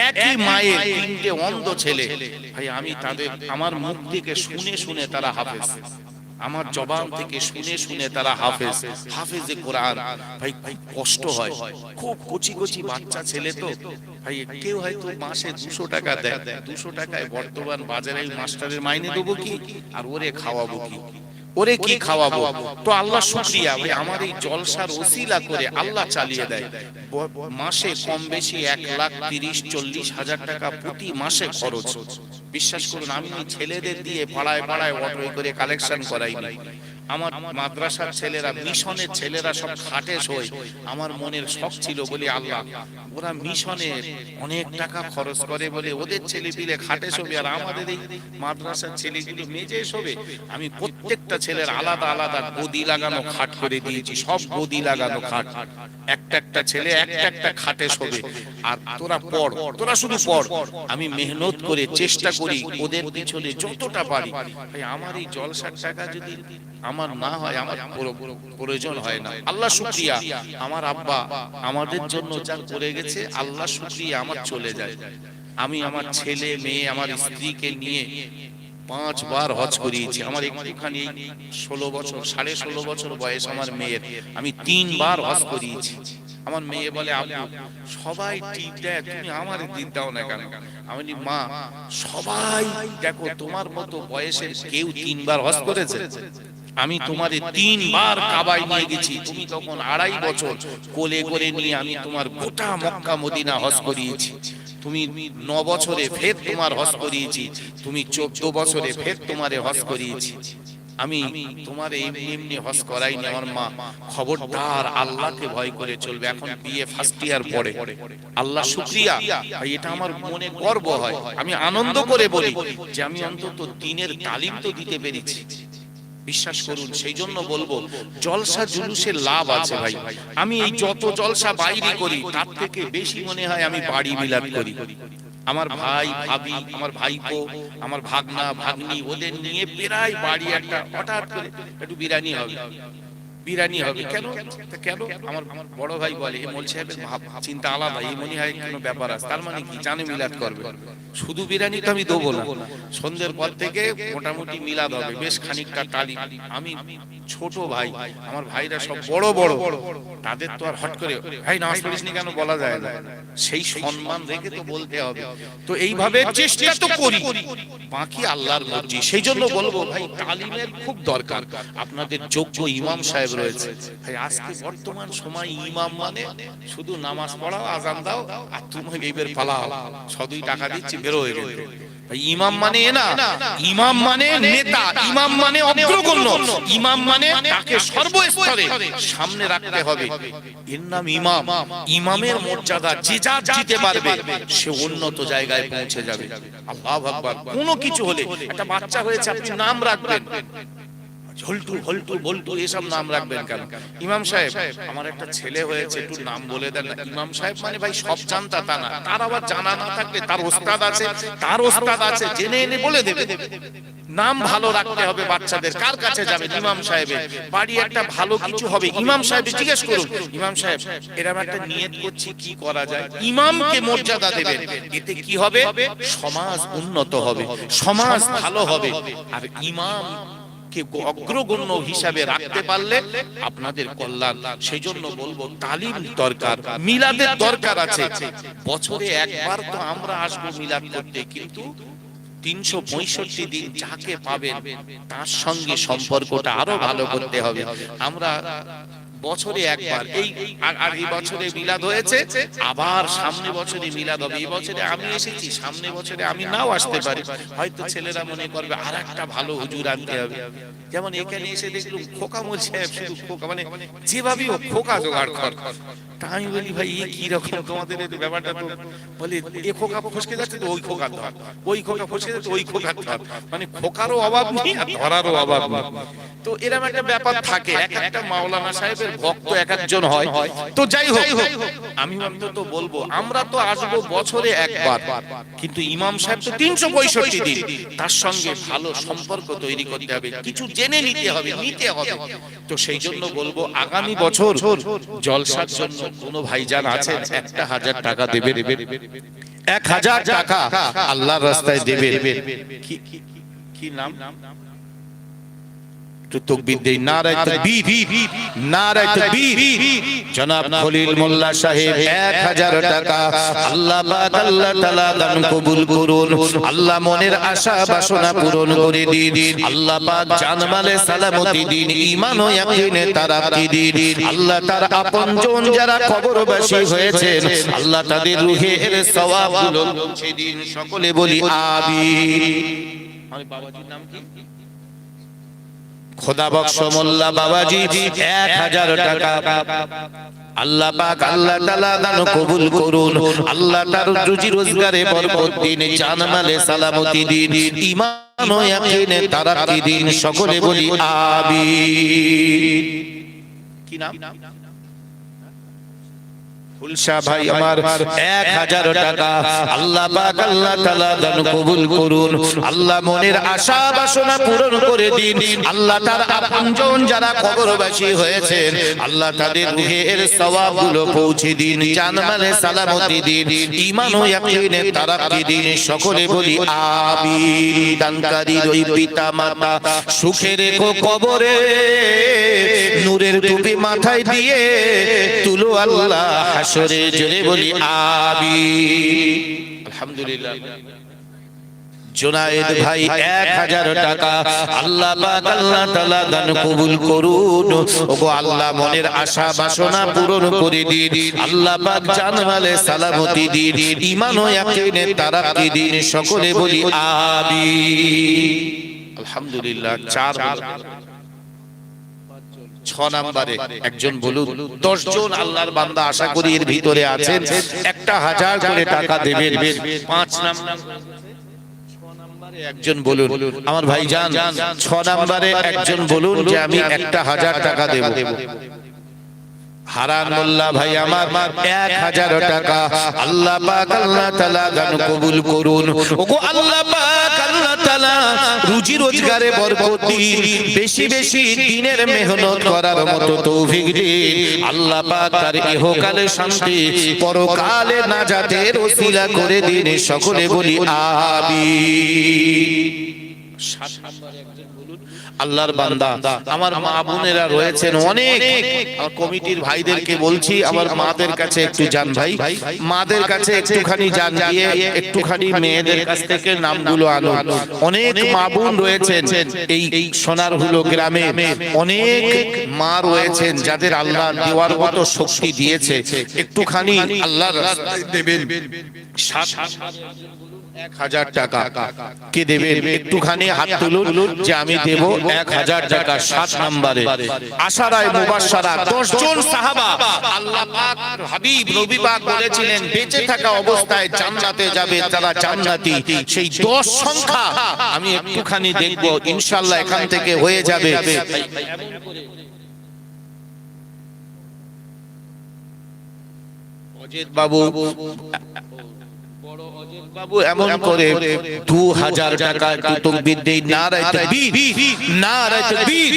একই মায়ের তিনটে অন্ধ ছেলে, ভাই আমি তাদের আমার মুখ থেকে শুনে শুনে তারা হাফেজ, আমার জবান থেকে শুনে শুনে তারা হাফেজ, হাফেজে কোরআন। ভাই খুব কষ্ট হয়, খুব কচি কচি বাচ্চা ছেলে তো ভাই, কেউ হয়তো মাসে 200 টাকা দেয়, 200 টাকায় বর্তমান বাজারে মাস্টারের মাইনে দেবো কি, আর ওরে খাওয়াবো কি, ওরে কি খাওয়াবো। তো আল্লাহ শুকরিয়া, ভাই আমার এই জলসার ওসিলা করে আল্লাহ চালিয়ে দেয়, মাসে কম বেশি 1,30,40,000 টাকা প্রতি মাসে খরচ। বিশ্বাস করুন আমি ছেলেদের দিয়ে পাড়ায় পাড়ায় অটো করে কালেকশন করাইনি, আমার মাদ্রাসার ছেলেরা, মিশনের ছেলেরা সব খাটে শোয়, আমার মনের শখ ছিল বলি আল্লাহ ওরা মিশনে অনেক টাকা খরচ করে বলে ওদের ছেলে পিলে খাটে শোবে, আর আমাদের এই মাদ্রাসার ছেলেগুলো মেজে শোবে। আমি প্রত্যেকটা ছেলের আলাদা আলাদা গদি লাগানো খাট করে দিয়েছি, সব গদি লাগানো খাট, একটা একটা ছেলে একটা একটা খাটে শোবে, আর তোরা পড়, তোরা শুধু পড়। আমি মেহনত করে চেষ্টা করি ওদের পিছনে যতটা পারি। ভাই আমার এই জলসার টাকা যদি আমার না হয় আমার প্রয়োজন হয় না। আল্লাহ শুকরিয়া, আমার আব্বা আমাদের জন্য যা করে গেছে আল্লাহ শুকরিয়া আমার চলে যায়। আমি আমার ছেলে মেয়ে আমার স্ত্রীকে নিয়ে 5 বার হজ করিয়েছি। আমার একটুখানি 16 বছর 16.5 বছর বয়স আমার মেয়ের, আমি 3 বার হজ করিয়েছি। আমার মেয়ে বলে আব্বু সবাই টিপ দেয় তুমি আমার দিন দাও না কেন? আমি বলি মা সবাই দেখো তোমার মতো বয়সের কেউ 3 বার হজ করেছে? আমি তোমারে 3 বার কাবায় নিয়ে গেছি, তুমি তখন 2.5 বছর, কোলে করে নিয়ে আমি তোমার গোটা মক্কা মদিনা হজ করিয়েছি। তুমি 9 বছরে ফের তোমার হজ করিয়েছি, তুমি 14 বছরে ফের তোমারে হজ করিয়েছি। আমি তোমার এমনি এমনি হজ করাইনি। আমার মা খবরদার আল্লাহকে ভয় করে চলবে, এখন বিএ ফার্স্ট ইয়ার পড়ে। আল্লাহ শুকরিয়া, ভাই এটা আমার মনে গর্ব হয়, আমি আনন্দ করে বলি যে আমি অন্তত দ্বীনের তালিম তো দিতে পেরেছি। বিশ্বাস করুন, সেই জন্য বলবো জলসা জুলুসের লাভ আছে ভাই। আমি এই যত জলসা বাইরে করি তার থেকে বেশি মনে হয় আমি বাড়ি মিলাদ করি। আমার ভাই ভাবি, আমার ভাইপো, আমার ভাগনা ভাগ্নি, ওদের নিয়ে প্রায় বাড়ি একটা হঠাৎ করে একটু বিরিয়ানি হবে, বিরিয়ানি হবে। কেন কেন? আমার বড় ভাই বলে মোল সাহেবের চিন্তা আলাদা, এই মনে হয় কোনো ব্যাপার আছে, তার মানে কি জানে মিলাদ করবে। শুধু বিরিয়ানি তো আমি দেবো না, সন্ধ্যের পর থেকে মোটামুটি মিলাদ হবে, বেশ খানিকটা তালি। আমি ছোট ভাই, আমার ভাইরা সব বড় বড়, তাদের তো আর হট করে ভাই নামাজ পড়িসনি কেন বলা যায় না, সেই সম্মান রেখে তো বলতে হবে। তো এইভাবে চেষ্টা তো করি, বাকি আল্লাহর মর্জি। সেই জন্য বলবো ভাই তালিমের খুব দরকার। আপনাদের যোগ্য ইমাম সাহেব রয়েছে ভাই, আজকে বর্তমান সময় ইমাম মানে শুধু নামাজ পড়াও, আজান দাও, আর তুমি এইবার পালাও, শুধুই টাকা দিচ্ছি বেরো হয়ে গেলে। ইমাম মানে না, ইমাম মানে নেতা, ইমাম মানে অগ্রগণ্য, ইমাম মানে তাকে সর্বস্তরে সামনে রাখতে হবে। এর নাম ইমাম। ইমামের মর্যাদা যে যা দিতে পারবে সে উন্নত জায়গায় পৌঁছে যাবে। আল্লাহু আকবার। কোনো কিছু হলে, একটা বাচ্চা হয়েছে আপনি নাম রাখবেন, ঝল্টু হল্টু বল্টু এসব নাম রাখবেন কেন? ইমাম সাহেব, আমার একটা ছেলে হয়েছে, একটু নাম বলে দেন না। ইমাম সাহেব মানে ভাই সব জানতা তা না, তার আবার জানা না থাকলে তার ওস্তাদ আছে, জেনে এনে বলে দেবে। নাম ভালো রাখতে হবে বাচ্চাদের। কার কাছে যাবে? ইমাম সাহেবের বাড়ি একটা ভালো কিছু হবে, ইমাম সাহেব জিজ্ঞেস করুন, ইমাম সাহেব এরকম একটা নিয়ত করছি, কি করা যায়? ইমামকে মর্যাদা দেবেন। এতে কি হবে? সমাজ উন্নত হবে, সমাজ ভালো হবে। আর ইমাম কে অগ্রগণ্য হিসাবে রাখতে পারলে আপনাদের কল্যাণ। সেই জন্য বলবো তালিম দরকার, মিলাদের দরকার আছে। বছরে একবার তো আমরা আসবো মিলাদ করতে, কিন্তু 365 দিন যাকে পাবেন তার সঙ্গে সম্পর্কটা আরো ভালো করতে হবে। আমরা বছরে একবার এই বছরে মিলাদ হয়েছে, আবার সামনে বছরে মিলাদ হবে। এই বছরে আমি এসেছি, সামনে বছরে আমি নাও আসতে পারি। হয়তো ছেলেরা মনে করবে আর একটা ভালো হুজুর আনতে হবে। যেমন এখানে এসে দেখলাম খোকা বলছে, শুধু খোকা মানে যেভাবেই হোক খোকা জোগাড় কর। তা আমি বলি ভাই এ কি রকম তোমাদের এই ব্যাপারটা? তো বলি এ খোকা ফসকে যাচ্ছে তো ওই খোকা ধর, ওই খোকা ফসকে যাচ্ছে ওই খোকা ধর, মানে খোকারও অভাব নেই আর ধরারও অভাব নেই। তো এরকম একটা ব্যাপার থাকে। এক একটা মাওলানা সাহেবের ভক্ত এক একজন হয়। তো যাই হোক, আমি অন্তত বলবো আমরা তো আসবো বছরে একবার, কিন্তু ইমাম সাহেব তো 365 দিন, তার সঙ্গে ভালো সম্পর্ক তৈরি করতে হবে, কিছু জেনে নিতে হবে, নিতে হবে। তো সেই জন্য বলবো আগামী বছর জলসার জন্য কোন ভাইজান আছেন 1000 টাকা দেবে, 1000 টাকা আল্লাহর রাস্তায় দেবে। কি নাম? জনাব খলিল মোল্লা সাহেব 1000 টাকা। আল্লাহ পাক আল্লাহ তাআলা দান কবুল করুন। আল্লাহ মনের আশা বাসনা পূরণ করে দিন। আল্লাহ পাক জানমালে সালামতি দিন, ঈমান ও ইয়াকিনে তারাক্কি দিন। আল্লাহ তার আপনজন যারা কবরবাসী হয়েছেন, আল্লাহ তাদের রূহের সওয়াবগুলো পৌঁছে দিন। সকলে বলি আমিন। আমার বাবাজির নাম কি? খোদা বখশ মোল্লা বাবাজি 1000 টাকা। আল্লাহ পাক আল্লাহ তাআলা দান কবুল করুন। আল্লাহ তার রুজি রোজগারে বরকত দিন, জানমালে সালামতি দিন, ঈমান ও ইয়াকিনে তারাক্কি দিন। সকলে বলি আমিন। কি নাম? ফুলশা ভাই আমার 1000 টাকা। আল্লাহ পাক আল্লাহ তাআলা দান কবুল করুন। আল্লাহ মনের আশা বাসনা পূরণ করে দিন। আল্লাহ তার আপনজন যারা কবরবাসী হয়েছেন, আল্লাহ তাদের রূহের সওয়াবগুলো পৌঁছে দিন, জানমালে সালামতি দিন, ঈমান ও ইয়াকিনে তারাক্কি দিন। সকলে বলি আমিন। দানকারীর ওই পিতা মাতা সুখে রেখো কবরে, নূরের টুপি মাথায় দিয়ে তুলো আল্লাহ হাসরে, জোরে বলি আমিন। আলহামদুলিল্লাহ। জুনায়েদ ভাই 1000 টাকা। আল্লাহ পাক আল্লাহ তাআলা দান কবুল করুন। ওগো আল্লাহ মনের আশা বাসনা পূরণ করে দিন। আল্লাহ পাক জানমালে সালামতি দিন, ঈমান ও ইয়াকিনে তারাক্কি দিন। সকলে বলি আমিন। আলহামদুলিল্লাহ। 6 নম্বরে একজন বলুন। 10 জন আল্লাহর বান্দা আশা করি এর ভিতরে আছেন, 1000 করে টাকা দেবেন। 5 নম্বরে একজন বলুন আমার ভাইজান, 6 নম্বরে একজন বলুন যে আমি 1000 টাকা দেব। হারান মোল্লা ভাই আমার 1000 টাকা। আল্লাহ পাক আল্লাহ তাআলা দান কবুল করুন। ওগো আল্লাহ পাক আল্লাহ তাআলা রুজি রোজগারে বরকত দিন, বেশি বেশি দিনের মেহনত করার মতো তৌফিক দিন। আল্লাহ পাক তার ইহকালে শান্তি, পরকালে নাজাতের ওসিলা করে দিন। সকলে বলি আমিন। 7 নম্বরে একজন বলুন আল্লাহর বান্দা আমার মা বোনেরা রয়েছেন অনেক, আমার কমিটির ভাইদেরকে বলছি আমার মাদের কাছে একটু যান ভাই, মাদের কাছে একটুখানি যান, গিয়ে একটুখানি মেয়েদের কাছ থেকে নামগুলো আনুন। অনেক মা বোন রয়েছেন এই সোনারহুলো গ্রামে, অনেক মা রয়েছেন যাদের আল্লাহ দেওয়ার মতো শক্তি দিয়েছে, একটুখানি আল্লাহর রাস্তায় দেবেন। 1000 টাকা কে দেবেন? একটুখানি হাত তুলুন যে আমি দেব 1000 টাকা। 7 নম্বরে আশারায়ে মুবাশশারা 10 জন সাহাবা আল্লাহ পাক হাবিব নবী পাক বলেছিলেন বেঁচে থাকা অবস্থায় জান্নাতে যাবে তারা জান্নাতি। সেই 10 সংখ্যা আমি একটুখানি দেখব, ইনশাআল্লাহ এখান থেকে হয়ে যাবে। অজিত বাবু বাবু এমন করে 2000 টাকা একটু তাকবীর দেই। নারায়ে তাকবীর, নারায়ে তাকবীর।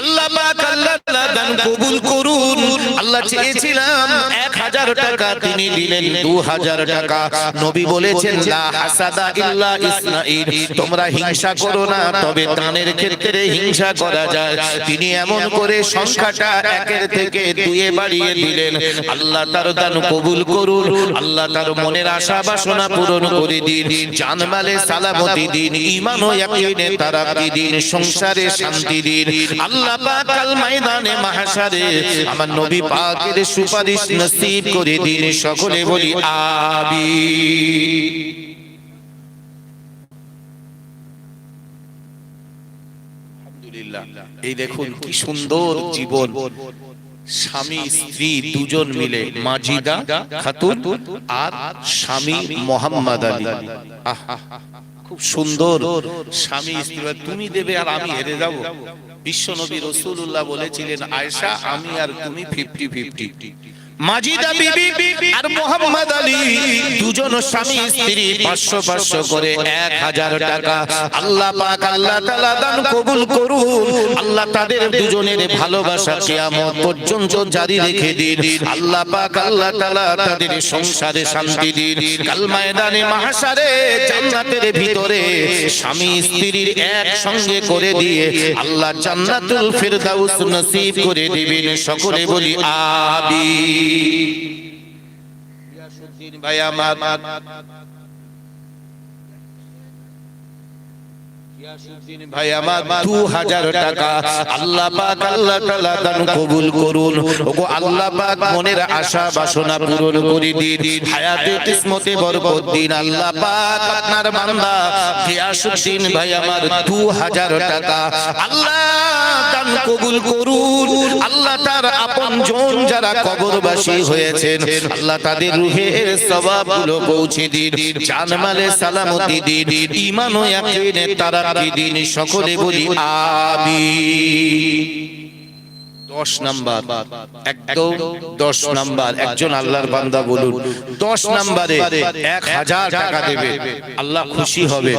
আল্লাহ পাক আল্লাহ দান কবুল করুন। আল্লাহ চেয়েছিলাম 1000 টাকা, তিনি দিলেন 2000 টাকা। নবী বলেছেন লা হাসাদা ইল্লা ইসনাইন, তোমরা হিংসা করো না, তবে দানের ক্ষেত্রে হিংসা করা যায়। তিনি এমন করে সংখ্যাটা 1 থেকে 2 বাড়িয়ে দিলেন। আল্লাহ তার দান কবুল করুন। আল্লাহ তার মনের আশা বাসনা পূরণ করে দিন, জানমালে সালামতি দিন, ঈমান ও ইয়াকিনে তারাক্কি দিন, সংসারে শান্তি দিন। আল্লাহ পাক কাল ময়দানে মাহশারে আমার নবী পাকের সুপারিশ নসিব করে দিন। সকলে বলি আমিন। আলহামদুলিল্লাহ। এই দেখুন কি সুন্দর জীবন, স্বামী স্ত্রী দুজন মিলে, মাজিদা খাতুন আর স্বামী মোহাম্মদ আলী। খুব সুন্দর স্বামী স্ত্রী। তুমি দেবে আর আমি হেরে যাব? বিশ্বনবী রাসূলুল্লাহ বলেছিলেন আয়েশা আমি আর তুমি 50-50। মাজিদা বিবি আর মোহাম্মদ আলী দুজন স্বামী স্ত্রী 500 করে 1000 টাকা। আল্লাহ পাক আল্লাহ তাআলা দান কবুল করুন। আল্লাহ তাদের দুজনের ভালোবাসা কিয়ামত পর্যন্ত জারি রেখে দিন। আল্লাহ পাক আল্লাহ তাআলা তাদের সংসারে শান্তি দিন। কাল ময়দানে মাহশারে জান্নাতের ভিতরে স্বামী স্ত্রীর এক সঙ্গে করে দিয়ে আল্লাহ জান্নাতুল ফিরদাউস নসিব করে দিবেন। সকলে বলি আমিন। গিয়াসউদ্দিন ভাই আমার, গিয়াসউদ্দিন ভাই আমার 2000 টাকা। আল্লাহ পাক আল্লাহ তাআলা দান কবুল করুন। ওগো আল্লাহ পাক মনের আশা বাসনা পূরণ করে দিন, হায়াতে কিসমতে বরকত দিন। আল্লাহ পাক আপনার বান্দা গিয়াসউদ্দিন ভাই আমার 2000 টাকা আল্লাহ দান কবুল করুন। আল্লাহ তার আপনজন যারা কবরবাসী হয়েছেন আল্লাহ তাদের রূহের সওয়াবগুলো পৌঁছে দিন, জানমালে সালামতি দিন, ঈমান ও ইয়াকিনে তারাক্কি দিন। সকলে বলি আমিন। 10 নাম্বার, একদম 10 নাম্বার। একজন আল্লাহর বান্দা বলুন 10 নম্বরে 1000 টাকা দেবে, আল্লাহ খুশি হবে।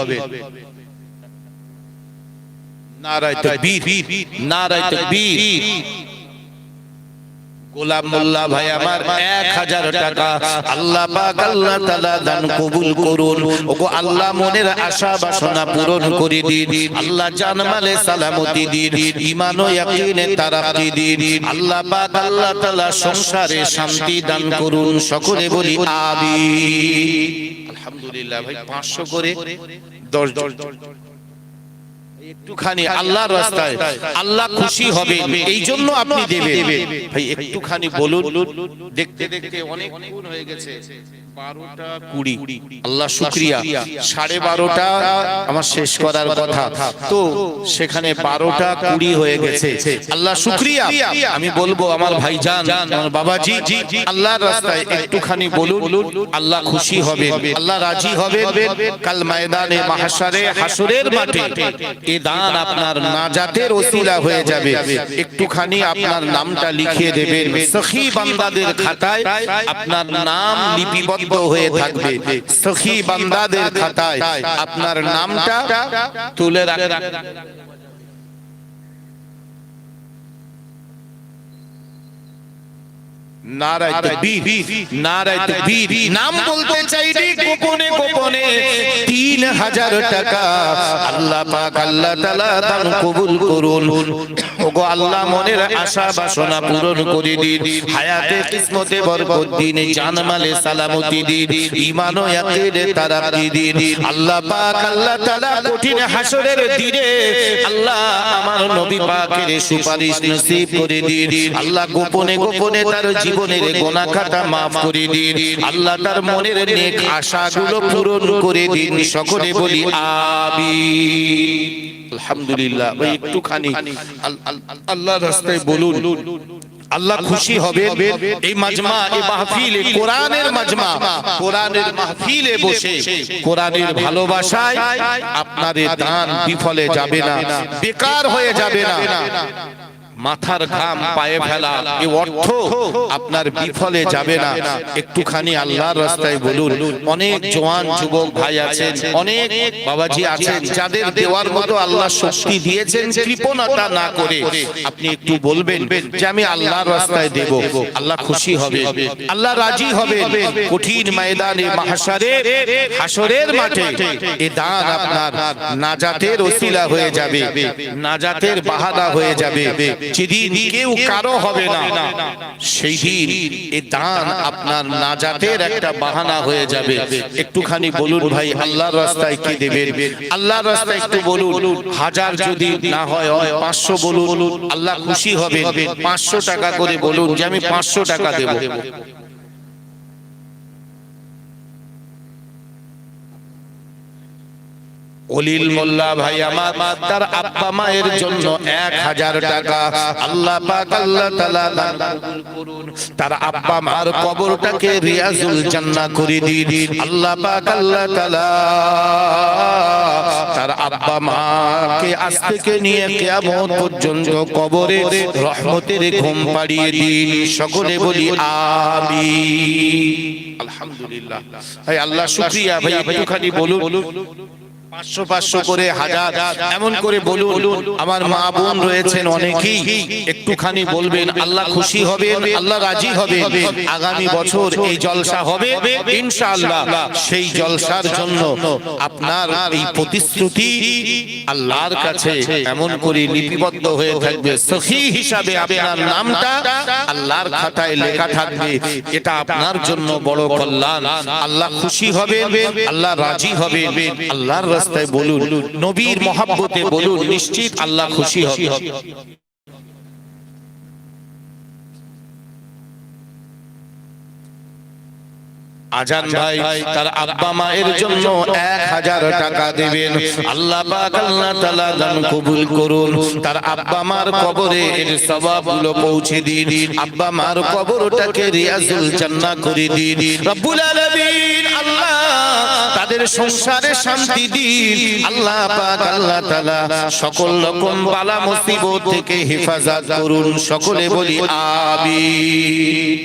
নারায়ে তাকবীর, নারায়ে তাকবীর। গোলাম মোল্লা ভাই আমার 1000 টাকা আল্লাহ পাক আল্লাহ তাআলা দান কবুল করুন। ওগো আল্লাহ মনের আশা বাসনা পূরণ করে দিন। আল্লাহ জানমালে সালামতি দিন, ঈমান ও ইয়াকিনে তারাক্কি দিন। আল্লাহ পাক আল্লাহ তাআলা সংসারে শান্তি দান করুন। সকলে বলি আমিন। আলহামদুলিল্লাহ। ভাই 500 করে 10 একটুখানি আল্লাহর রাস্তায় আল্লাহ খুশি হবে, এই জন্য আপনি দেবেন। ভাই একটুখানি বলুন, দেখতে দেখতে অনেক গুণ হয়ে গেছে। 12টা 20, আল্লাহ শুকরিয়া। 12:30টা আমার শেষ করার কথা, তো সেখানে 12টা 20 হয়ে গেছে। আল্লাহ শুকরিয়া। আমি বলবো আমার ভাইজান, আমার বাবাজি, আল্লাহর রাস্তায় একটুখানি বলুন, আল্লাহ খুশি হবে, আল্লাহ রাজি হবে। কাল ময়দানে মাহশারে হাসরের মাঠে এ দান আপনার নাজাতের ওসিলা হয়ে যাবে। একটুখানি আপনার নামটা লিখিয়ে দেবেন, সখী বান্দাদের খাতায় আপনার নাম লিপিবদ্ধ হয়ে থাকবে। সখী বান্দাদের খাতায় আপনার নামটা তুলে রাখবেন। নারায়ে তাকবীর, নারায়ে তাকবীর। নাম বলতে চাইনি গোপনে গোপনে 3000 টাকা আল্লাহ পাক আল্লাহ তাআলা দান কবুল করুন। ও ওগো আল্লাহ মনের আশা বাসনা পূরণ করে দিন, হায়াতে কিসমতে বরকত দিন, জানমালে সালামতি দিন, ঈমান ও ইয়াকিনে তারাক্কি দিন। আল্লাহ পাক আল্লাহ তাআলা কঠিন হাসরের দিনে আল্লাহ আমার নবী পাকের সুপারিশ নসিব করে দিন। আল্লাহ গোপনে গোপনে তার জীবনের গুনাহ খাতা maaf করে দিন। আল্লাহ তার মনের নেক আশাগুলো পূরণ করে দিন। সকলে বলি আমিন। আলহামদুলিল্লাহ। ভাই একটুখানি আল্লাহর রাস্তায় বলুন, আল্লাহ খুশি হবে। এই মাজমা, এই মাহফিলে, কোরআনের মাজমা, কোরআনের মাহফিলে বসে কোরআনের ভালোবাসায় আপনার এই দান বিফলে যাবে না, বেকার হয়ে যাবে না। মাথার ঘাম পায়ে ফেলা এই অর্থ আপনার বিফলে যাবে না। একটুখানি আল্লাহর রাস্তায় বলুন। অনেক জওয়ান যুবক ভাই আছেন, অনেক বাবাজি আছেন যাদের দেওয়ার মতো আল্লাহ শক্তি দিয়েছেন, কৃপণতা না করে আপনি একটু বলবেন যে আমি আল্লাহর রাস্তায় দেব। আল্লাহ খুশি হবে, আল্লাহ রাজি হবে। কঠিন ময়দানে মাহশারে, হাসরের মাঠে এই দান আপনার নাজাতের ওসিলা হয়ে যাবে, নাজাতের বাহানা হয়ে যাবে। যেদিন কেউ কারো হবে না, সেই দিন এই দান আপনার নাজাতের একটা বাহানা হয়ে যাবে। একটুখানি বলুন ভাই, আল্লাহর রাস্তায় কি দেবেন? আল্লাহর রাস্তায় একটু বলুন। 1000 যদি না হয় 500 বলুন, আল্লাহ খুশি হবে। 500 টাকা করে বলুন যে আমি 500 টাকা দেব। অলিল মোল্লা ভাই আমার, তার আব্বা মায়ের জন্য 1000 টাকা আল্লাহ পাক আল্লাহ তাআলা দান কবুল করুন। তার আব্বা মার কবরটাকে রিয়াজুল জান্নাহ করে দিন আল্লাহ পাক আল্লাহ তাআলা। তার আব্বা মাকে আজ থেকে নিয়ে কিয়ামত পর্যন্ত কবরে রহমতের ঘুম পাড়িয়ে দিন। সকলে বলি আমিন। আলহামদুলিল্লাহ। ভাই আল্লাহ শুকরিয়া। ভাই একটুখানি বলুন 500 500 করে 1000 এমন করে বলুন। আমার মা বোন রয়েছেন অনেকেই, একটুখানি বলবেন। আল্লাহ খুশি হবে, আল্লাহ রাজি হবে। আগামী বছর এই জলসা হবে ইনশাআল্লাহ। সেই জলসার জন্য আপনার এই প্রতিশ্রুতি আল্লাহর কাছে এমন করে লিপিবদ্ধ হয়ে থাকবে, সখী হিসাবে আপনার নামটা আল্লাহর খাতায় লেখা থাকবে। এটা আপনার জন্য বড় কল্যাণ। আল্লাহ খুশি হবে, আল্লাহ রাজি হবে। আল্লাহর রাস্তায় বলুন, নবীর মহব্বতে বলুন, নিশ্চিত আল্লাহ খুশি হবে। আজান ভাই তার আব্বা মায়ের জন্য 1000 টাকা দেবেন। আল্লাহ পাক আল্লাহ তাআলা দান কবুল করুন। তার আব্বা মার কবরে এর সওয়াবগুলো পৌঁছে দিন। আব্বা মার কবরটাকে রিয়াজুল জান্নাহ করে দিন। রব্বুল আলামিন আল্লাহ তাদের সংসারে শান্তি দিন। আল্লাহ পাক আল্লাহ তাআলা সকল রকম বালা মুসিবত থেকে হেফাজত করুন। সকলে বলি আমিন।